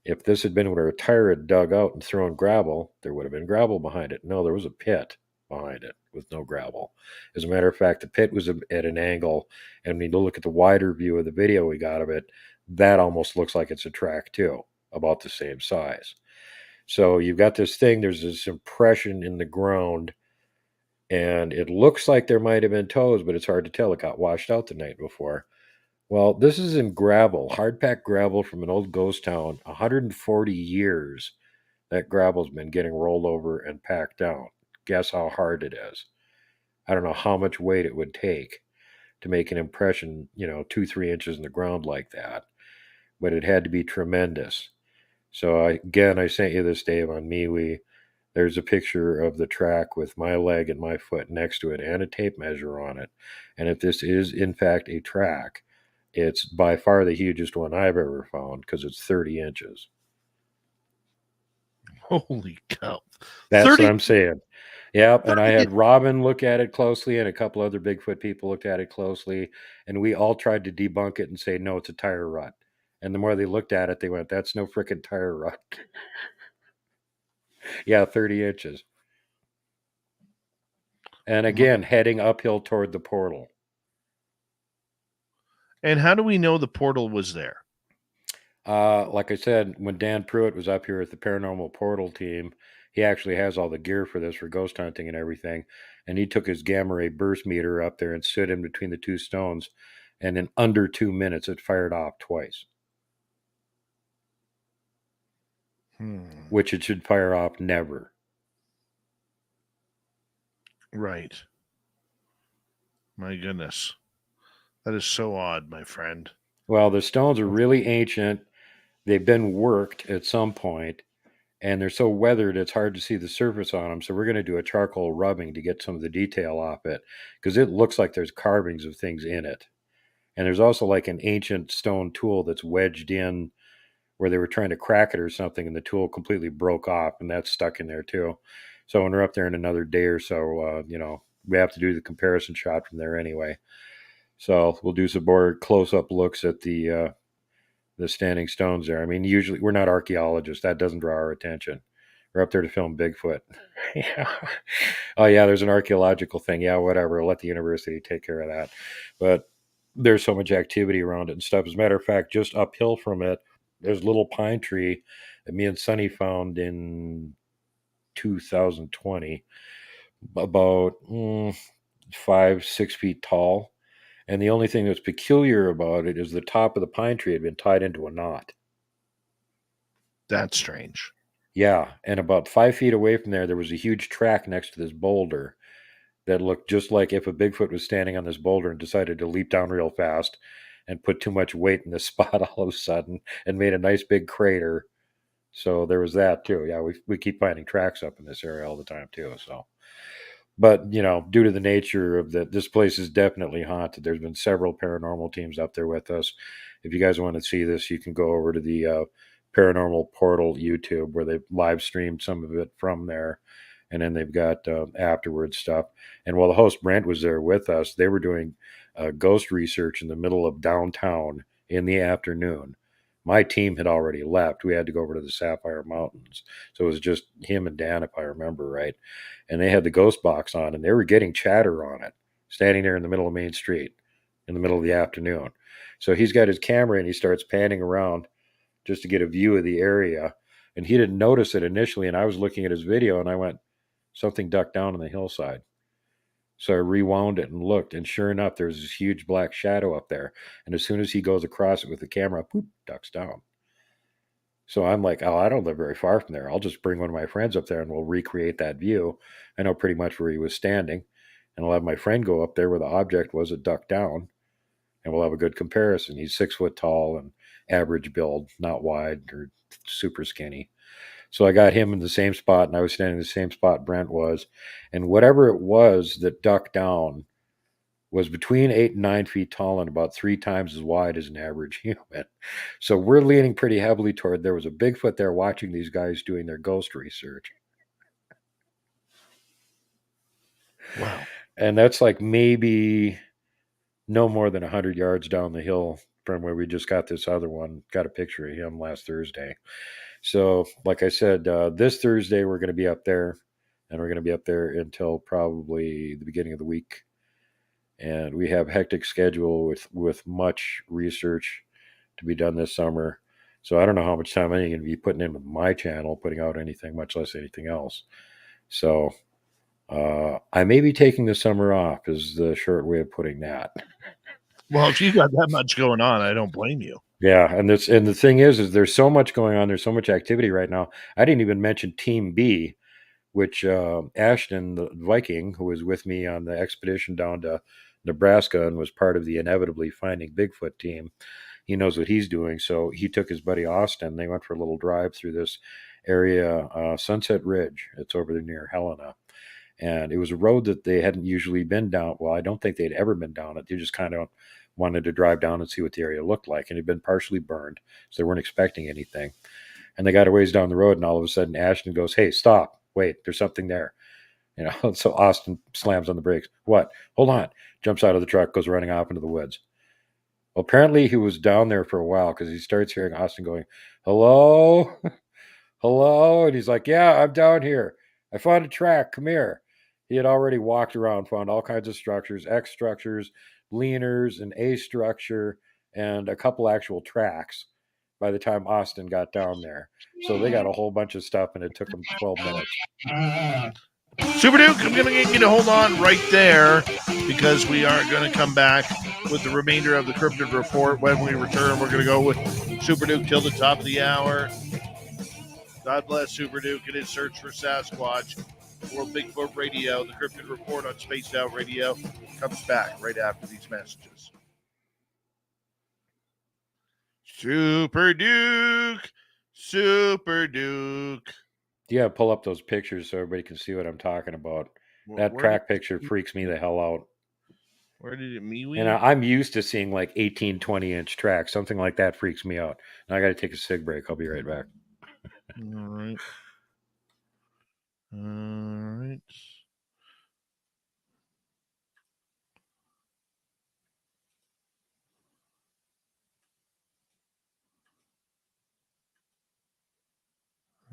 If this had been where a tire had dug out and thrown gravel, there would have been gravel behind it. No, there was a pit behind it with no gravel. As a matter of fact, the pit was at an angle, and when you look at the wider view of the video we got of it, that almost looks like it's a track too, about the same size. So you've got this thing, there's this impression in the ground, and it looks like there might have been toes, but it's hard to tell. It got washed out the night before. Well, this is in gravel, hard-packed gravel from an old ghost town. 140 years that gravel's been getting rolled over and packed down. Guess how hard it is. I don't know how much weight it would take to make an impression, 2-3 inches in the ground like that. But it had to be tremendous. So I sent you this, Dave, on MeWe. There's a picture of the track with my leg and my foot next to it and a tape measure on it. And if this is, in fact, a track, it's by far the hugest one I've ever found because it's 30 inches. Holy cow. That's 30? What I'm saying. Yep. And I had Robin look at it closely and a couple other Bigfoot people looked at it closely. And we all tried to debunk it and say, no, it's a tire rut. And the more they looked at it, they went, that's no freaking tire rut. Yeah, 30 inches. And again, heading uphill toward the portal. And how do we know the portal was there? Like I said, when Dan Pruitt was up here with the Paranormal Portal team, he actually has all the gear for this, for ghost hunting and everything. And he took his gamma ray burst meter up there and stood in between the two stones. And in under 2 minutes, it fired off twice. Which it should fire off never. Right. My goodness. That is so odd, my friend. Well, the stones are really ancient. They've been worked at some point, and they're so weathered it's hard to see the surface on them. So we're going to do a charcoal rubbing to get some of the detail off it, because it looks like there's carvings of things in it. And there's also like an ancient stone tool that's wedged in where they were trying to crack it or something, and the tool completely broke off, and that's stuck in there too. So when we're up there in another day or so, we have to do the comparison shot from there anyway. So we'll do some more close-up looks at the standing stones there. I mean, usually we're not archaeologists. That doesn't draw our attention. We're up there to film Bigfoot. Yeah. Oh, yeah, there's an archaeological thing. Yeah, whatever. Let the university take care of that. But there's so much activity around it and stuff. As a matter of fact, just uphill from it, there's a little pine tree that me and Sonny found in 2020, about 5-6 feet tall. And the only thing that's peculiar about it is the top of the pine tree had been tied into a knot. That's strange. Yeah, and about 5 feet away from there was a huge track next to this boulder that looked just like if a Bigfoot was standing on this boulder and decided to leap down real fast and put too much weight in this spot all of a sudden and made a nice big crater. So there was that too. Yeah, we keep finding tracks up in this area all the time too. So, but due to the nature of this place is definitely haunted. There's been several paranormal teams up there with us. If you guys want to see this, you can go over to the Paranormal Portal YouTube where they've live streamed some of it from there. And then they've got afterwards stuff. And while the host Brent was there with us, they were doing ghost research in the middle of downtown in the afternoon. My team had already left. We had to go over to the Sapphire Mountains. So it was just him and Dan, if I remember right. And they had the ghost box on, and they were getting chatter on it, standing there in the middle of Main Street in the middle of the afternoon. So he's got his camera, and he starts panning around just to get a view of the area. And he didn't notice it initially, and I was looking at his video, and I went, something ducked down on the hillside. So I rewound it and looked, and sure enough, there's this huge black shadow up there. And as soon as he goes across it with the camera, poop, ducks down. So I'm like, oh, I don't live very far from there. I'll just bring one of my friends up there and we'll recreate that view. I know pretty much where he was standing. And I'll have my friend go up there where the object was, it ducked down. And we'll have a good comparison. He's 6 foot tall and average build, not wide or super skinny. So I got him in the same spot, and I was standing in the same spot Brent was. And whatever it was that ducked down was between 8 and 9 feet tall and about 3 times as wide as an average human. So we're leaning pretty heavily toward there was a Bigfoot there watching these guys doing their ghost research. Wow. And that's like maybe no more than 100 yards down the hill from where we just got this other one. Got a picture of him last Thursday. So, like I said, this Thursday we're going to be up there, and we're going to be up there until probably the beginning of the week. And we have a hectic schedule with much research to be done this summer. So I don't know how much time I'm going to be putting in with my channel, putting out anything, much less anything else. So I may be taking the summer off is the short way of putting that. Well, if you got that much going on, I don't blame you. Yeah, and the thing is there's so much going on. There's so much activity right now. I didn't even mention Team B, which Ashton, the Viking, who was with me on the expedition down to Nebraska and was part of the Inevitably Finding Bigfoot team. He knows what he's doing. So he took his buddy Austin. They went for a little drive through this area, Sunset Ridge. It's over there near Helena. And it was a road that they hadn't usually been down. Well, I don't think they'd ever been down it. They just kind of wanted to drive down and see what the area looked like. And it had been partially burned, so they weren't expecting anything. And they got a ways down the road, and all of a sudden Ashton goes, "Hey, stop. Wait, there's something there." So Austin slams on the brakes. "What? Hold on." Jumps out of the truck, goes running off into the woods. Well, apparently he was down there for a while because he starts hearing Austin going, "Hello? Hello?" And he's like, "Yeah, I'm down here. I found a track. Come here." He had already walked around, found all kinds of structures, X structures, leaners, an A structure, and a couple actual tracks by the time Austin got down there. So they got a whole bunch of stuff, and it took them 12 minutes. Super Duke, I'm going to get you to hold on right there because we are going to come back with the remainder of the Cryptid Report. When we return, we're going to go with Super Duke till the top of the hour. God bless Super Duke in his search for Sasquatch. World Bigfoot Radio, the Cryptid Report on Spaced Out Radio comes back right after these messages. Super Duke, Super Duke. Yeah, pull up those pictures so everybody can see what I'm talking about. That track picture freaks me the hell out. Where did it me? And I'm used to seeing like 18, 20-inch tracks. Something like that freaks me out. Now I got to take a cig break. I'll be right back. All right. All right.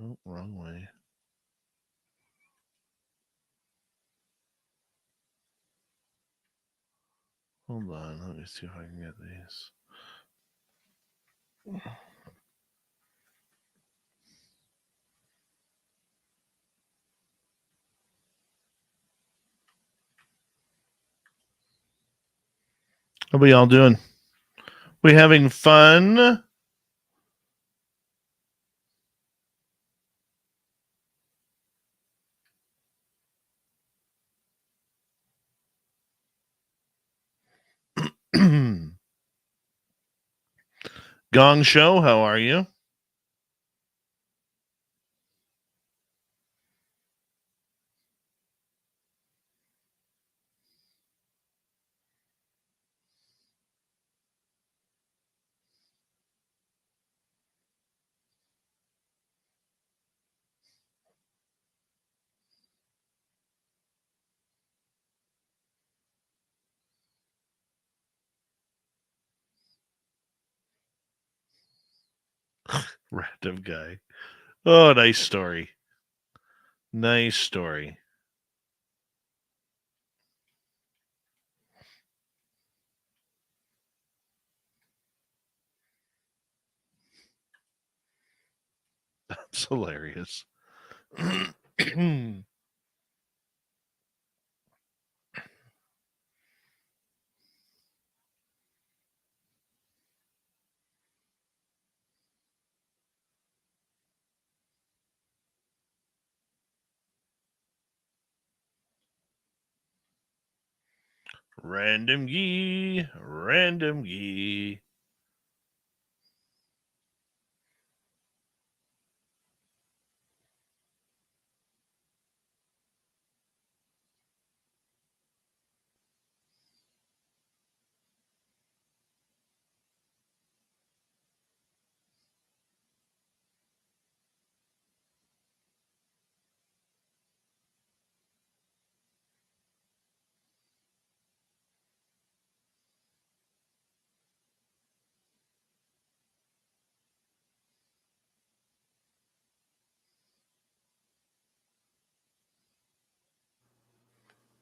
Oh, wrong way. Hold on. Let me see if I can get these. How we all doing? We having fun? Gong Show, how are you? Random guy. Oh, nice story. Nice story. That's hilarious. Random Yee. Random Yee.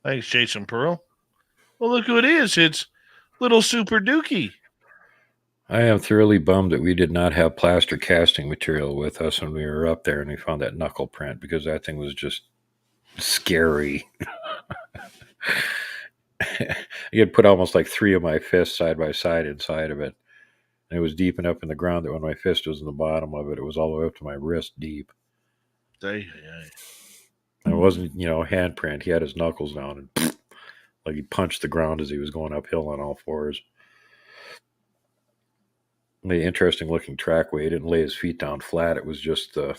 Thanks, Jason Pearl. Well, look who it is. It's little Super Dookie. I am thoroughly bummed that we did not have plaster casting material with us when we were up there and we found that knuckle print, because that thing was just scary. You had put almost like 3 of my fists side by side inside of it. And it was deep enough in the ground that when my fist was in the bottom of it, it was all the way up to my wrist deep. Hey. And it wasn't, handprint. He had his knuckles down and like he punched the ground as he was going uphill on all fours. The interesting looking trackway. He didn't lay his feet down flat. It was just the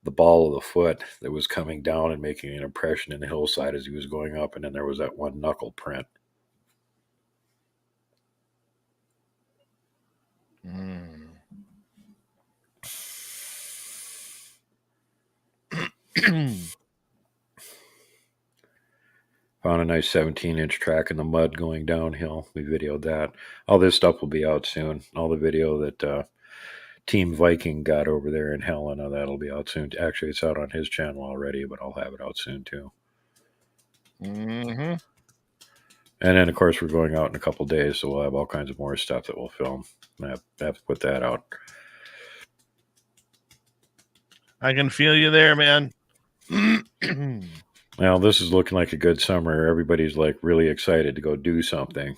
ball of the foot that was coming down and making an impression in the hillside as he was going up. And then there was that one knuckle print. Found a nice 17-inch track in the mud going downhill. We videoed that. All this stuff will be out soon. All the video that Team Viking got over there in Helena, that'll be out soon. Actually, it's out on his channel already, but I'll have it out soon too. Mm-hmm. And then, of course, we're going out in a couple days, so we'll have all kinds of more stuff that we'll film. I have to put that out. I can feel you there, man. Well, this is looking like a good summer. Everybody's like really excited to go do something.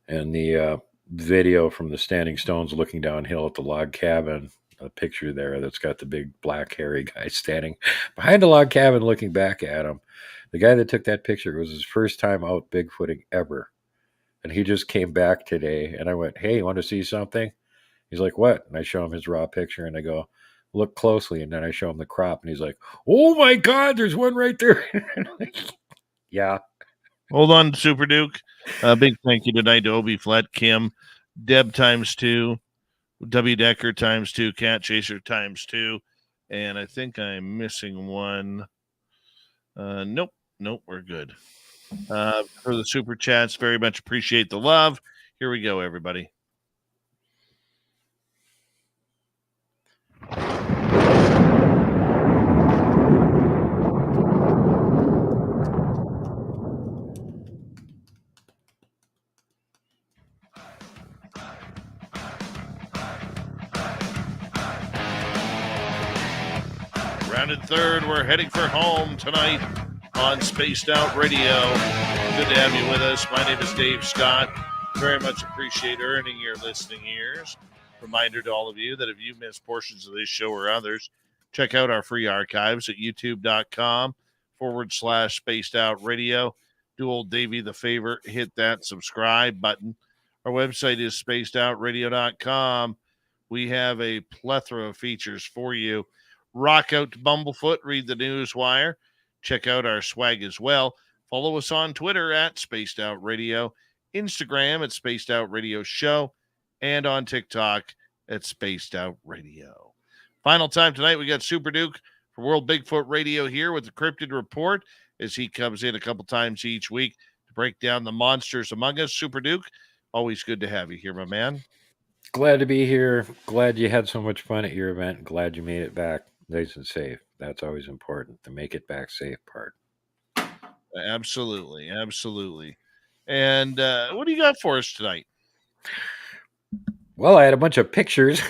And the video from the Standing Stones looking downhill at the log cabin, a picture there that's got the big black hairy guy standing behind the log cabin looking back at him. The guy that took that picture, it was his first time out Bigfooting ever. And he just came back today. And I went, hey, you want to see something? He's like, what? And I show him his raw picture and I go, look closely. And then I show him the crop and he's like, oh my God, there's one right there. Yeah. Hold on, Super Duke. Big thank you tonight to Obi Flat, Kim, Deb ×2, W Decker ×2, Cat Chaser ×2, and I think I'm missing one. Nope, we're good. For the super chats, very much appreciate the love. Here we go, everybody. Rounded third, we're heading for home tonight on Spaced Out Radio. Good to have you with us. My name is Dave Scott. Very much appreciate earning your listening ears. Reminder to all of you that if you missed portions of this show or others, check out our free archives at youtube.com/Spaced Out Radio. Do old Davey the favor, hit that subscribe button. Our website is spacedoutradio.com. We have a plethora of features for you. Rock out to Bumblefoot, read the Newswire, check out our swag as well. Follow us on Twitter at Spaced Out Radio, Instagram at Spaced Out Radio Show, and on TikTok at Spaced Out Radio. Final time tonight, we got Super Duke for World Bigfoot Radio here with the Cryptid Report as he comes in a couple times each week to break down the monsters among us. Super Duke, always good to have you here, my man. Glad to be here. Glad you had so much fun at your event. Glad you made it back nice and safe. That's always important, the make it back safe part. Absolutely. And what do you got for us tonight? Well, I had a bunch of pictures.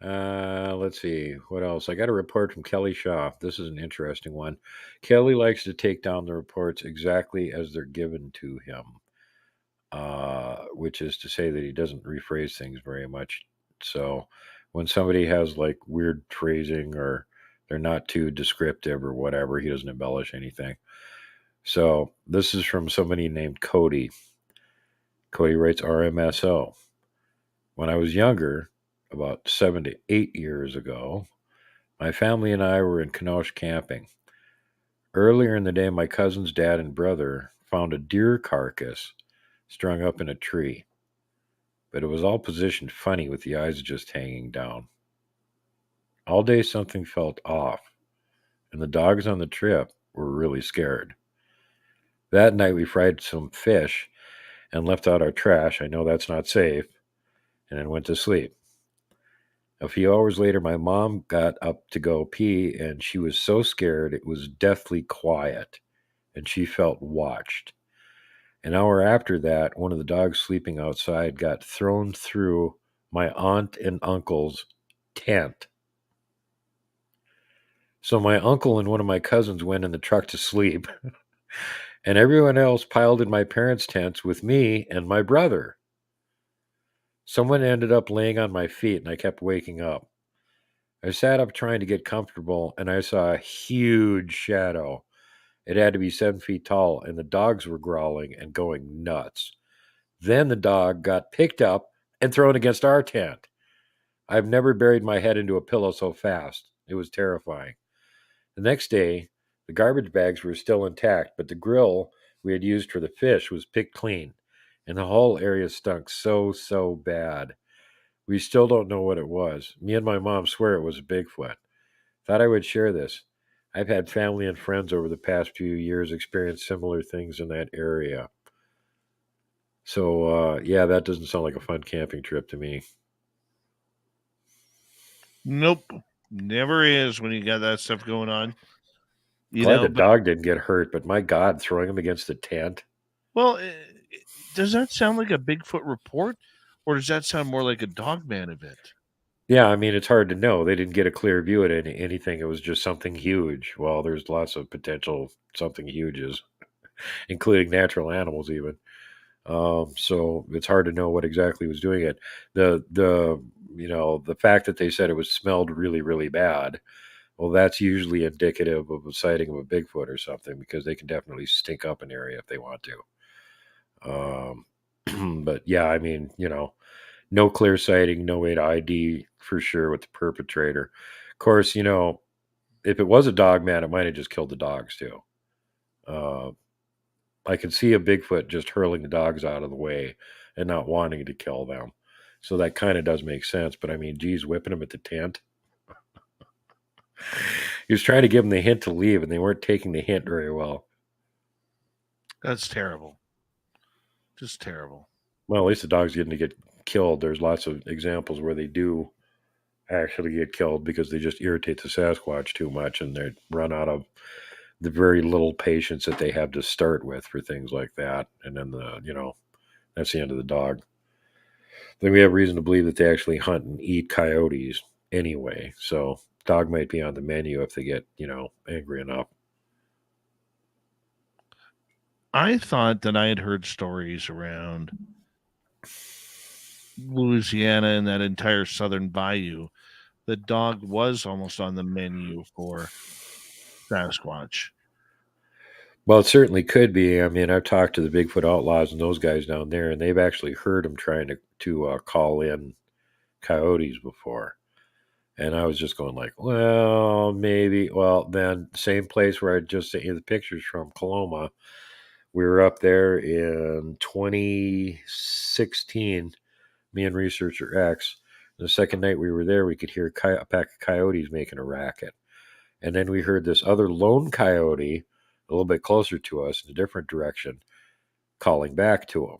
Let's see. What else? I got a report from Kelly Shaw. This is an interesting one. Kelly likes to take down the reports exactly as they're given to him, which is to say that he doesn't rephrase things very much. So when somebody has like weird phrasing or they're not too descriptive or whatever, he doesn't embellish anything. So this is from somebody named Cody. Cody writes RMSO. When I was younger, about 7 to 8 years ago, my family and I were in Kenosha camping. Earlier in the day, my cousin's dad and brother found a deer carcass strung up in a tree, but it was all positioned funny with the eyes just hanging down. All day something felt off, and the dogs on the trip were really scared. That night we fried some fish and left out our trash. I know that's not safe, and then went to sleep. A few hours later, my mom got up to go pee, and she was so scared it was deathly quiet, and she felt watched. An hour after that, one of the dogs sleeping outside got thrown through my aunt and uncle's tent. So my uncle and one of my cousins went in the truck to sleep, and everyone else piled in my parents' tents with me and my brother. Someone ended up laying on my feet, and I kept waking up. I sat up trying to get comfortable, and I saw a huge shadow. It had to be 7 feet tall, and the dogs were growling and going nuts. Then the dog got picked up and thrown against our tent. I've never buried my head into a pillow so fast. It was terrifying. The next day, the garbage bags were still intact, but the grill we had used for the fish was picked clean, and the whole area stunk so bad. We still don't know what it was. Me and my mom swear it was a Bigfoot. Thought I would share this. I've had family and friends over the past few years experience similar things in that area. So, yeah, that doesn't sound like a fun camping trip to me. Nope. Never is when you got that stuff going on. Glad the dog didn't get hurt, but my God, throwing him against the tent. Well, does that sound like a Bigfoot report, or does that sound more like a Dogman event? Yeah, I mean, it's hard to know. They didn't get a clear view at anything. It was just something huge. Well, there's lots of potential something huges, including natural animals even. So it's hard to know what exactly was doing it. The fact that they said it was smelled really bad, well, that's usually indicative of a sighting of a Bigfoot or something, because they can definitely stink up an area if they want to. But yeah, I mean, no clear sighting, no way to ID for sure with the perpetrator. Of course, if it was a dog man, it might have just killed the dogs too. I could see a Bigfoot just hurling the dogs out of the way and not wanting to kill them. So that kind of does make sense. But I mean, geez, whipping them at the tent. He was trying to give them the hint to leave, and they weren't taking the hint very well. That's terrible. Just terrible. Well, at least the dogs didn't get killed. There's lots of examples where they do actually get killed because they just irritate the Sasquatch too much, and they run out of the very little patience that they have to start with for things like that. And then that's the end of the dog. Then we have reason to believe that they actually hunt and eat coyotes anyway. So dog might be on the menu if they get, angry enough. I thought that I had heard stories around Louisiana and that entire southern bayou. The dog was almost on the menu for Sasquatch. Well, it certainly could be. I mean, I've talked to the Bigfoot Outlaws and those guys down there, and they've actually heard them trying to call in coyotes before. And I was just going like, well, maybe. Well, then same place where I just sent you the pictures from, Coloma. We were up there in 2016, me and researcher X. The second night we were there, we could hear a pack of coyotes making a racket. And then we heard this other lone coyote a little bit closer to us in a different direction calling back to them.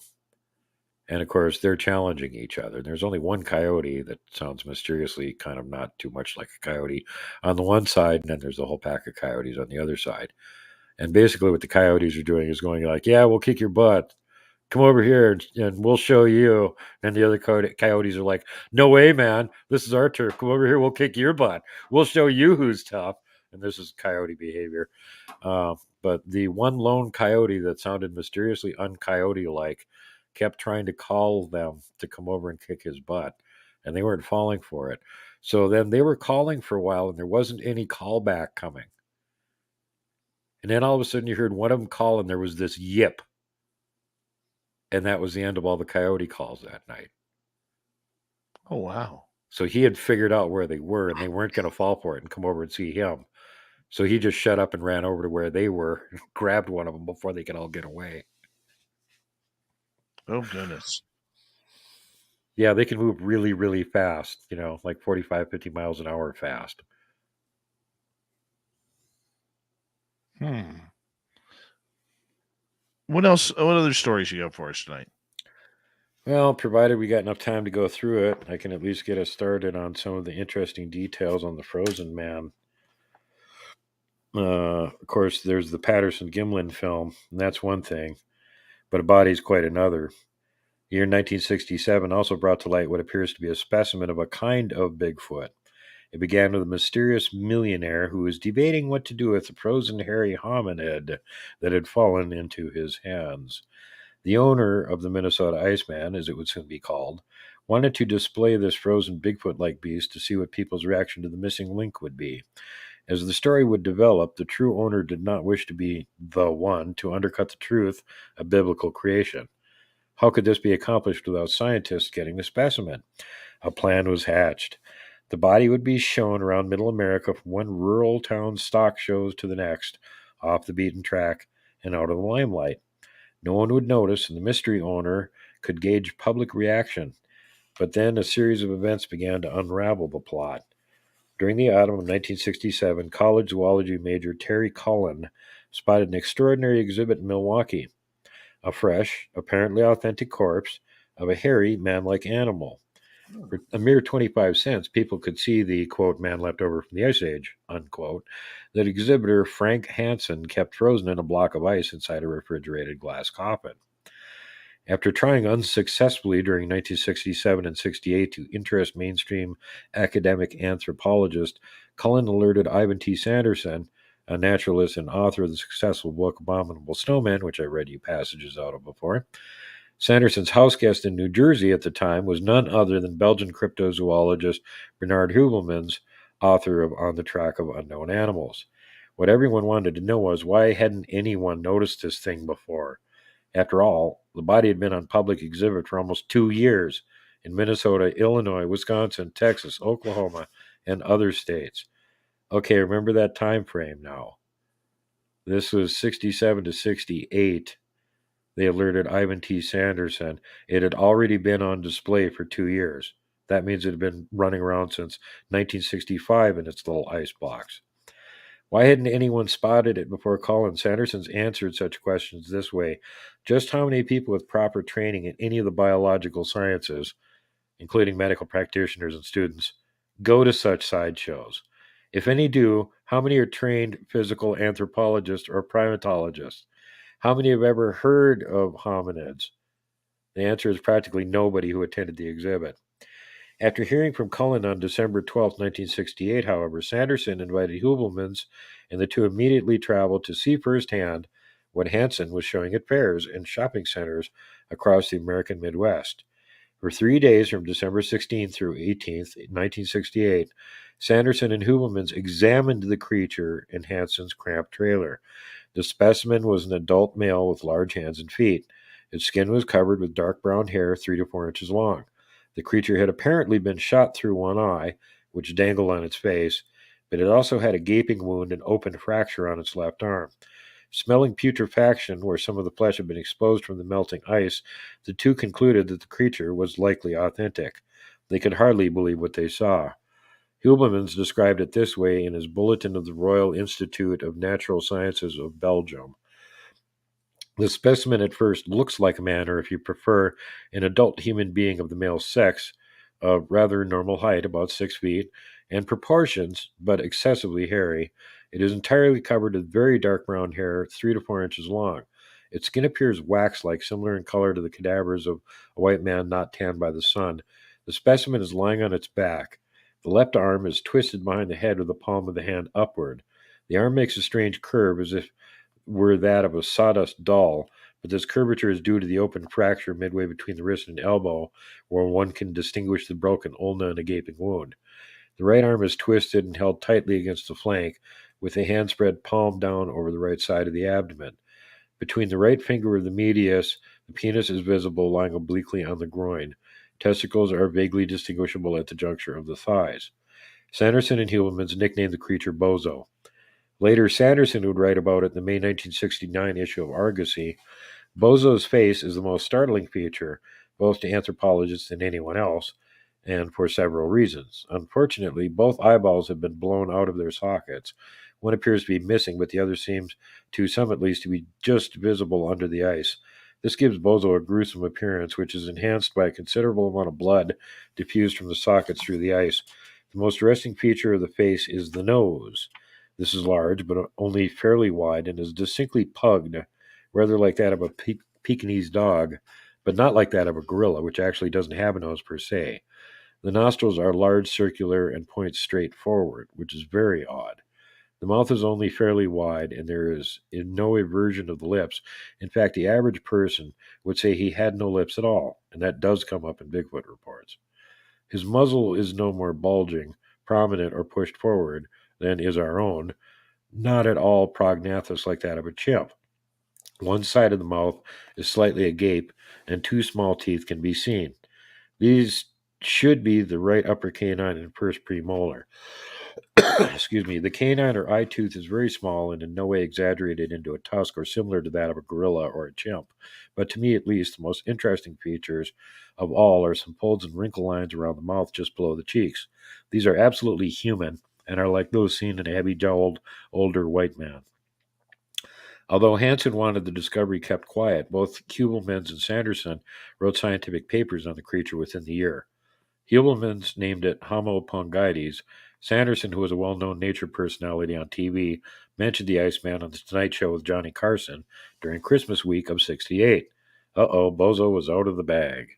And of course, they're challenging each other. There's only one coyote that sounds mysteriously kind of not too much like a coyote on the one side, and then there's a whole pack of coyotes on the other side. And basically, what the coyotes are doing is going like, "Yeah, we'll kick your butt. Come over here and we'll show you." And the other coyotes are like, "No way, man. This is our turf. Come over here. We'll kick your butt. We'll show you who's tough." And this is coyote behavior. But the one lone coyote that sounded mysteriously un-coyote-like kept trying to call them to come over and kick his butt, and they weren't falling for it. So then they were calling for a while, and there wasn't any callback coming. And then all of a sudden you heard one of them call, and there was this yip. And that was the end of all the coyote calls that night. Oh, wow. So he had figured out where they were, and they weren't going to fall for it and come over and see him. So he just shut up and ran over to where they were and grabbed one of them before they could all get away. Oh, goodness. Yeah, they can move really, really fast, like 45, 50 miles an hour fast. What else? What other stories you got for us tonight? Well, provided we got enough time to go through it, I can at least get us started on some of the interesting details on the Frozen Man. Of course, there's the Patterson-Gimlin film, and that's one thing, but a body's quite another. The year 1967 also brought to light what appears to be a specimen of a kind of Bigfoot. It began with a mysterious millionaire who was debating what to do with the frozen hairy hominid that had fallen into his hands. The owner of the Minnesota Iceman, as it would soon be called, wanted to display this frozen Bigfoot-like beast to see what people's reaction to the missing link would be. As the story would develop, the true owner did not wish to be the one to undercut the truth of biblical creation. How could this be accomplished without scientists getting the specimen? A plan was hatched. The body would be shown around Middle America from one rural town's stock shows to the next, off the beaten track and out of the limelight. No one would notice, and the mystery owner could gauge public reaction. But then a series of events began to unravel the plot. During the autumn of 1967, college zoology major Terry Cullen spotted an extraordinary exhibit in Milwaukee. A fresh, apparently authentic corpse of a hairy, man-like animal. For a mere 25 cents, people could see the, quote, man left over from the Ice Age, unquote, that exhibitor Frank Hansen kept frozen in a block of ice inside a refrigerated glass coffin. After trying unsuccessfully during 1967 and 68 to interest mainstream academic anthropologists, Cullen alerted Ivan T. Sanderson, a naturalist and author of the successful book Abominable Snowman, which I read you passages out of before. Sanderson's house guest in New Jersey at the time was none other than Belgian cryptozoologist Bernard Hubelmans, author of On the Track of Unknown Animals. What everyone wanted to know was, why hadn't anyone noticed this thing before? After all, the body had been on public exhibit for almost 2 years in Minnesota, Illinois, Wisconsin, Texas, Oklahoma, and other states. Okay, remember that time frame now. This was 67 to 68. They alerted Ivan T. Sanderson. It had already been on display for 2 years. That means it had been running around since 1965 in its little ice box. Why hadn't anyone spotted it before Colin? Sanderson's answered such questions this way. Just how many people with proper training in any of the biological sciences, including medical practitioners and students, go to such sideshows? If any do, how many are trained physical anthropologists or primatologists? How many have ever heard of hominids? The answer is practically nobody who attended the exhibit. After hearing from Cullen on December 12, 1968, however, Sanderson invited Hubelmans and the two immediately traveled to see firsthand what Hansen was showing at fairs and shopping centers across the American Midwest. For 3 days from December 16th through 18th, 1968, Sanderson and Hubelmans examined the creature in Hansen's cramped trailer. The specimen was an adult male with large hands and feet. Its skin was covered with dark brown hair 3 to 4 inches long. The creature had apparently been shot through one eye, which dangled on its face, but it also had a gaping wound and open fracture on its left arm. Smelling putrefaction where some of the flesh had been exposed from the melting ice, the two concluded that the creature was likely authentic. They could hardly believe what they saw. Hubelmans described it this way in his Bulletin of the Royal Institute of Natural Sciences of Belgium. The specimen at first looks like a man, or if you prefer, an adult human being of the male sex, of rather normal height, about 6 feet, and proportions, but excessively hairy. It is entirely covered with very dark brown hair, 3 to 4 inches long. Its skin appears wax-like, similar in color to the cadavers of a white man not tanned by the sun. The specimen is lying on its back. The left arm is twisted behind the head with the palm of the hand upward. The arm makes a strange curve, as if were that of a sawdust doll, but this curvature is due to the open fracture midway between the wrist and elbow, where one can distinguish the broken ulna and a gaping wound. The right arm is twisted and held tightly against the flank, with the hand spread palm down over the right side of the abdomen. Between the right finger of the medius, the penis is visible lying obliquely on the groin. Testicles are vaguely distinguishable at the juncture of the thighs. Sanderson and Hubelmans nicknamed the creature Bozo. Later, Sanderson would write about it in the May 1969 issue of Argosy. Bozo's face is the most startling feature, both to anthropologists and anyone else, and for several reasons. Unfortunately, both eyeballs have been blown out of their sockets. One appears to be missing, but the other seems, to some at least, to be just visible under the ice. This gives Bozo a gruesome appearance, which is enhanced by a considerable amount of blood diffused from the sockets through the ice. The most arresting feature of the face is the nose. This is large, but only fairly wide, and is distinctly pugged, rather like that of a Pekingese dog, but not like that of a gorilla, which actually doesn't have a nose per se. The nostrils are large, circular, and point straight forward, which is very odd. The mouth is only fairly wide, and there is no eversion of the lips. In fact, the average person would say he had no lips at all, and that does come up in Bigfoot reports. His muzzle is no more bulging, prominent, or pushed forward than is our own, not at all prognathous like that of a chimp. One side of the mouth is slightly agape, and 2 small teeth can be seen. These should be the right upper canine and first premolar. Excuse me. The canine or eye tooth is very small and in no way exaggerated into a tusk or similar to that of a gorilla or a chimp. But to me, at least, the most interesting features of all are some folds and wrinkle lines around the mouth just below the cheeks. These are absolutely human and are like those seen in a heavy-jowled, older white man. Although Hansen wanted the discovery kept quiet, both Hubelmans and Sanderson wrote scientific papers on the creature within the year. Hubelmans named it Homo pongides. Sanderson, who was a well-known nature personality on TV, mentioned the Iceman on The Tonight Show with Johnny Carson during Christmas week of '68. Bozo was out of the bag.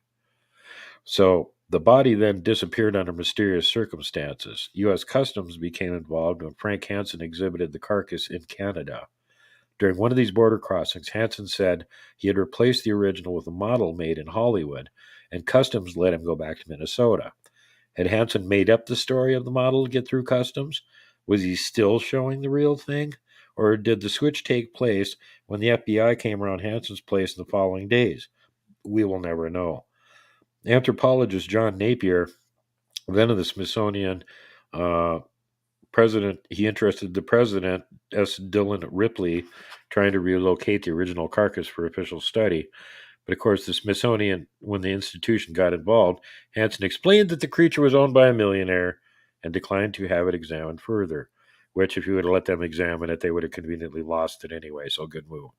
So the body then disappeared under mysterious circumstances. U.S. Customs became involved when Frank Hansen exhibited the carcass in Canada. During one of these border crossings, Hansen said he had replaced the original with a model made in Hollywood, and Customs let him go back to Minnesota. Had Hansen made up the story of the model to get through Customs? Was he still showing the real thing? Or did the switch take place when the FBI came around Hansen's place in the following days? We will never know. Anthropologist John Napier, then of the Smithsonian, he interested the president, S. Dillon Ripley, trying to relocate the original carcass for official study. But of course, the Smithsonian, when the institution got involved, Hansen explained that the creature was owned by a millionaire and declined to have it examined further, which, if you would have let them examine it, they would have conveniently lost it anyway, so good move.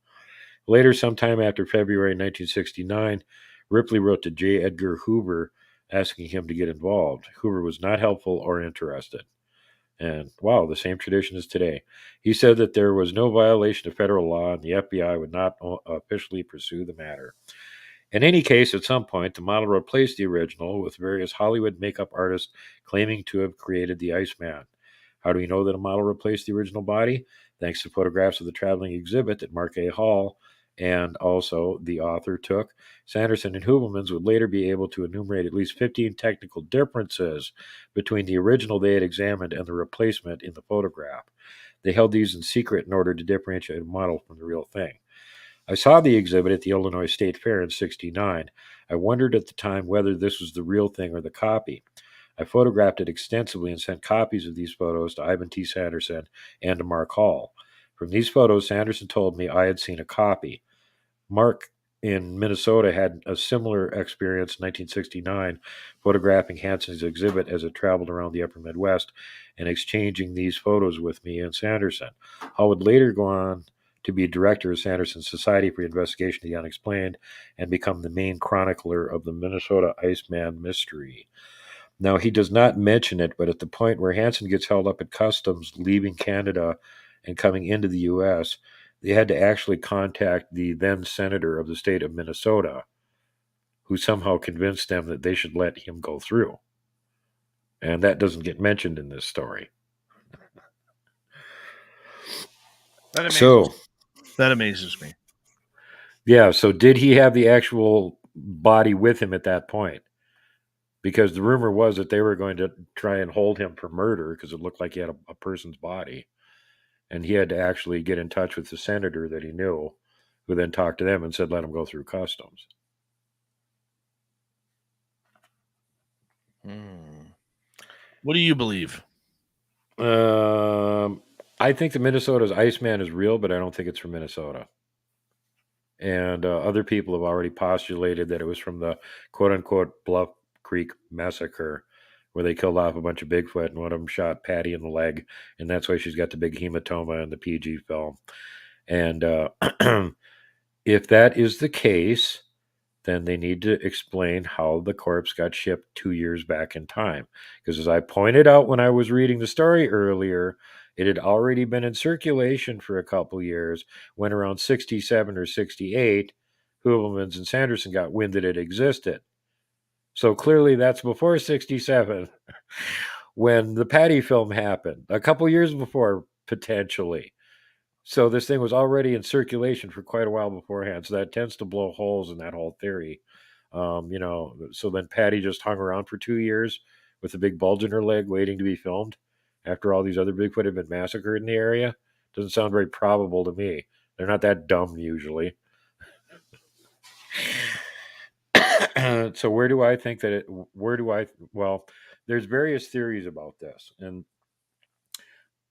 Later, sometime after February 1969, Ripley wrote to J. Edgar Hoover asking him to get involved. Hoover was not helpful or interested. And wow, the same tradition as today. He said that there was no violation of federal law and the FBI would not officially pursue the matter. In any case, at some point, the model replaced the original with various Hollywood makeup artists claiming to have created the Iceman. How do we know that a model replaced the original body? Thanks to photographs of the traveling exhibit that Mark A. Hall and also the author took. Sanderson and Hubelmans would later be able to enumerate at least 15 technical differences between the original they had examined and the replacement in the photograph. They held these in secret in order to differentiate a model from the real thing. I saw the exhibit at the Illinois State Fair in '69. I wondered at the time whether this was the real thing or the copy. I photographed it extensively and sent copies of these photos to Ivan T. Sanderson and to Mark Hall. From these photos, Sanderson told me I had seen a copy. Mark in Minnesota had a similar experience in 1969, photographing Hansen's exhibit as it traveled around the upper Midwest and exchanging these photos with me and Sanderson. Hall would later go on to be director of Sanderson's Society for the Investigation of the Unexplained and become the main chronicler of the Minnesota Iceman mystery. Now, he does not mention it, but at the point where Hansen gets held up at customs leaving Canada and coming into the U.S., they had to actually contact the then senator of the state of Minnesota, who somehow convinced them that they should let him go through. And that doesn't get mentioned in this story. That amazes me. Yeah, so did he have the actual body with him at that point? Because the rumor was that they were going to try and hold him for murder because it looked like he had a person's body. And he had to actually get in touch with the senator that he knew, who then talked to them and said, let him go through customs. What do you believe? I think the Minnesota's Iceman is real, but I don't think it's from Minnesota. And other people have already postulated that it was from the quote-unquote Bluff Creek Massacre, where they killed off a bunch of Bigfoot, and one of them shot Patty in the leg, and that's why she's got the big hematoma in the PG film. And if that is the case, then they need to explain how the corpse got shipped 2 years back in time. Because as I pointed out when I was reading the story earlier, it had already been in circulation for a couple years when around 67 or 68, Hubelmans and Sanderson got wind that it existed. So clearly that's before 67 when the Patty film happened, a couple years before, potentially. So this thing was already in circulation for quite a while beforehand. So that tends to blow holes in that whole theory. So then Patty just hung around for 2 years with a big bulge in her leg waiting to be filmed after all these other Bigfoot had been massacred in the area. Doesn't sound very probable to me. They're not that dumb usually. So where do I think that well, there's various theories about this. And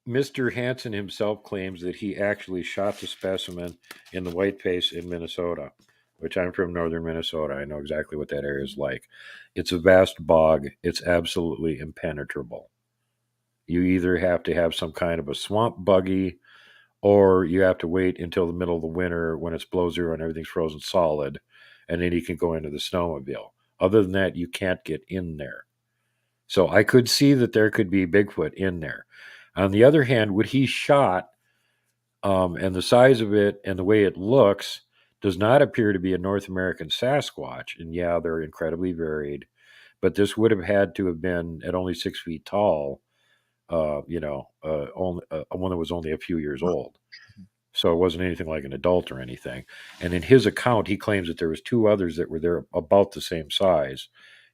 Mr. Hansen himself claims that he actually shot the specimen in the Whiteface in Minnesota, which I'm from northern Minnesota. I know exactly what that area is like. It's a vast bog. It's absolutely impenetrable. You either have to have some kind of a swamp buggy, or you have to wait until the middle of the winter when it's below zero and everything's frozen solid, and then you can go into the snowmobile. Other than that, you can't get in there. So I could see that there could be Bigfoot in there. On the other hand, what he shot and the size of it and the way it looks does not appear to be a North American Sasquatch. And yeah, they're incredibly varied, but this would have had to have been at only 6 feet tall, only one that was only a few years old. So it wasn't anything like an adult or anything. And in his account, he claims that there was 2 others that were there about the same size.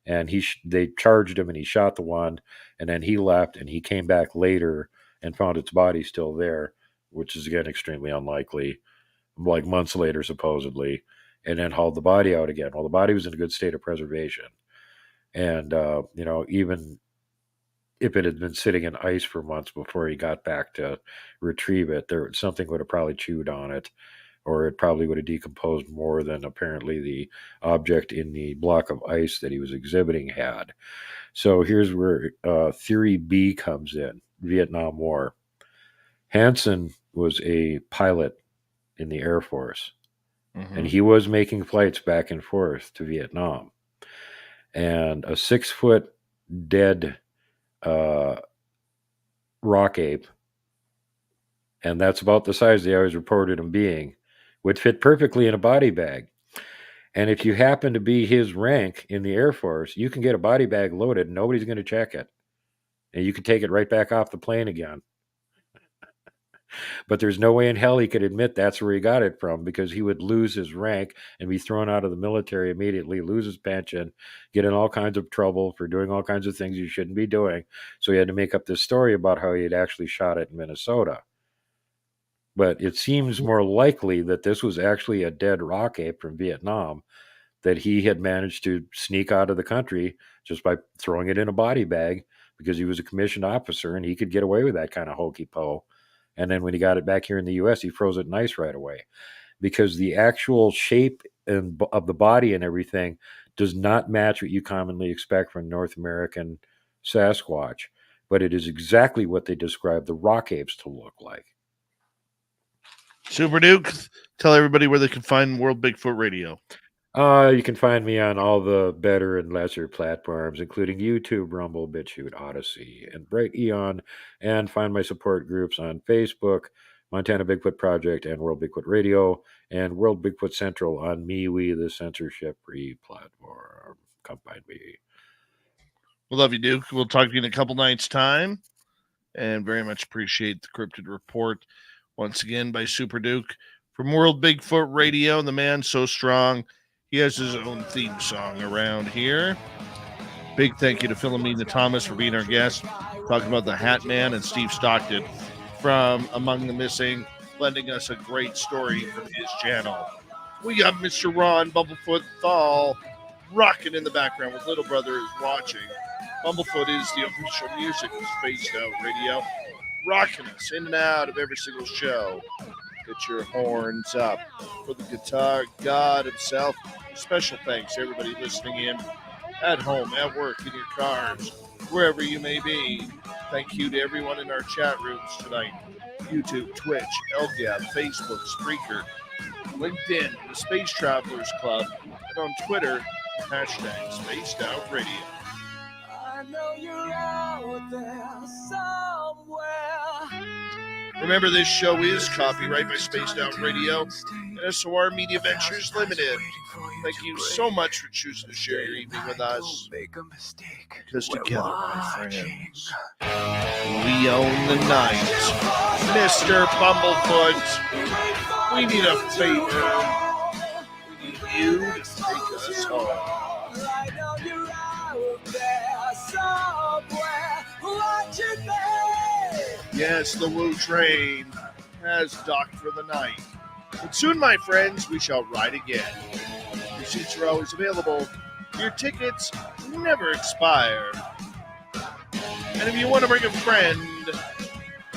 And they charged him and he shot the one, and then he left and he came back later and found its body still there, which is again extremely unlikely, like months later supposedly, and then hauled the body out again. Well, the body was in a good state of preservation. And, even if it had been sitting in ice for months before he got back to retrieve it, something would have probably chewed on it, or it probably would have decomposed more than apparently the object in the block of ice that he was exhibiting had. So here's where Theory B comes in, Vietnam War. Hansen was a pilot in the Air Force, and he was making flights back and forth to Vietnam. And a 6-foot dead rock ape, and that's about the size they always reported him being, would fit perfectly in a body bag. And if you happen to be his rank in the Air Force, you can get a body bag loaded and nobody's going to check it. And you can take it right back off the plane again. But there's no way in hell he could admit that's where he got it from, because he would lose his rank and be thrown out of the military immediately, lose his pension, get in all kinds of trouble for doing all kinds of things you shouldn't be doing. So he had to make up this story about how he had actually shot it in Minnesota. But it seems more likely that this was actually a dead rock ape from Vietnam that he had managed to sneak out of the country just by throwing it in a body bag, because he was a commissioned officer and he could get away with that kind of hokey po. And then when he got it back here in the U.S., he froze it in ice right away, because the actual shape of the body and everything does not match what you commonly expect from North American Sasquatch, but it is exactly what they describe the rock apes to look like. Super Duke, tell everybody where they can find World Bigfoot Radio. You can find me on all the better and lesser platforms, including YouTube, Rumble, BitChute, Odyssey, and Bright Eon, and find my support groups on Facebook, Montana Bigfoot Project, and World Bigfoot Radio, and World Bigfoot Central on MeWe, the censorship-free platform. Come find me. We love you, Duke. We'll talk to you in a couple nights' time, and very much appreciate the Cryptid Report once again by Super Duke. From World Bigfoot Radio, the man so strong, he has his own theme song around here. Big thank you to Philomena Thomas for being our guest, talking about the Hatman, and Steve Stockton from Among the Missing, lending us a great story from his channel. We got Mr. Ron Bumblefoot Thal rocking in the background with Little Brother is watching. Bumblefoot is the official music of Spaced Out Radio, rocking us in and out of every single show. Get your horns up for the guitar god himself. Special thanks to everybody listening in at home, at work, in your cars, wherever you may be. Thank you to everyone in our chat rooms tonight. YouTube, Twitch, LGAB, Facebook, Spreaker, LinkedIn, the Space Travelers Club, and on Twitter, hashtag Spaced Out Radio. I know you're out there somewhere. Remember, this show is copyright by Spaced Out Radio and SOR Media Ventures Limited. Thank you so much for choosing to share your evening with us. Because together, my friends, we own the night. Mr. Bumblefoot, we need a favor. We need you to take us home. Yes, the Woo train has docked for the night. But soon, my friends, we shall ride again. Your seats are always available. Your tickets never expire. And if you want to bring a friend,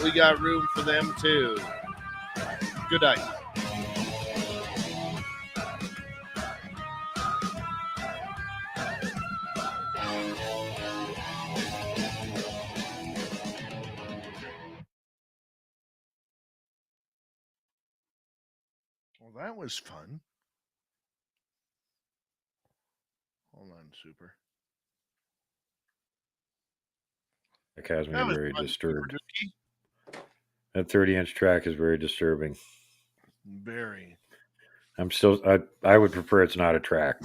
we got room for them too. Good night. Well, that was fun. Hold on, Super. That has me very fun, disturbed. That 30-inch track is very disturbing. Very. I'm still. I would prefer it's not a track.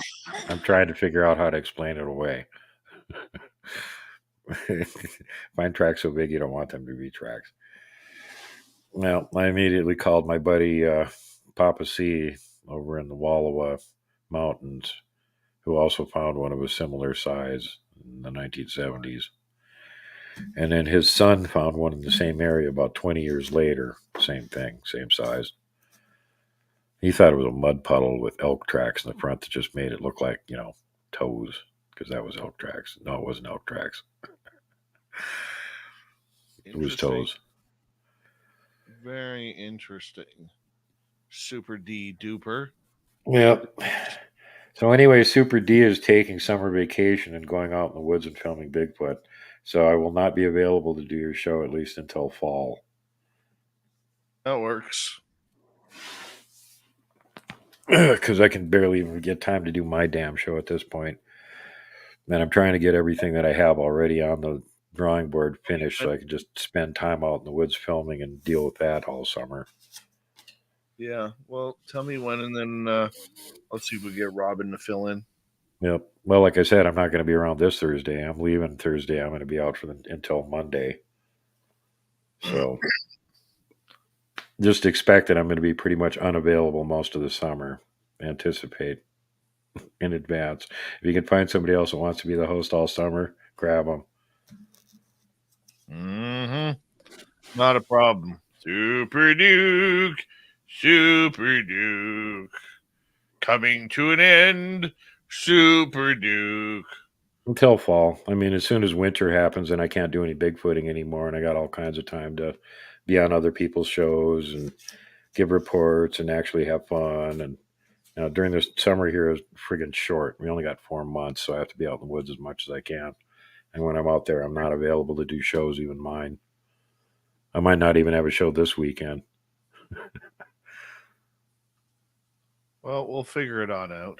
I'm trying to figure out how to explain it away. Find tracks so big you don't want them to be tracks. Well, I immediately called my buddy Papa C over in the Wallowa Mountains, who also found one of a similar size in the 1970s. And then his son found one in the same area about 20 years later. Same thing, same size. He thought it was a mud puddle with elk tracks in the front that just made it look like, toes, because that was elk tracks. No, it wasn't elk tracks. It was toes. Very interesting. Super D duper. Yep. So anyway, Super D is taking summer vacation and going out in the woods and filming Bigfoot. So I will not be available to do your show at least until fall. That works. Because I can barely even get time to do my damn show at this point. And I'm trying to get everything that I have already on the drawing board finished so I can just spend time out in the woods filming and deal with that all summer. Yeah. Well, tell me when, and then let's see if we get Robin to fill in. Yep. Well, like I said, I'm not going to be around this Thursday. I'm leaving Thursday. I'm going to be out until Monday. So just expect that I'm going to be pretty much unavailable most of the summer. Anticipate in advance. If you can find somebody else that wants to be the host all summer, grab them. Mm-hmm. Not a problem. Super Duke. Coming to an end. Super Duke. Until fall. I mean, as soon as winter happens and I can't do any bigfooting anymore and I got all kinds of time to be on other people's shows and give reports and actually have fun. And during this summer here is friggin' short. We only got 4 months, so I have to be out in the woods as much as I can. And when I'm out there, I'm not available to do shows, even mine. I might not even have a show this weekend. Well, we'll figure it on out.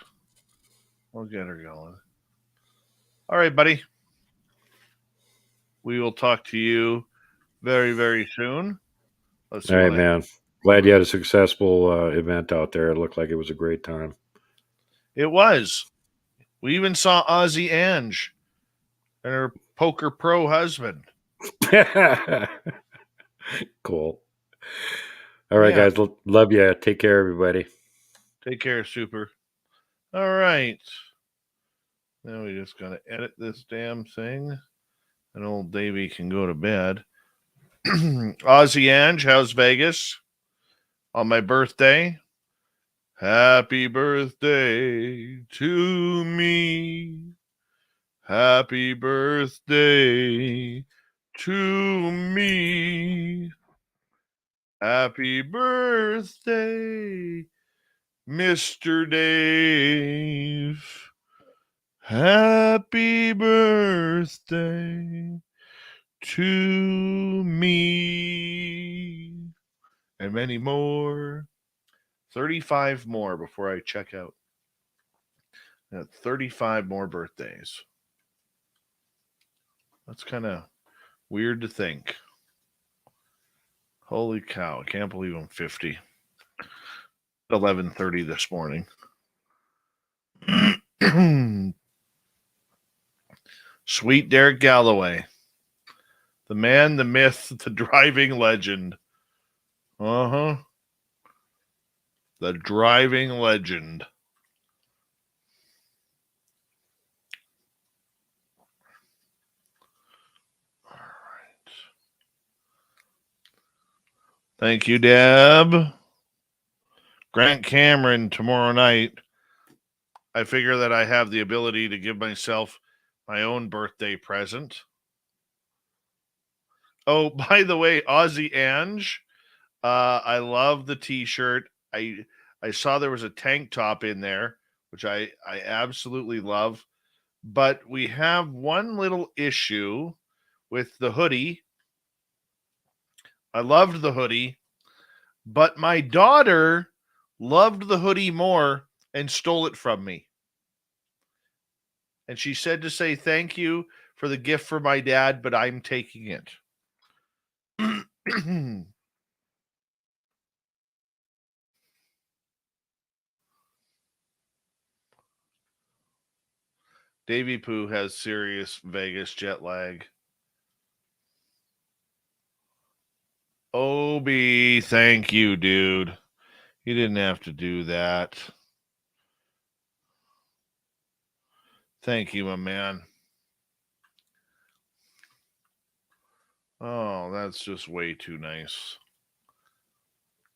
We'll get her going. All right, buddy. We will talk to you very, very soon. Let's see All right, what man. Glad you had a successful event out there. It looked like it was a great time. It was. We even saw Ozzy Ange and her poker pro husband. Cool. All right, guys. Love you. Take care, everybody. Take care, Super. All right. Now we just got to edit this damn thing. And old Davey can go to bed. Ozzy Ange, how's Vegas? On my birthday. Happy birthday to me. Happy birthday to me. Happy birthday, Mr. Dave. Happy birthday to me. And many more. 35 more before I check out. 35 more birthdays. That's kind of weird to think. Holy cow, I can't believe I'm 50. 11:30 this morning. Sweet Derek Galloway. The man, the myth, the driving legend. Uh-huh. The driving legend. All right. Thank you, Deb. Grant Cameron tomorrow night. I figure that I have the ability to give myself my own birthday present. Oh, by the way, Ozzy Ange, I love the t-shirt. I saw there was a tank top in there, which I absolutely love. But we have one little issue with the hoodie. I loved the hoodie, but my daughter loved the hoodie more and stole it from me. And she said to say thank you for the gift for my dad, but I'm taking it. Davy Pooh has serious Vegas jet lag. Obi, thank you, dude. You didn't have to do that. Thank you, my man. Oh, that's just way too nice.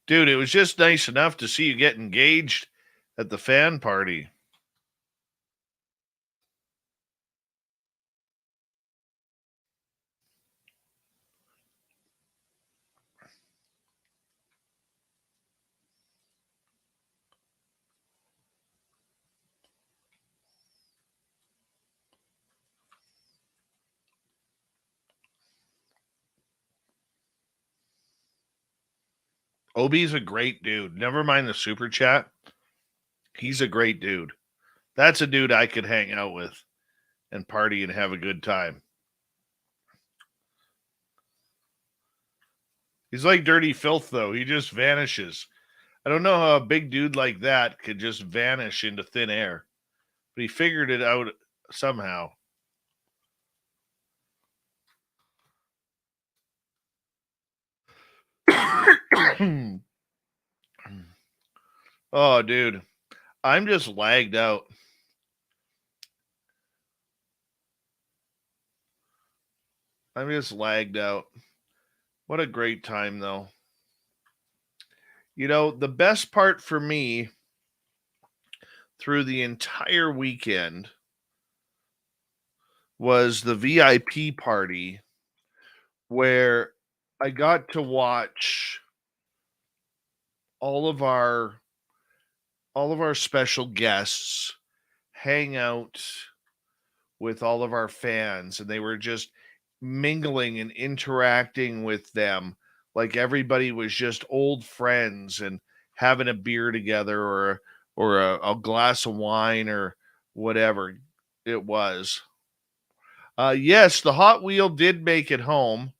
Dude, it was just nice enough to see you get engaged at the fan party. Obi's a great dude. Never mind the super chat. He's a great dude. That's a dude I could hang out with and party and have a good time. He's like dirty filth, though. He just vanishes. I don't know how a big dude like that could just vanish into thin air, but he figured it out somehow. Oh, dude, I'm just lagged out. I'm just lagged out. What a great time, though. You know, the best part for me through the entire weekend was the VIP party where I got to watch all of our special guests hang out with all of our fans, and they were just mingling and interacting with them like everybody was just old friends and having a beer together or a glass of wine or whatever it was. Yes, the Hot Wheel did make it home.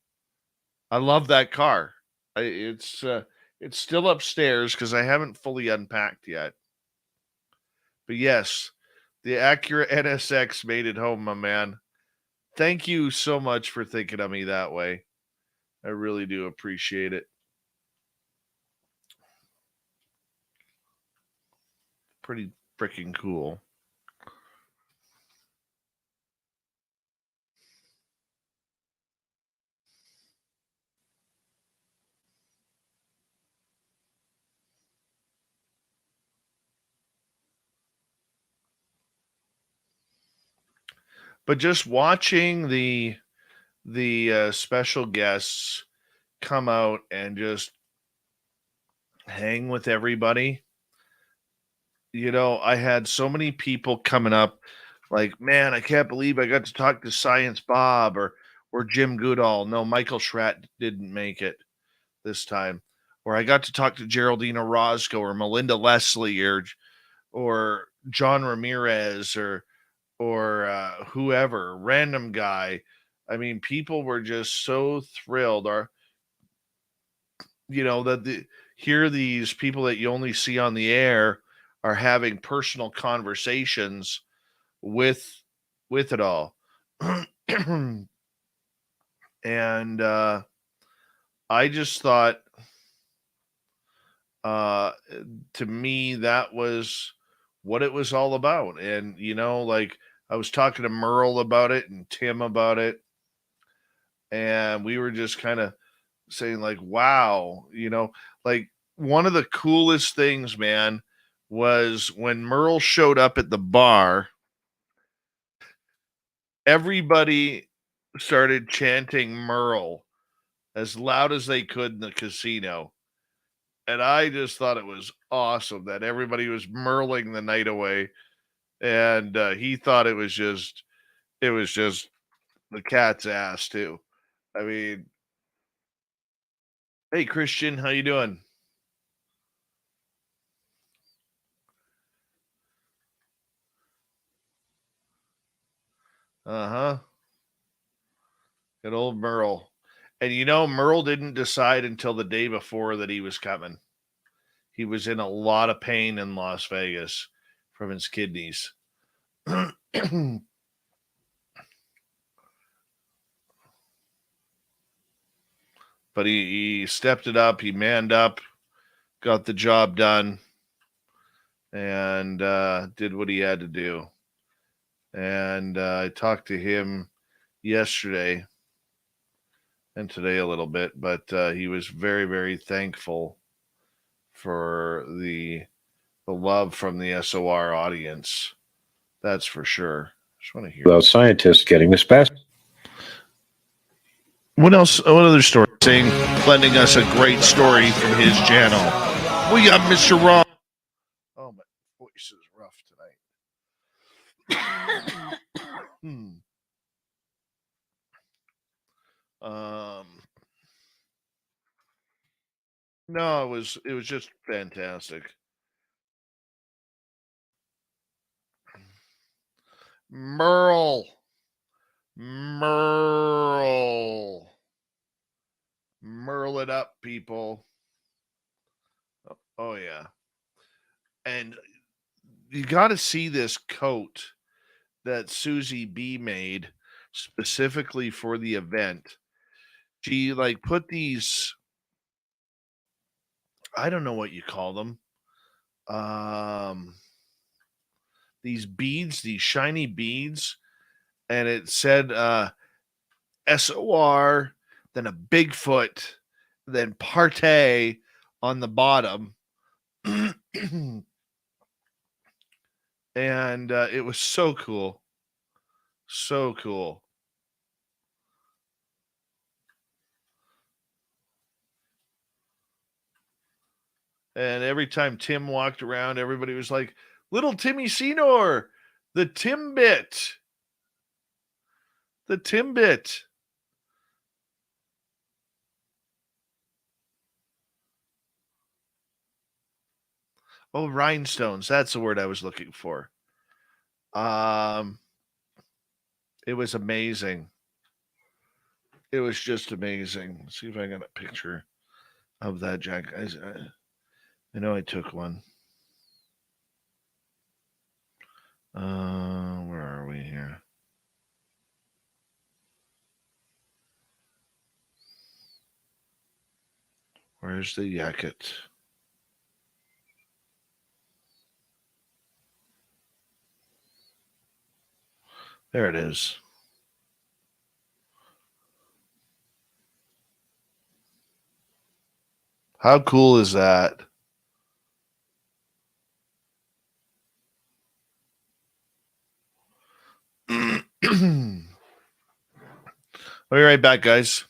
I love that car. It's still upstairs because I haven't fully unpacked yet. But yes, the Acura NSX made it home, my man. Thank you so much for thinking of me that way. I really do appreciate it. Pretty freaking cool. But just watching the special guests come out and just hang with everybody. You know, I had so many people coming up like, man, I can't believe I got to talk to Science Bob or Jim Goodall. No, Michael Schratt didn't make it this time. Or I got to talk to Geraldine Orozco or Melinda Leslie or John Ramirez or whoever, random guy. I mean, people were just so thrilled. Or you know that here these people that you only see on the air are having personal conversations with it all. And I just thought uh to me that was what it was all about. And you know, like I was talking to Merle about it and Tim about it, and we were just kind of saying like, wow, you know, like one of the coolest things, man, was when Merle showed up at the bar, everybody started chanting Merle as loud as they could in the casino. And I just thought it was awesome that everybody was Merling the night away. And he thought it was just the cat's ass too. I mean, hey Christian, how you doing? Uh-huh. Good old Merle. And you know, Merle didn't decide until the day before that he was coming. He was in a lot of pain in Las Vegas from his kidneys. But he stepped it up, he manned up, got the job done, and did what he had to do. And I talked to him yesterday and today a little bit, but he was very, very thankful for the love from the SOR audience. That's for sure. Just want to hear Without scientists getting the specimen. what else. What other story? Saying, lending us a great story from his channel. We got Mr. Ron. Oh, my voice is rough tonight. No, it was just fantastic. Merle. Merle. Merle it up, people. Oh, Oh yeah. And you got to see this coat that Susie B made specifically for the event. She like put these, I don't know what you call them. These beads, these shiny beads, and it said SOR, then a Bigfoot, then Partay on the bottom. And it was so cool. So cool. And every time Tim walked around, everybody was like, "Little Timmy Senor, the Timbit. The Timbit." Oh, rhinestones. That's the word I was looking for. It was amazing. It was just amazing. Let's see if I got a picture of that jacket. I know I took one. Where are we here? Where's the jacket? There it is. How cool is that? I'll be right back, guys.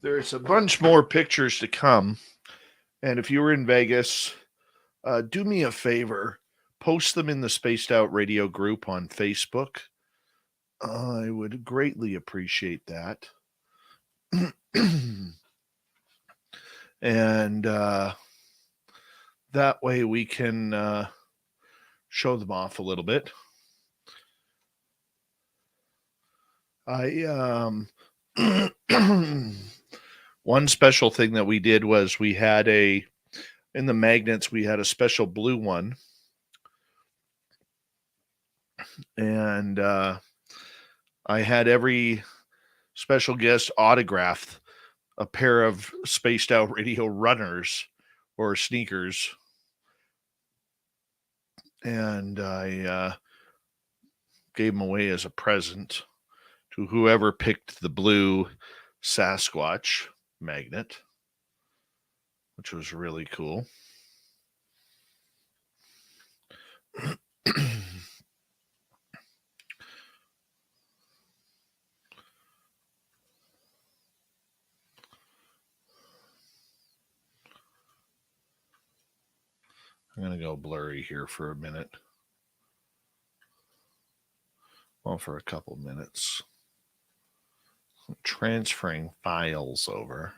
there's a bunch more pictures to come. And if you were in Vegas, do me a favor, post them in the Spaced Out Radio group on Facebook. I would greatly appreciate that. And that way we can show them off a little bit. One special thing that we did was we had in the magnets, we had a special blue one. And I had every special guest autograph a pair of Spaced Out Radio runners or sneakers. And I gave them away as a present to whoever picked the blue Sasquatch magnet, which was really cool. I'm going to go blurry here for a minute. Well, for a couple minutes. Transferring files over.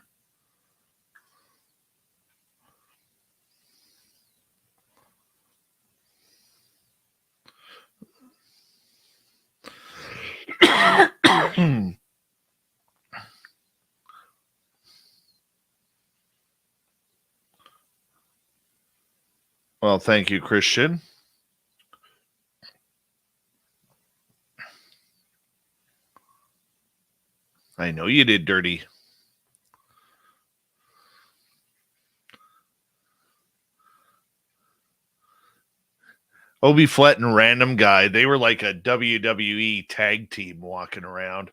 Well, thank you, Christian. I know you did, Dirty. Obi Flett and Random Guy, they were like a WWE tag team walking around.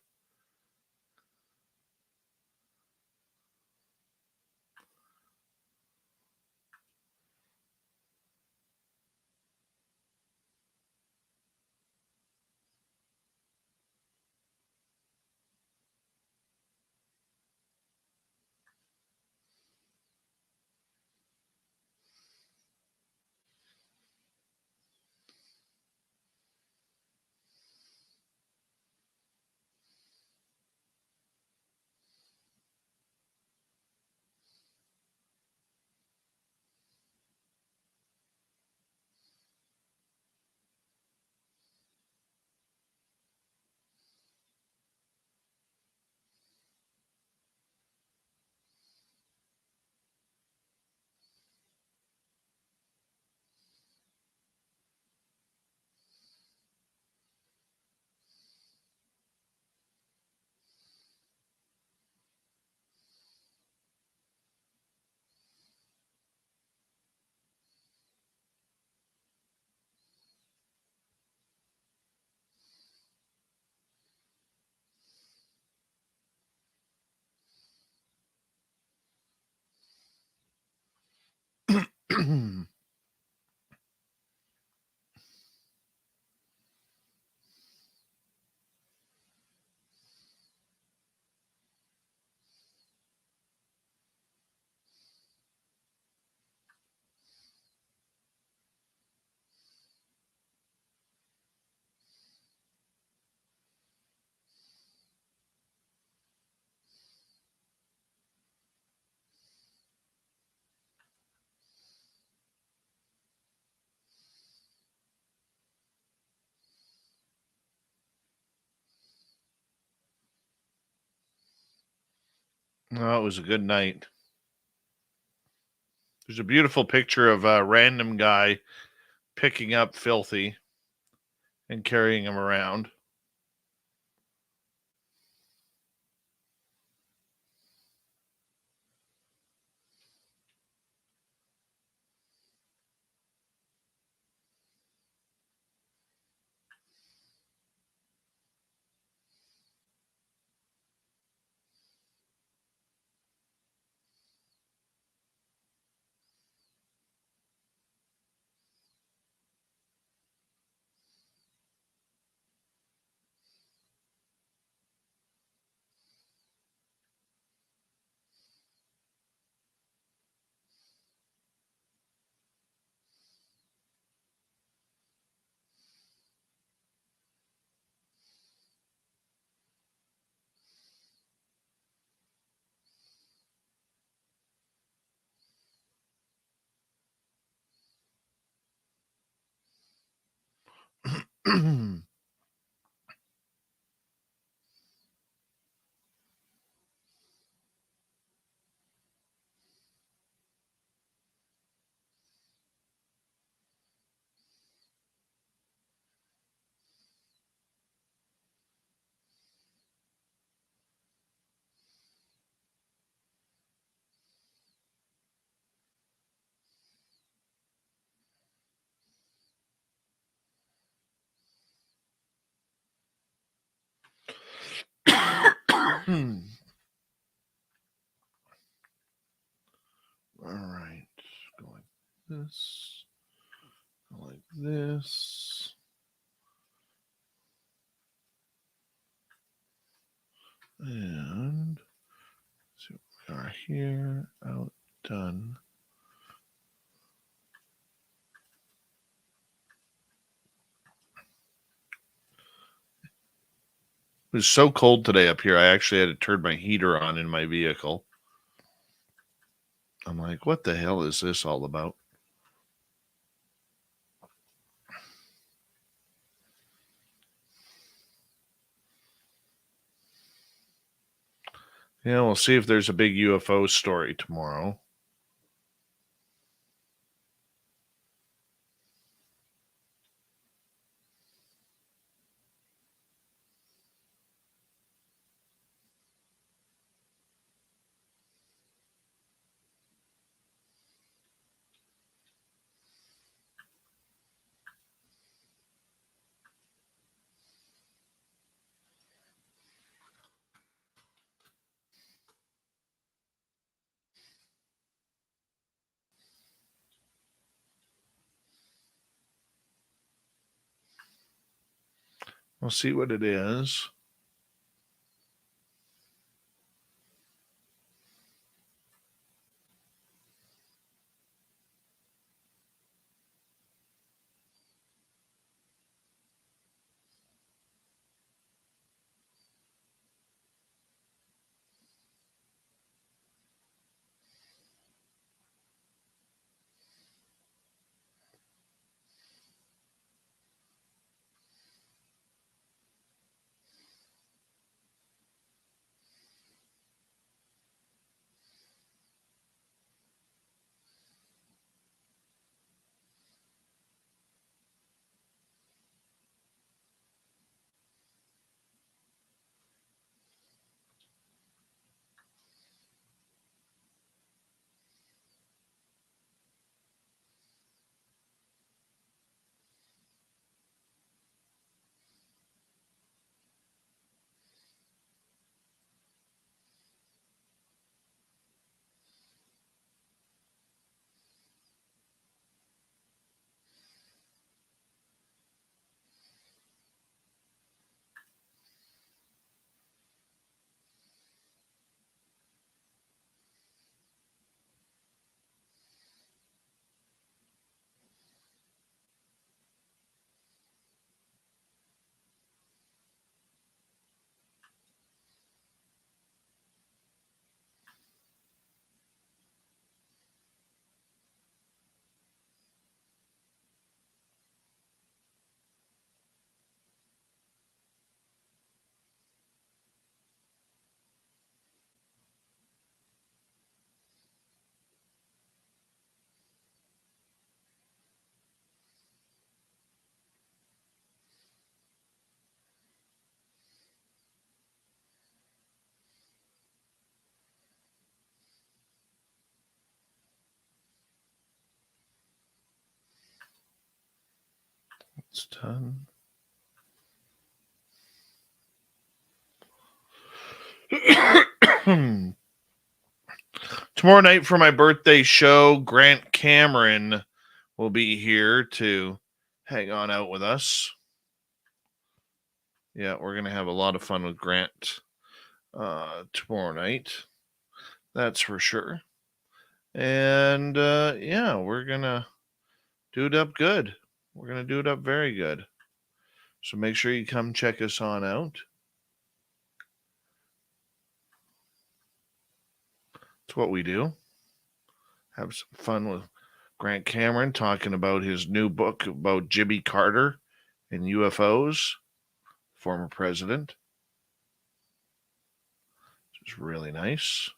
Oh, it was a good night. There's a beautiful picture of a Random Guy picking up Filthy and carrying him around. All right. Go like this. Go like this. And so we are here. Out. Done. It was so cold today up here, I actually had to turn my heater on in my vehicle. I'm like, what the hell is this all about? Yeah, we'll see if there's a big UFO story tomorrow. We'll see what it is. It's done. Tomorrow night for my birthday show, Grant Cameron will be here to hang on out with us. Yeah, we're going to have a lot of fun with Grant tomorrow night. That's for sure. And yeah, we're going to do it up good. We're going to do it up very good. So make sure you come check us on out. It's what we do. Have some fun with Grant Cameron talking about his new book about Jimmy Carter in UFOs, former president, which is really nice.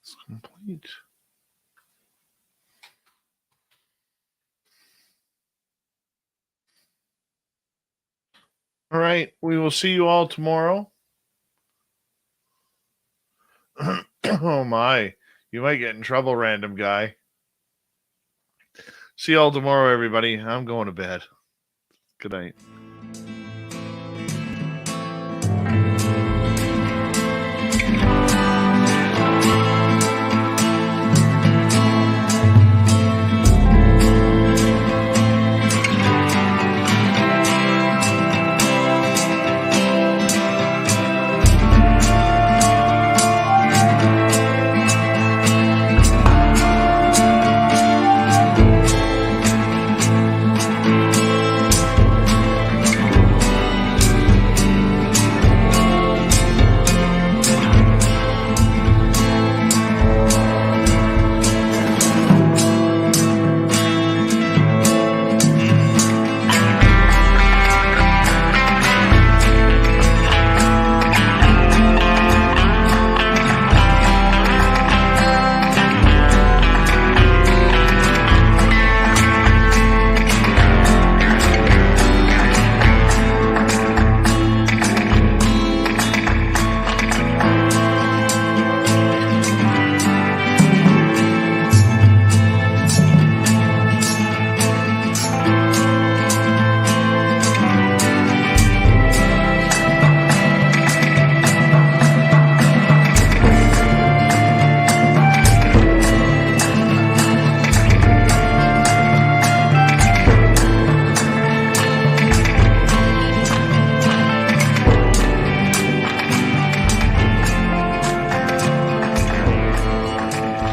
It's complete. All right. We will see you all tomorrow. Oh, my. You might get in trouble, random guy. See you all tomorrow, everybody. I'm going to bed. Good night.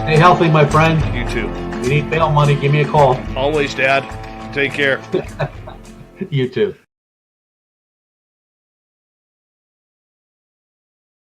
Stay healthy, my friend. You too. If you need bail money, give me a call. Always, Dad. Take care. You too.